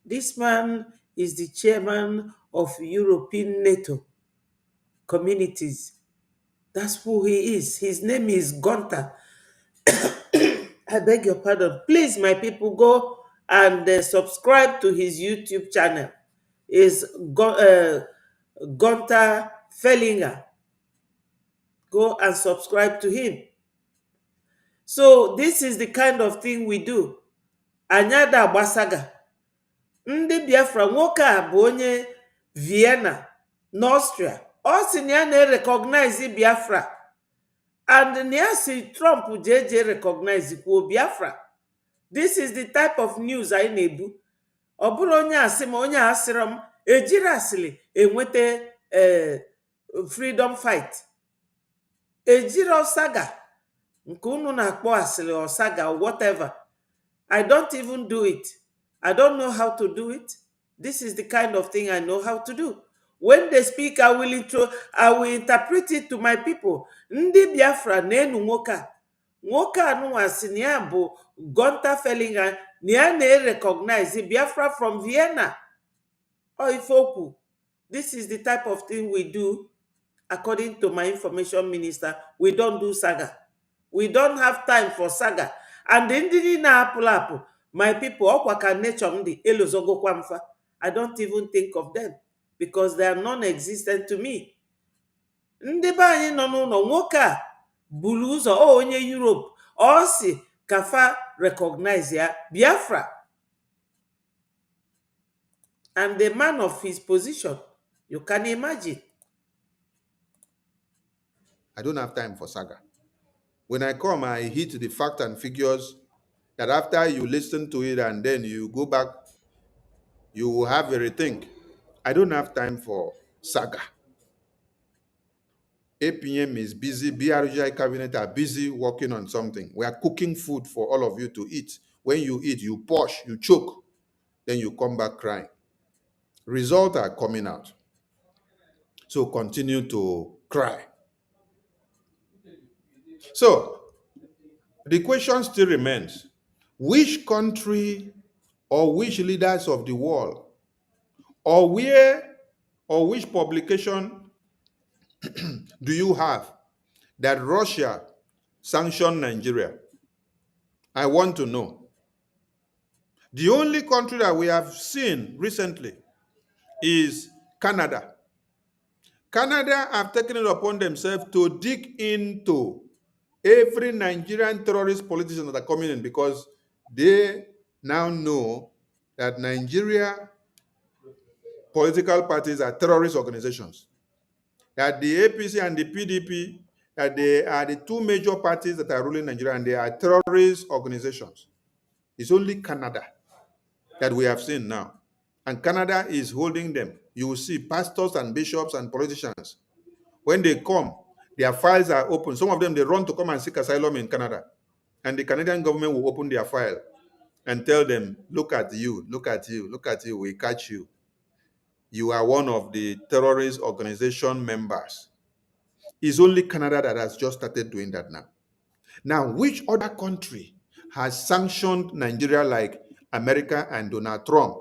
This man is the chairman of European NATO communities. That's who he is. His name is Gunther. I beg your pardon. Please, my people, go and subscribe to his YouTube channel. It's Gunther Fellinger. Go and subscribe to him. So this is the kind of thing we do. Anyada agbasaga. Ndị Biafra, nwoke a bụ onye Vienna, n'Austria. Ọ sị na ya na-recognize Biafra. And na ya si Trump jeje recognize kwuo Biafra. This is the type of news anyị na-ebu. Ọ bụrụ onye asị ma onye asịrọ m ejiri asịrị enweta freedom fight. Ejiro saga nke unu na-akpọ asịrị or saga or whatever. I don't even do it. I don't know how to do it. This is the kind of thing I know how to do. When they speak, I will interpret it to my people. Ndị Biafra na-enu nwoke a. Nwoke anụnwa si na ya bụ Gunter Fellingham na ya na-recognize Biafra from Vienna. Oh, Ifoku, this is the type of thing we do. According to my information minister, we don't do saga. We don't have time for saga. And ndị na-apụlapụ, my people, ọkwa ka nature m dị elozogokwa mfa. I don't even think of them because they are non-existent to me. Ndị be anyị nọ n'ụlọ, nwoke a buru ụzọ onye Europe, ọ si kafa recognize ya Biafra. And the man of his position, you can imagine. I don't have time for saga. When I come, I hit the fact and figures that after you listen to it and then you go back, you will have a rethink. I don't have time for saga. APM is busy, BRGI cabinet are busy working on something. We are cooking food for all of you to eat. When you eat, you push, you choke, then you come back crying. Results are coming out. So continue to cry. So the question still remains, which country or which leaders of the world or where or which publication do you have that Russia sanctioned Nigeria? I want to know. The only country that we have seen recently is Canada. Canada have taken it upon themselves to dig into every Nigerian terrorist politician that are coming in because they now know that Nigeria political parties are terrorist organizations. That the APC and the PDP, that they are the two major parties that are ruling Nigeria and they are terrorist organizations. It's only Canada that we have seen now. And Canada is holding them. You will see pastors and bishops and politicians. When they come, their files are open. Some of them, they run to come and seek asylum in Canada. And the Canadian government will open their file and tell them, look at you, look at you, look at you, we catch you. You are one of the terrorist organization members. It's only Canada that has just started doing that now. Now, which other country has sanctioned Nigeria like America and Donald Trump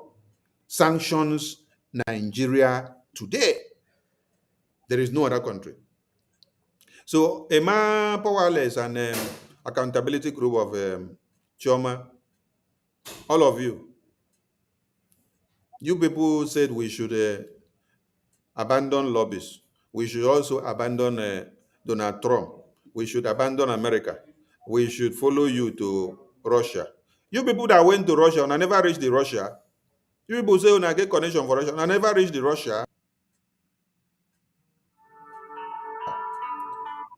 sanctions Nigeria today? There is no other country. So, Emma Powerless and Accountability Group of Chioma, all of you people said we should abandon lobbies. We should also abandon Donald Trump. We should abandon America. We should follow you to Russia. You people that went to Russia and never reached the Russia, you people say I get connection for Russia and never reached the Russia.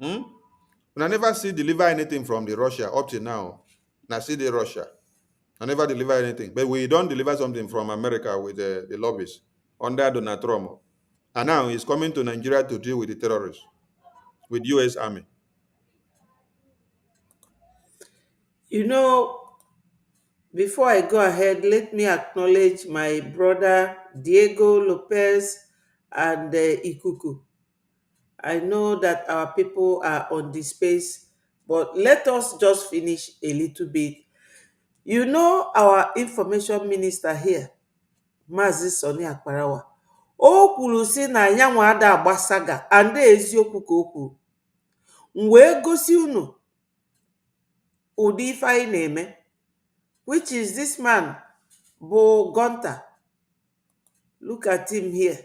I never see deliver anything from the Russia up to now. Now see the Russia. I never deliver anything. But we don't deliver something from America with the lobbies under Donald Trump. And now he's coming to Nigeria to deal with the terrorists, with U.S. Army. You know, before I go ahead, let me acknowledge my brother Diego Lopez and Ikuku. I know that our people are on the space, but let us just finish a little bit. You know, our information minister here, Mazi Soni Akparawa, o kwuru si na yanwa ada agbasaga and eziokwu ka o kwuru. M wee gosi unu ụdị ife anyị na-eme, which is this man bụ Gunter. Look at him here.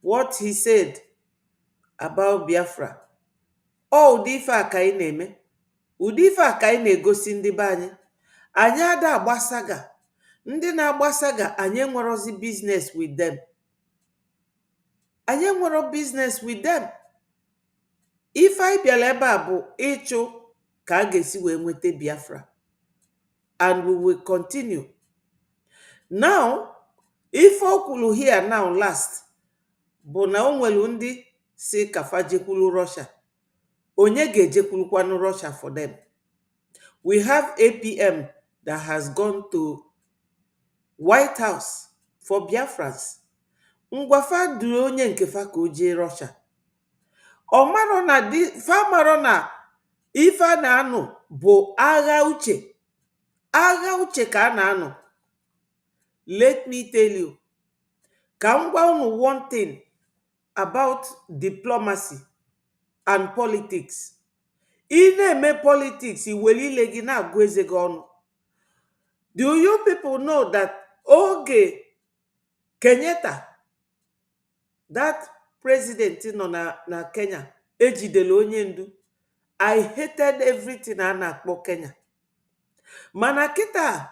What he said about Biafra. Ụdị ife a ka anyị na-eme. Ụdị ife a ka anyị na-egosi ndị be anyị. Anyị ada agbasaga. Ndị na-agbasaga, anyị enwerozi business with them. Anyị enwero business with them. Ife anyị bịara ebe a bụ ịchụ ka a ga-esi wee nweta Biafra. And we will continue. Now, if o kwuru here now last, bụ na o nwere ndị si kafa jekwulu Russia. Onye ga-ejekwulukwanu Russia for them. We have APM that has gone to White House for Biafrans. ngwafa duru onye nke fa ka o jee Russia. Ọ marọ na fa marọ na ife a na-anụ bụ agha uche. Agha uche ka a na-anụ. Let me tell you, ka m gwa unu one thing about diplomacy and politics. Ị na-eme politics, iwere ile gị na-agụ eze gị ọnụ. Do you people know that oge Kenyatta, that president nọ na Kenya, ejidere onye ndu, I hated everything a na-akpọ Kenya. Mana kịta,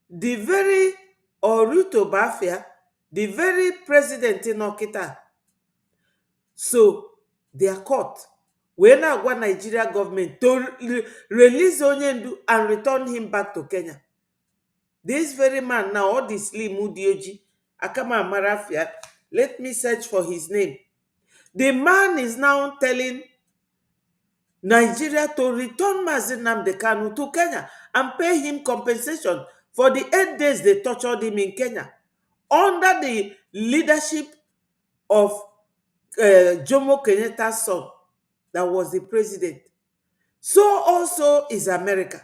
the very Ruto Bafia, the very president nọ kịta, so their court wee na-agwa Nigeria government to release onye ndu and return him back to Kenya. This very man now, all the slim Udioji, Akama Marafia, let me search for his name. The man is now telling Nigeria to return Mazi Nnamdi Kanu to Kenya and pay him compensation for the 8 days they tortured him in Kenya under the leadership of Jomo Kenyatta's son that was the president. So also is America.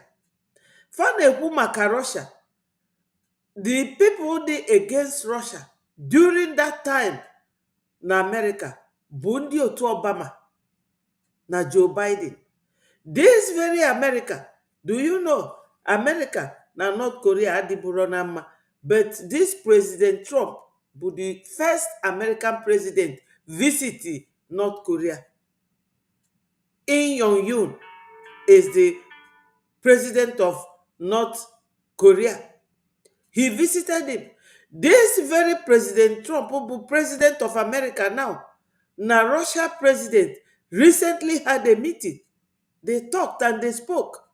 Fanekwu maka Russia. The people dey against Russia during that time na America bụ ndị otu Obama na Joe Biden. This very America, do you know, America na North Korea adịburo na mma, but this President Trump bụ the first American president visit North Korea. Im Jong-un is the president of North Korea. He visited him. This very President Trump, who president of America now, na Russia president, recently had a meeting. They talked and they spoke.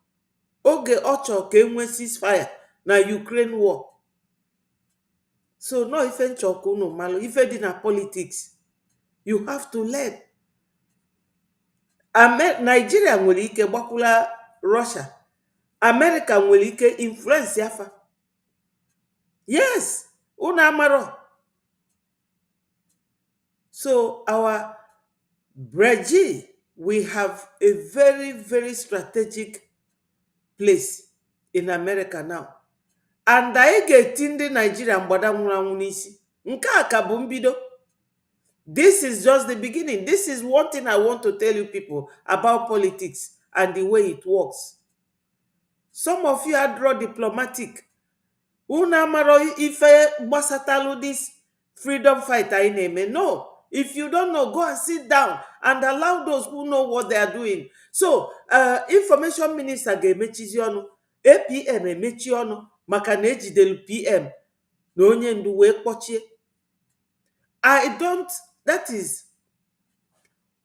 Oge ọchọ ka enwe ceasefire na Ukraine war. So no ife nchọka unu malụ, ife dị na politics. You have to learn. Nigeria nwere ike gbakwula Russia. America nwere ike influence yafa. Yes, unu amaro. So our Brazil, we have a very, very strategic place in America now. And anyị ga-eti ndị Nigeria mgbada nwụrụ anwụ n'isi. Nke a ka bụ mbido. This is just the beginning. This is one thing I want to tell you people about politics and the way it works. Some of you are draw diplomatic. Una maro ife gbasatalu this freedom fight anyị na-eme. No. If you don't know, go and sit down and allow those who know what they are doing. So, information minister ga-emechizi ọnụ, APM emechi ọnụ maka na ejidelu PM na onye ndu wee kpọchie. That is,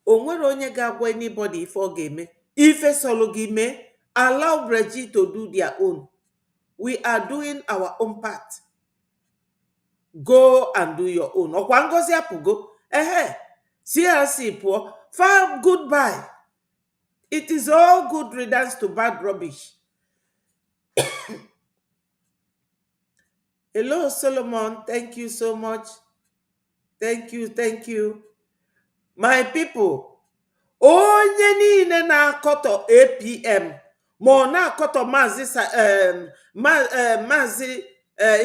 onwere onye ga-agwa anybody ife ọ ga-eme. Ife solo gị mee, allow Brazil to do their own. We are doing our own part. Go and do your own. Ọkwa Ngozi apụgo. CRC pụọ. Far goodbye. It is all good riddance to bad rubbish. Hello, Solomon. Thank you so much. Thank you, thank you. My people, onye niile na-akọtọ APM ma ọ na-akọtọ Maazị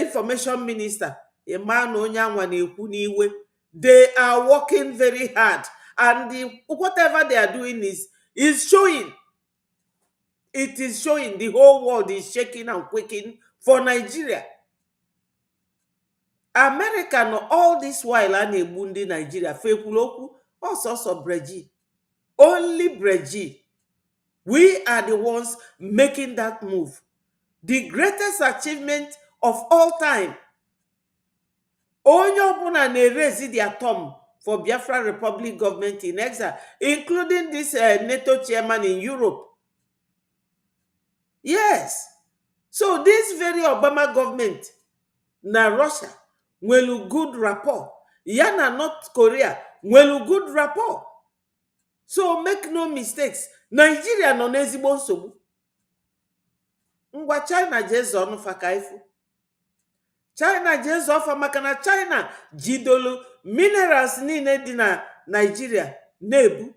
Information Minister, ịma na onye anwa na-ekwu n'iwe. They are working very hard, and whatever they are doing is showing. It is showing. The whole world is shaking and quaking for Nigeria. America no all this while a na-egbu ndị Nigeria fekwuru okwu ọsọsọ Brazil. Only Brazil. We are the ones making that move. The greatest achievement of all time. Onye ọbụla na-erezi their thumb for Biafra Republic government in exile, including this NATO chairman in Europe. Yes. So this very Obama government na Russia nwelu good rapport. Ya na North Korea nwelu good rapport. So make no mistakes. Nigeria nọ n'ezigbo nsogbu. Ngwa China jee ọnụ fa ka ifu. China jee ọfa maka na China jidolu minerals niile dị na Nigeria na-ebu.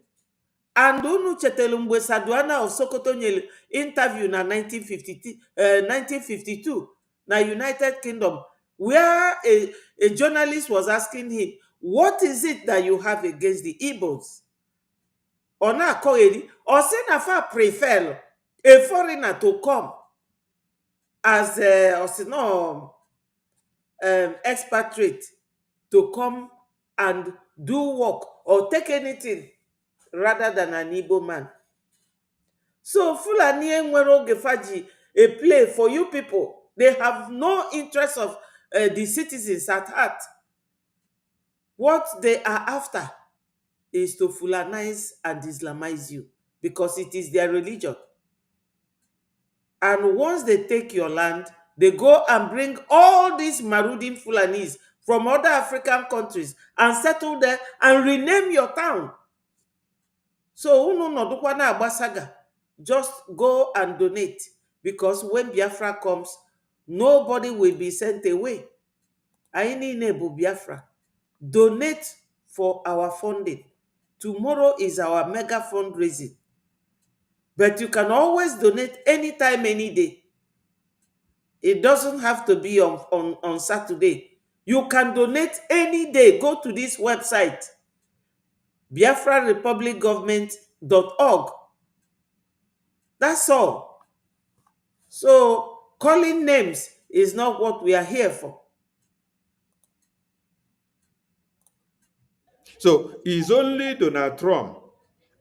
And unu chetelu mgbe Saduana of Sokoto nyere interview na 1952 na United Kingdom, where a journalist was asking him, what is it that you have against the Igbos? Ọ na-akọgheri, ọ sị na fa prefer a foreigner to come as expatriate to come and do work or take anything rather than an Igbo man. So Fulani enwere oge faji a play for you people. They have no interest of the citizens at heart. What they are after is to Fulanize and Islamize you because it is their religion. And once they take your land, they go and bring all these Marudin Fulanis from other African countries and settle there and rename your town. So unu nọdụkwa na-agba saga, just go and donate, because when Biafra comes, nobody will be sent away. Anyị niile bụ Biafra. Donate for our funding. Tomorrow is our mega fundraising. But you can always donate anytime, any day. It doesn't have to be on Saturday. You can donate any day. Go to this website, biafrarepublicgovernment.org. That's all. So calling names is not what we are here for. So it's only Donald Trump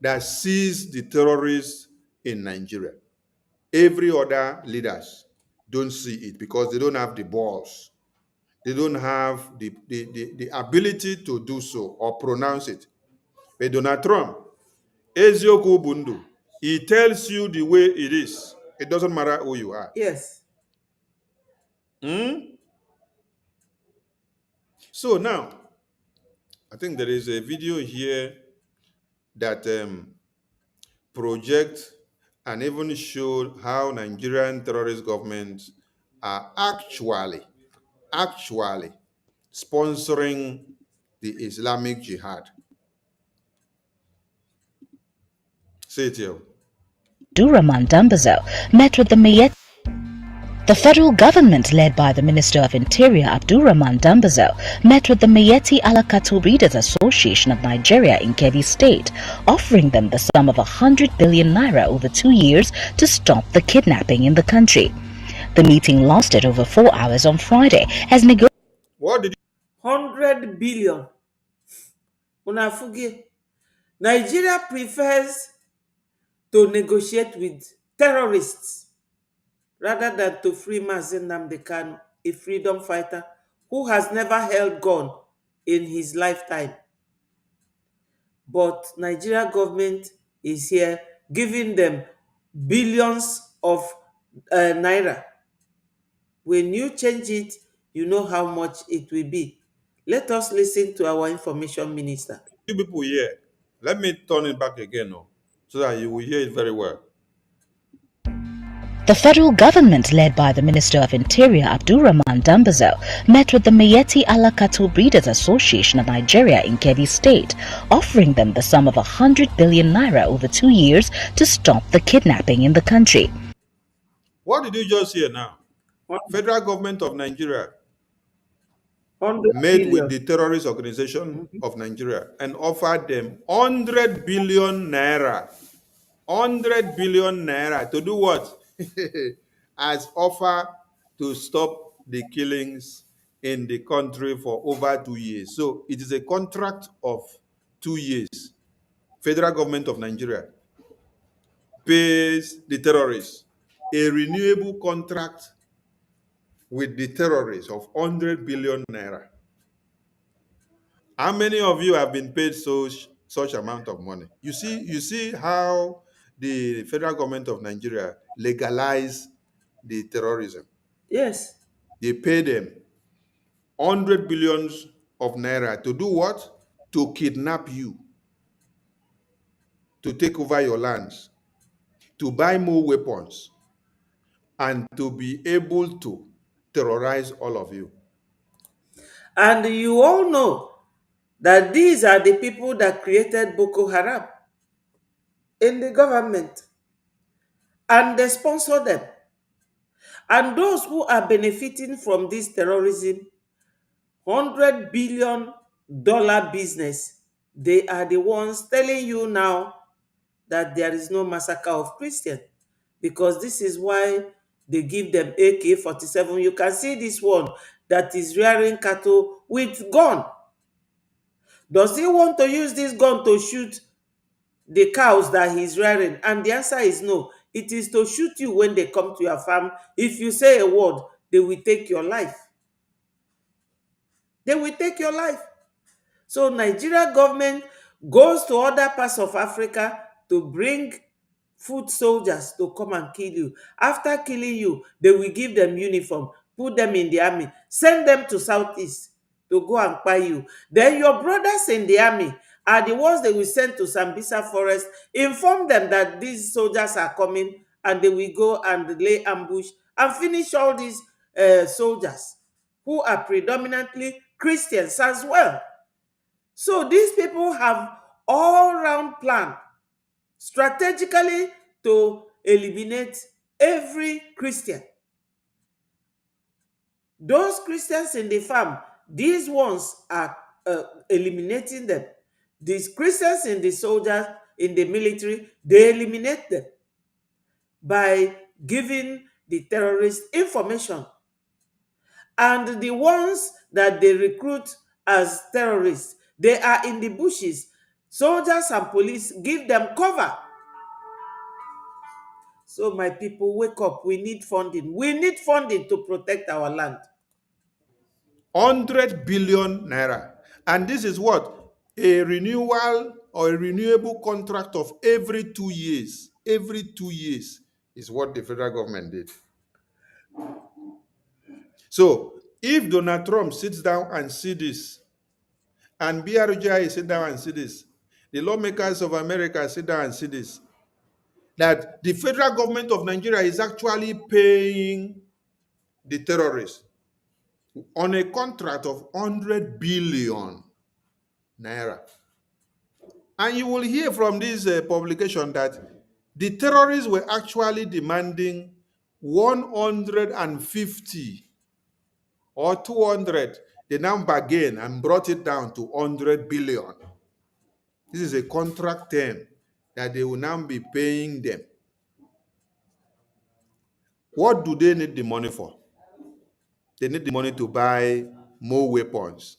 that sees the terrorists in Nigeria. Every other leaders don't see it because they don't have the balls. They don't have the ability to do so or pronounce it. But Donald Trump, Ezioku Bundu, he tells you the way it is. It doesn't matter who you are. Yes. So now, I think there is a video here that projects and even showed how Nigerian terrorist governments are actually sponsoring the Islamic Jihad. Say it here. Abdurrahman Dambazo met with the Miyetti. The federal government, led by the Minister of Interior Abdurrahman Dambazo, met with the Miyetti Alakatu Readers Association of Nigeria in Kebbi State, offering them the sum of 100 billion naira over 2 years to stop the kidnapping in the country. The meeting lasted over 4 hours on Friday as What did 100 billion. Unafugi. Nigeria prefers to negotiate with terrorists rather than to free Mazen Nnamdi Kanu, a freedom fighter who has never held gun in his lifetime. But Nigeria government is here giving them billions of naira. When you change it, you know how much it will be. Let us listen to our information minister. you people hear? Let me turn it back again so that you will hear it very well. The federal government, led by the Minister of Interior Abdurrahman Dambazo, met with the Miyetti Alakatu Breeders Association of Nigeria in Kebbi State, offering them the sum of 100 billion naira over 2 years to stop the kidnapping in the country. What did you just hear now? Federal government of Nigeria met with the terrorist organization of Nigeria and offered them 100 billion naira. 100 billion naira to do what? As offer to stop the killings in the country for over 2 years. So it is a contract of 2 years. Federal government of Nigeria pays the terrorists a renewable contract with the terrorists of 100 billion naira. How many of you have been paid such amount of money? You see how the federal government of Nigeria legalized the terrorism. Yes. They pay them 100 billions of naira to do what? To kidnap you, to take over your lands, to buy more weapons, and to be able to terrorize all of you. And you all know that these are the people that created Boko Haram in the government, and they sponsor them. And those who are benefiting from this terrorism, $100 billion business, they are the ones telling you now that there is no massacre of Christians, because this is why they give them AK-47. You can see this one that is rearing cattle with gun. Does he want to use this gun to shoot the cows that he's rearing? And the answer is no. It is to shoot you when they come to your farm. If you say a word, they will take your life. They will take your life. So Nigeria government goes to other parts of Africa to bring foot soldiers to come and kill you. After killing you, they will give them uniform, put them in the army, send them to Southeast to go and buy you. Then your brothers in the army are the ones they will send to Sambisa Forest, inform them that these soldiers are coming, and they will go and lay ambush and finish all these soldiers who are predominantly Christians as well. So these people have all-round plan strategically to eliminate every Christian. Those Christians in the farm, these ones are eliminating them. These Christians in the soldiers, in the military, they eliminate them by giving the terrorists information. And the ones that they recruit as terrorists, they are in the bushes. Soldiers and police give them cover. So my people, wake up. We need funding. We need funding to protect our land. 100 billion naira. And this is what? A renewal or a renewable contract of every 2 years. Every 2 years is what the federal government did. So if Donald Trump sits down and see this, and BRGI sit down and see this, the lawmakers of America sit down and see this, that the federal government of Nigeria is actually paying the terrorists on a contract of 100 billion naira. And you will hear from this publication that the terrorists were actually demanding 150 or 200. They now bargained and brought it down to 100 billion. This is a contract term that they will now be paying them. What do they need the money for? They need the money to buy more weapons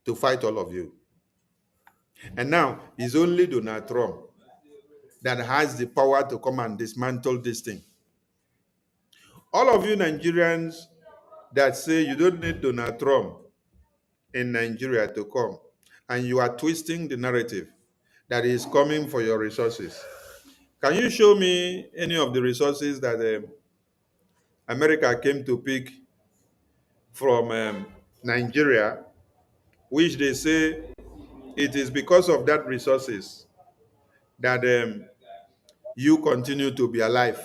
to fight all of you. And now it's only Donald Trump that has the power to come and dismantle this thing. All of you Nigerians that say you don't need Donald Trump in Nigeria to come, and you are twisting the narrative that is coming for your resources. Can you show me any of the resources that America came to pick from Nigeria, which they say it is because of that resources that you continue to be alive,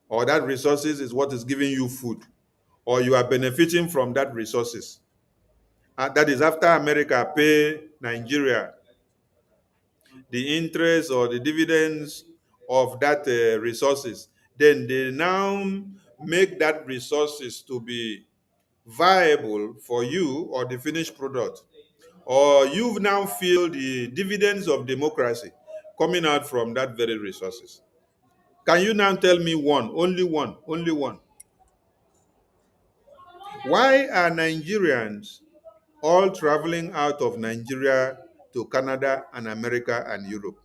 or that resources is what is giving you food, or you are benefiting from that resources? That is after America pay Nigeria the interest or the dividends of that resources, then they now make that resources to be viable for you or the finished product. Or you now feel the dividends of democracy coming out from that very resources. Can you now tell me one, only one, only one? Why are Nigerians all traveling out of Nigeria to Canada and America and Europe?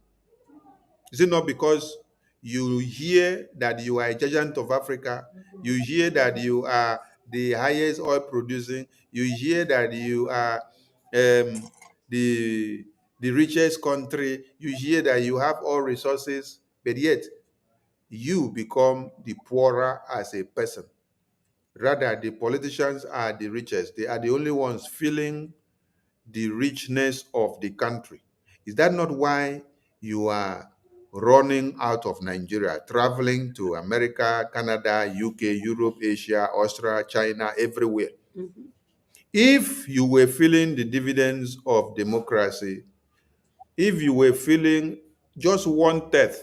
Is it not because you hear that you are a giant of Africa? You hear that you are the highest oil producing. You hear that you are the richest country. You hear that you have all resources, but yet you become the poorer as a person. Rather, the politicians are the richest. They are the only ones feeling the richness of the country. Is that not why you are running out of Nigeria, traveling to America, Canada, UK, Europe, Asia, Australia, China, everywhere? If you were feeling the dividends of democracy, if you were feeling just 1/10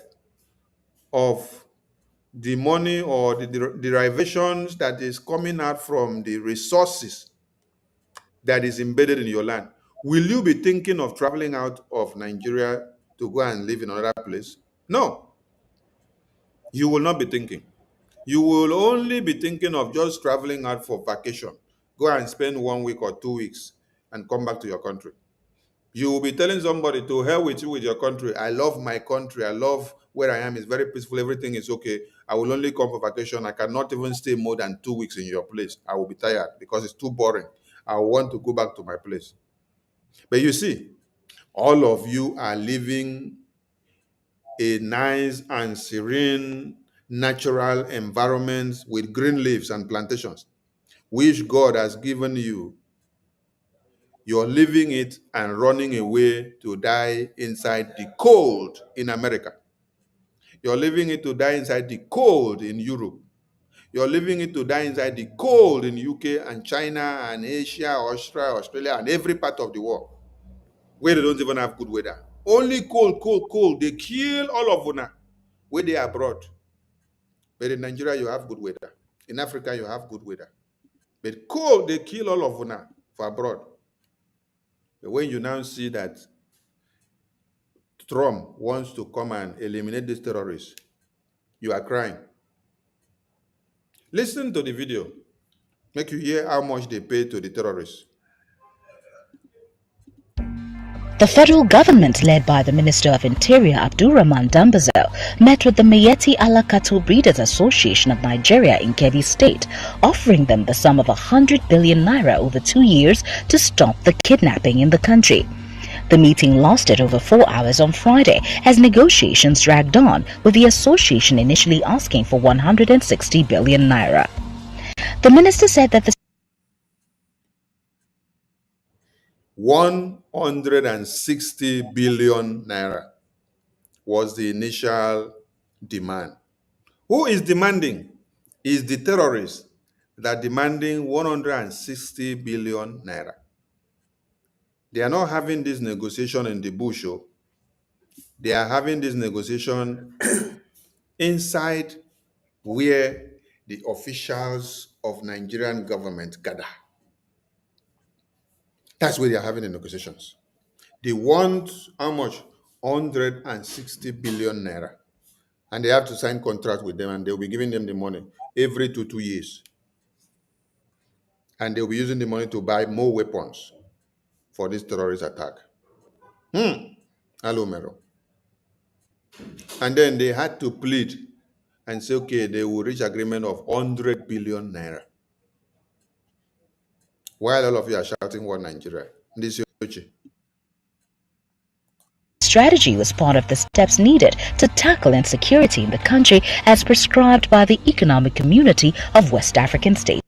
of the money or the derivations that is coming out from the resources that is embedded in your land, will you be thinking of traveling out of Nigeria to go and live in another place? No, you will not be thinking. You will only be thinking of just traveling out for vacation. Go and spend 1 week or 2 weeks and come back to your country. You will be telling somebody, to hell with you with your country. I love my country. I love where I am. It's very peaceful. Everything is okay. I will only come for vacation. I cannot even stay more than 2 weeks in your place. I will be tired because it's too boring. I want to go back to my place. But you see, all of you are living a nice and serene natural environment with green leaves and plantations, which God has given you. You're living it and running away to die inside the cold in America. You're living it to die inside the cold in Europe. You're living it to die inside the cold in UK and China and Asia, Australia, and every part of the world where they don't even have good weather. Only cold, cold, cold. They kill all of Una where they are abroad. But in Nigeria, you have good weather. In Africa, you have good weather. But cold, they kill all of Una for abroad. But when you now see that Trump wants to come and eliminate these terrorists, you are crying. Listen to the video. Make you hear how much they pay to the terrorists. The federal government, led by the Minister of Interior Abdurrahman Dambazo, met with the Miyetti Allah Cattle Breeders Association of Nigeria in Kebbi State, offering them the sum of 100 billion naira over 2 years to stop the kidnapping in the country. The meeting lasted over 4 hours on Friday as negotiations dragged on, with the association initially asking for 160 billion naira. The minister said that the 160 billion naira was the initial demand. Who is demanding? Is the terrorists that are demanding 160 billion naira. They are not having this negotiation in the bush. They are having this negotiation inside where the officials of Nigerian government gather. That's where they are having the negotiations. They want how much? 160 billion naira. And they have to sign contract with them, and they'll be giving them the money every 2 years. And they'll be using the money to buy more weapons for this terrorist attack. Hello, Mero. And then they had to plead and say, okay, they will reach agreement of 100 billion naira. While all of you are shouting, "What Nigeria?" This is strategy was part of the steps needed to tackle insecurity in the country as prescribed by the Economic Community of West African States.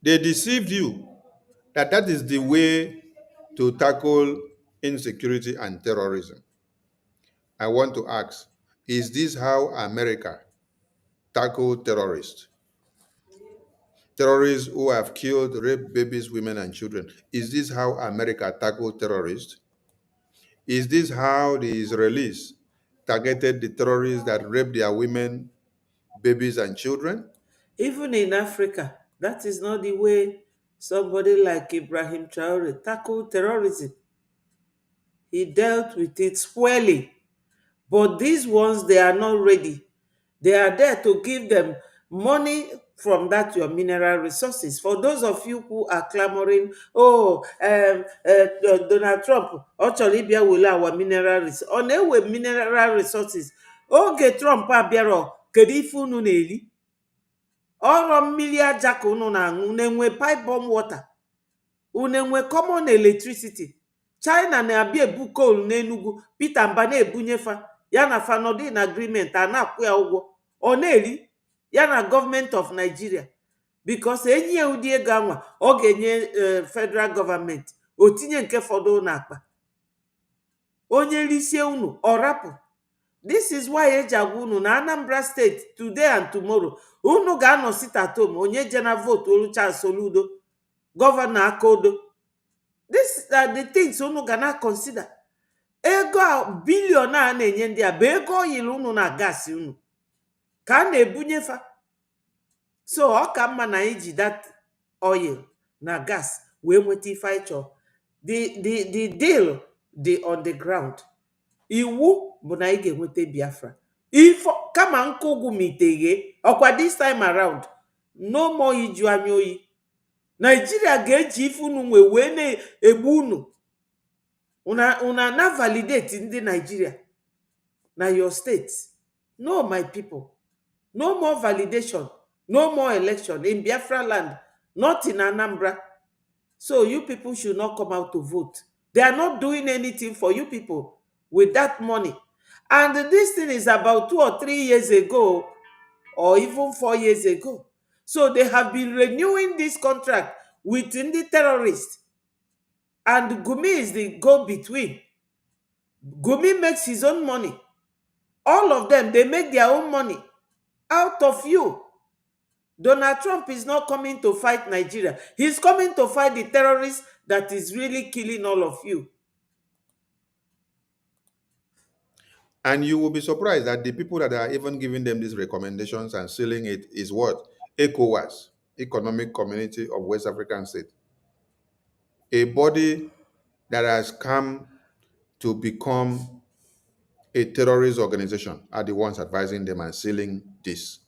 They deceived you that that is the way to tackle insecurity and terrorism. I want to ask, is this how America tackled terrorists? Terrorists who have killed, raped babies, women, and children. Is this how America tackled terrorists? Is this how the Israelis targeted the terrorists that raped their women, babies, and children? Even in Africa, that is not the way somebody like Ibrahim Traore tackled terrorism. He dealt with it squarely. But these ones, they are not ready. They are there to give them money from that your mineral resources. For those of you who are clamoring, Donald Trump, Libya will our mineral resources. On ewe mineral resources, oge Trump abịara, kedu ife unu na-eri? Ọrụ mmiri aja ka unu na-aṅụ, na-enwe pipe bomb water, unu enwe common electricity. China na-abịa ebu coal n'Enugu, Peter Mba na-ebunyefa ya na fanọdụ in agreement a na-akwụ ya ụgwọ, ọ na-eri ya na gọọmenti of Nigeria, because enyi ya ụdị ego anwa ọ ga-enye federal gọọmenti, o tinye nke fọdụ n'akpa, onye risie unu ọ rapụ. This is why eji agwa unu na Anambra State today and tomorrow unu ga-anọ sit at home onye jena vote Olucha Soludo gọvanọ Akodo. These are the things unu ga na consider. Ego bilion a na-enye ndị a bụ ego oyiri unu na gas unu ka a na-ebunye fa. So ọ ka mma na anyị ji that oil na gas wee nweta ife anyị chọrọ. The deal dị on the ground. Iwu bụ na anyị ga-enweta Biafra. Ifo kama nkụgwu miteghe ọkwa this time around no more iju anya oyi. Nigeria ga-eji ife unu nwe wee na-egbu unu. Una na validate ndị Nigeria na your state. No, my people. No more validation. No more election in Biafra land. Not in Anambra. So you people should not come out to vote. They are not doing anything for you people with that money. And this thing is about 2 or 3 years ago, or even 4 years ago. So they have been renewing this contract within the terrorists. And Gumi is the go-between. Gumi makes his own money. All of them, they make their own money out of you. Donald Trump is not coming to fight Nigeria. He's coming to fight the terrorists that is really killing all of you. And you will be surprised that the people that are even giving them these recommendations and sealing it is what? ECOWAS, Economic Community of West African States. A body that has come to become a terrorist organization are the ones advising them and sealing this.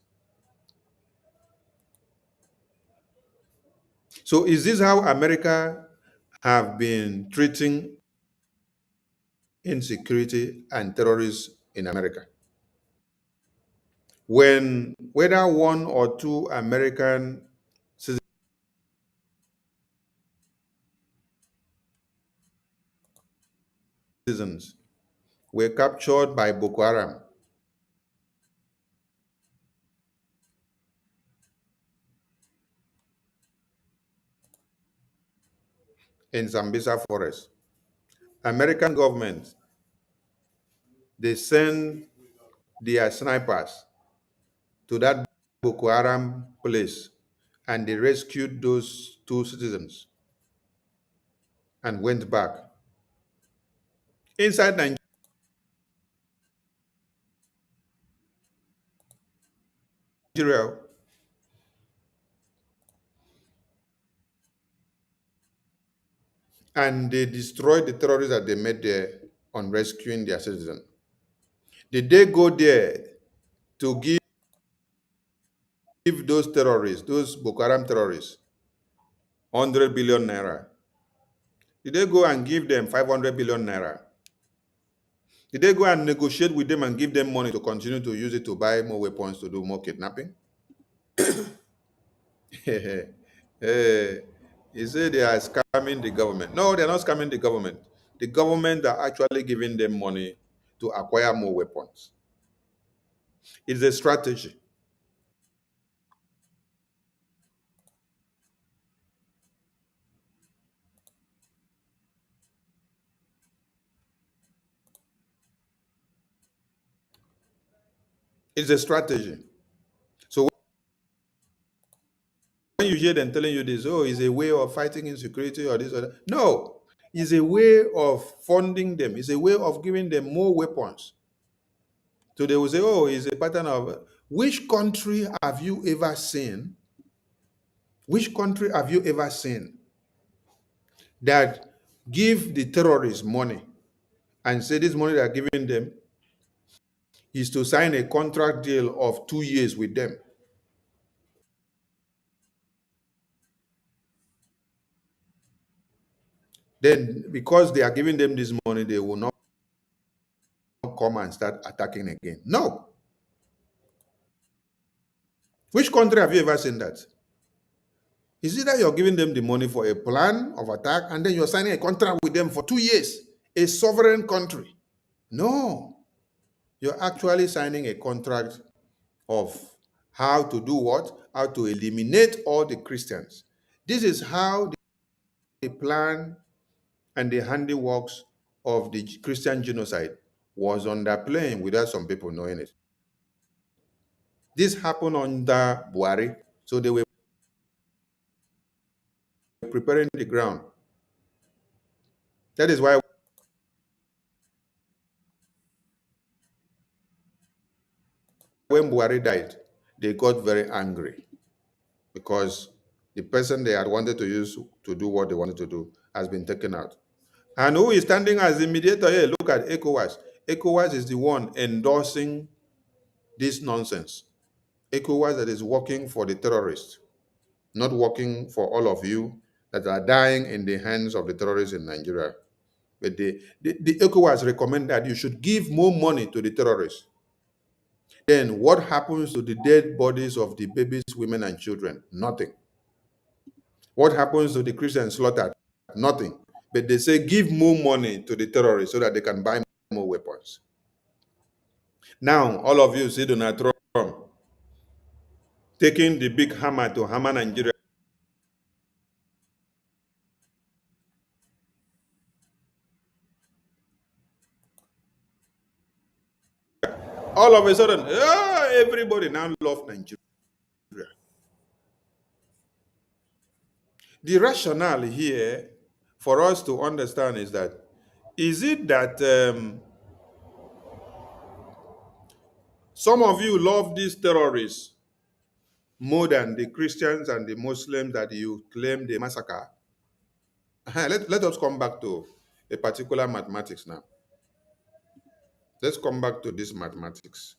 So is this how America have been treating insecurity and terrorists in America? When whether 1 or 2 American citizens were captured by Boko Haram, in Zambeza forest, American government, they send their snipers to that Boko Haram place and they rescued those 2 citizens and went back. Inside Nigeria, and they destroyed the terrorists that they met there on rescuing their citizens. Did they go there to give those terrorists, those Boko Haram terrorists, 100 billion naira? Did they go and give them 500 billion naira? Did they go and negotiate with them and give them money to continue to use it to buy more weapons to do more kidnapping? You say they are scamming the government. No, they're not scamming the government. The government are actually giving them money to acquire more weapons. It's a strategy. It's a strategy. So when you hear them telling you this, oh, it's a way of fighting insecurity or this or that. No, it's a way of funding them. It's a way of giving them more weapons. So they will say, oh, it's a pattern of... Which country have you ever seen? Which country have you ever seen that give the terrorists money and say this money they're giving them is to sign a contract deal of 2 years with them? Then, because they are giving them this money, they will not come and start attacking again. No. Which country have you ever seen that? Is it that you're giving them the money for a plan of attack and then you're signing a contract with them for 2 years? A sovereign country. No. You're actually signing a contract of how to do what? How to eliminate all the Christians. This is how the plan and the handiworks of the Christian genocide was underplaying without some people knowing it. This happened under Buhari, so they were preparing the ground. That is why when Buhari died, they got very angry because the person they had wanted to use to do what they wanted to do has been taken out. And who is standing as the mediator here? Look at ECOWAS. ECOWAS is the one endorsing this nonsense. ECOWAS that is working for the terrorists, not working for all of you that are dying in the hands of the terrorists in Nigeria. But the ECOWAS recommend that you should give more money to the terrorists. Then what happens to the dead bodies of the babies, women, and children? Nothing. What happens to the Christians slaughtered? Nothing. But they say give more money to the terrorists so that they can buy more weapons. Now, all of you see Donald Trump taking the big hammer to hammer Nigeria. All of a sudden, everybody now loves Nigeria. The rationale here for us to understand is that, is it that some of you love these terrorists more than the Christians and the Muslims that you claim they massacre? Let us come back to a particular mathematics now. Let's come back to this mathematics.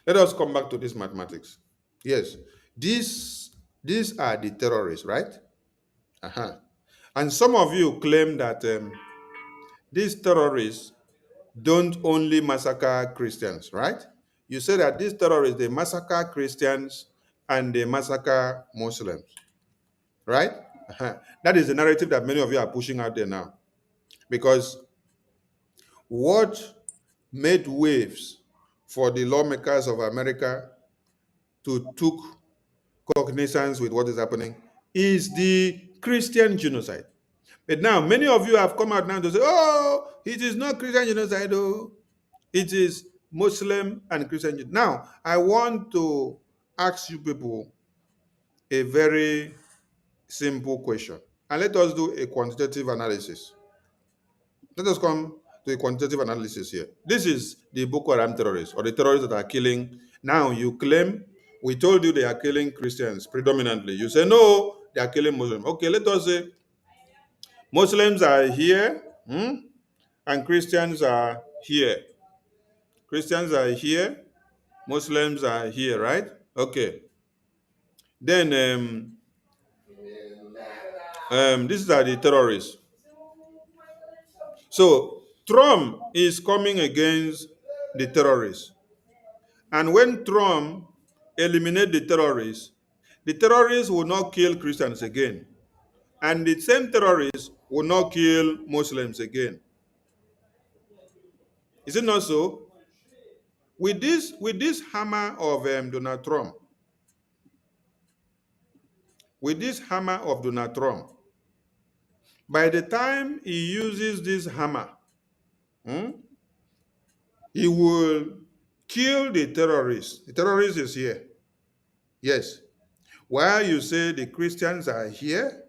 Let us come back to this mathematics. Yes, these are the terrorists, right? And some of you claim that these terrorists don't only massacre Christians, right? You say that these terrorists, they massacre Christians and they massacre Muslims, right? That is the narrative that many of you are pushing out there now. Because what made waves for the lawmakers of America to took cognizance with what is happening is the Christian genocide. But now, many of you have come out now to say, oh, it is not Christian genocide, oh. It is Muslim and Christian genocide. Now, I want to ask you people a very simple question. And let us do a quantitative analysis. Let us come to a quantitative analysis here. This is the Boko Haram terrorists, or the terrorists that are killing. Now, you claim, we told you they are killing Christians predominantly. You say, no, they are killing Muslims. Okay, let us say Muslims are here, and Christians are here. Christians are here, Muslims are here, right? Okay. Then these are the terrorists. So Trump is coming against the terrorists. And when Trump eliminates the terrorists will not kill Christians again. And the same terrorists will not kill Muslims again. Is it not so? With this hammer of Donald Trump, by the time he uses this hammer, he will kill the terrorists. The terrorist is here. Yes. While you say the Christians are here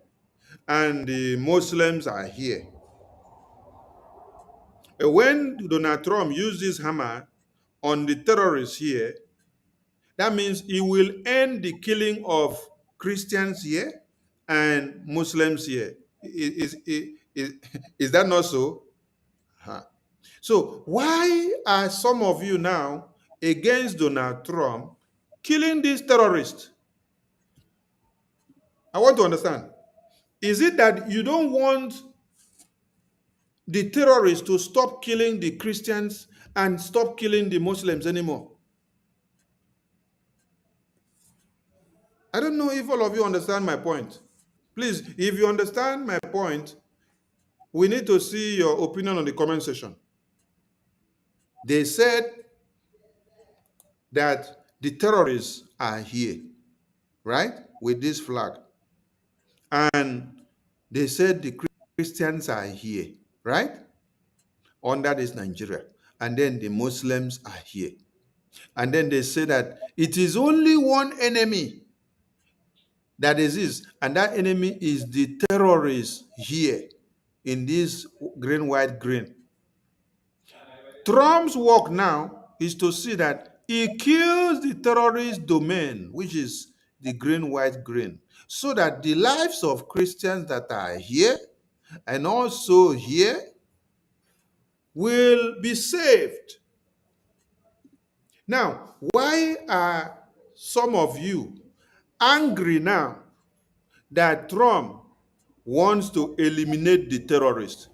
and the Muslims are here. When Donald Trump uses this hammer on the terrorists here, that means he will end the killing of Christians here and Muslims here. Is that not so? So why are some of you now against Donald Trump killing these terrorists? I want to understand. Is it that you don't want the terrorists to stop killing the Christians and stop killing the Muslims anymore? I don't know if all of you understand my point. Please, if you understand my point, we need to see your opinion on the comment section. They said that the terrorists are here, right, with this flag. And they said the Christians are here. right? Under this Nigeria. And then the Muslims are here. And then they say that it is only one enemy that exists, and that enemy is the terrorists here in this green, white, green. Trump's work now is to see that he kills the terrorist domain, which is the green, white, green, so that the lives of Christians that are here and also here will be saved. Now, why are some of you angry now that Trump wants to eliminate the terrorists?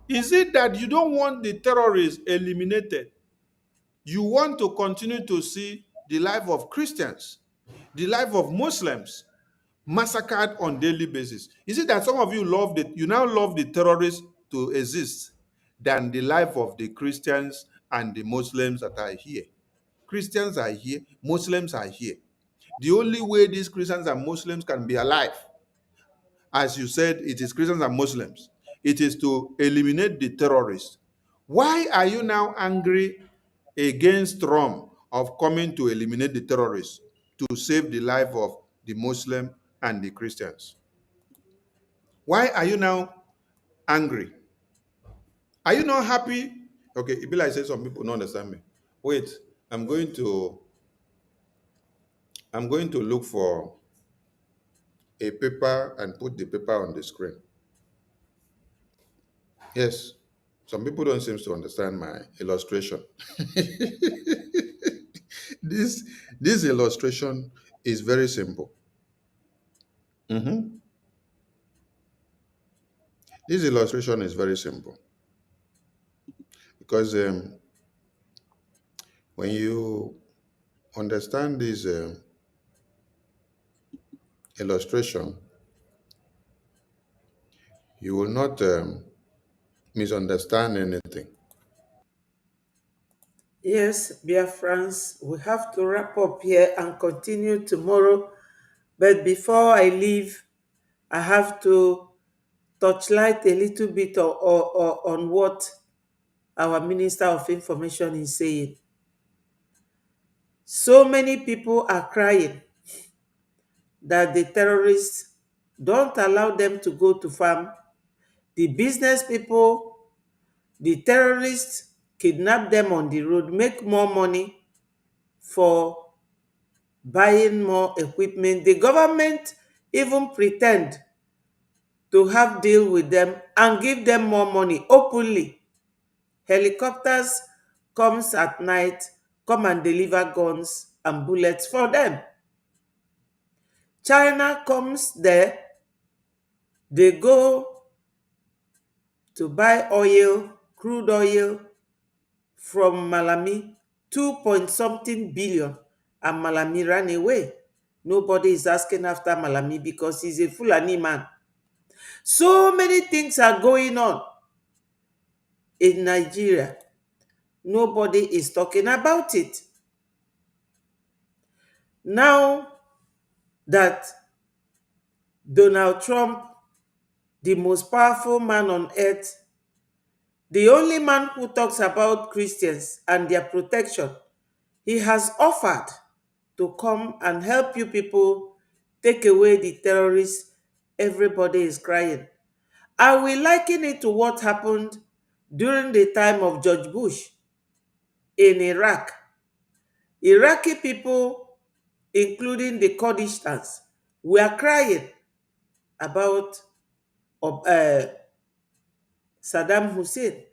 Is it that you don't want the terrorists eliminated? You want to continue to see the life of Christians, the life of Muslims massacred on daily basis? Is it that some of you you now love the terrorists to exist than the life of the Christians and the Muslims that are here? Christians are here, Muslims are here. The only way these Christians and Muslims can be alive, as you said, it is Christians and Muslims. It is to eliminate the terrorists. Why are you now angry against Trump of coming to eliminate the terrorists to save the life of the Muslim and the Christians? Why are you now angry? Are you not happy? Okay, it be like say some people don't understand me. Wait, I'm going to look for a paper and put the paper on the screen. Yes, some people don't seem to understand my illustration. this this illustration is very simple. Mhm. This illustration is very simple because when you understand this illustration, you will not misunderstand anything. Yes, Biafrans, we have to wrap up here and continue tomorrow. But before I leave, I have to touchlight a little bit on what our Minister of Information is saying. So many people are crying that the terrorists don't allow them to go to farm. The business people, the terrorists kidnap them on the road, make more money for buying more equipment. The government even pretend to have deal with them and give them more money openly. Helicopters comes at night, come and deliver guns and bullets for them. China comes there, they go to buy oil, crude oil from Malami, 2 point something billion, and Malami ran away. Nobody is asking after Malami because he's a Fulani man. So many things are going on in Nigeria. Nobody is talking about it. Now that Donald Trump, the most powerful man on earth, the only man who talks about Christians and their protection, he has offered to come and help you people take away the terrorists. Everybody is crying. I will liken it to what happened during the time of George Bush in Iraq. Iraqi people, including the Kurdistans, were crying about Saddam Hussein.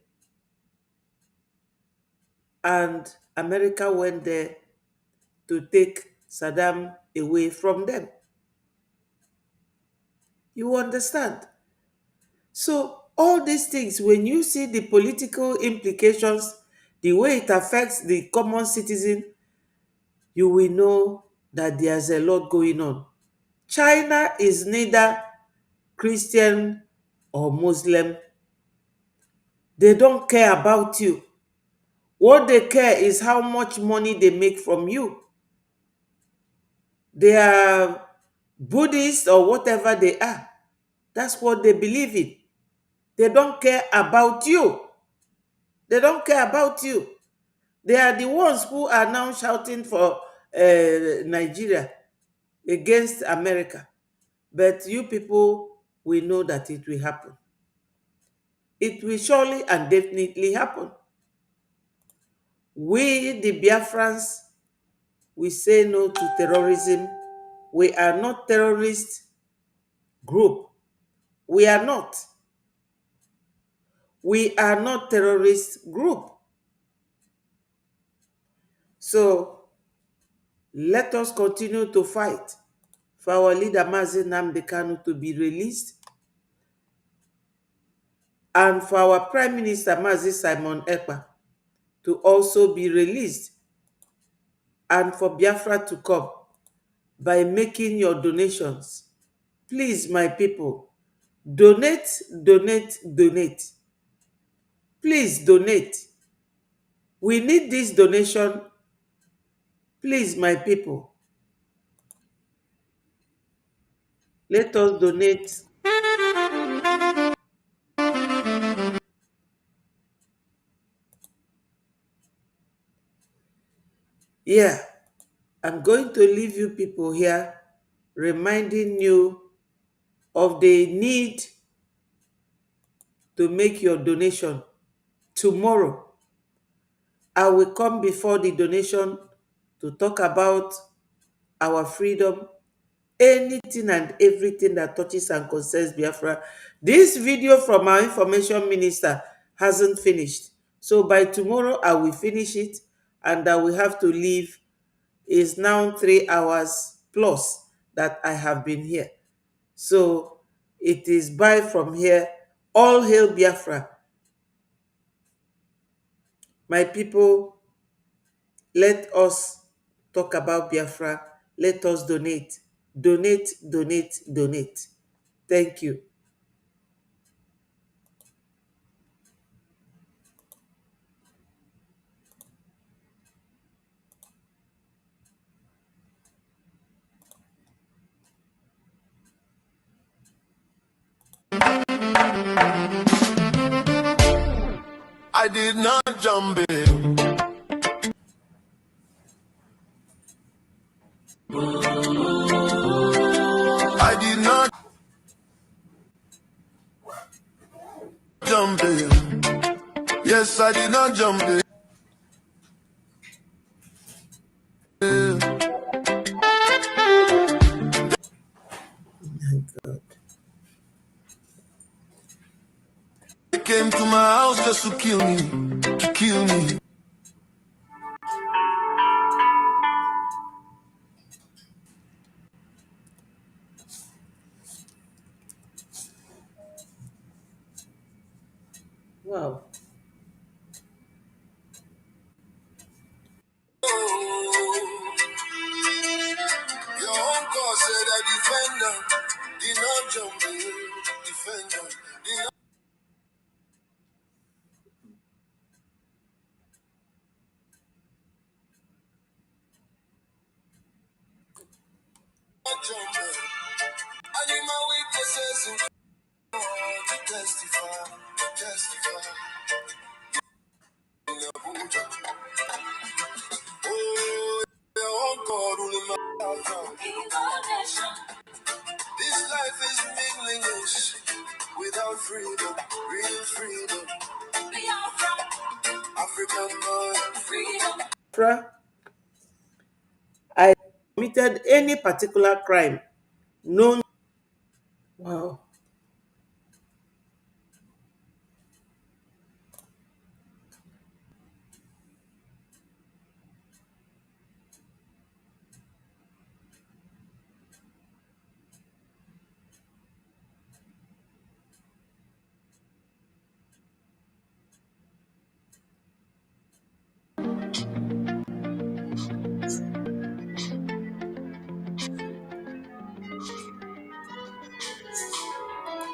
And America went there to take Saddam away from them. You understand? So all these things, when you see the political implications, the way it affects the common citizen, you will know that there's a lot going on. China is neither Christian or Muslim. They don't care about you. What they care is how much money they make from you. They are Buddhists or whatever they are. That's what they believe in. They don't care about you. They don't care about you. They are the ones who are now shouting for Nigeria against America. But you people will know that it will happen. It will surely and definitely happen. We, the Biafrans, we say no to terrorism. We are not terrorist group. We are not. We are not terrorist group. So let us continue to fight for our leader Mazi Nnamdi Kanu to be released, and for our Prime Minister Mazi Simon Ekpa to also be released, and for Biafra to come by making your donations. Please, my people, donate, donate, donate. Please donate. We need this donation. Please, my people, let us donate. Yeah, I'm going to leave you people here, reminding you of the need to make your donation. Tomorrow, I will come before the donation to talk about our freedom, anything and everything that touches and concerns Biafra. This video from our information minister hasn't finished. So by tomorrow, I will finish it, and I will have to leave. It's now 3 hours plus that I have been here. So it is bye from here. All hail Biafra. My people, let us talk about Biafra. Let us donate. Donate, donate, donate. Thank you. I did not jump in. I did not jump in. Yes, I did not jump in. They came to my house just to kill me, to kill me. Wow. Your uncle said that defender did not jump in. Defender did not jump in. I need my witnesses in court to testify, testify. In Abuja. Oh, your uncle ruling my house. This life is meaningless without freedom, real freedom. African boy, freedom. Biafra, I committed any particular crime known. Wow.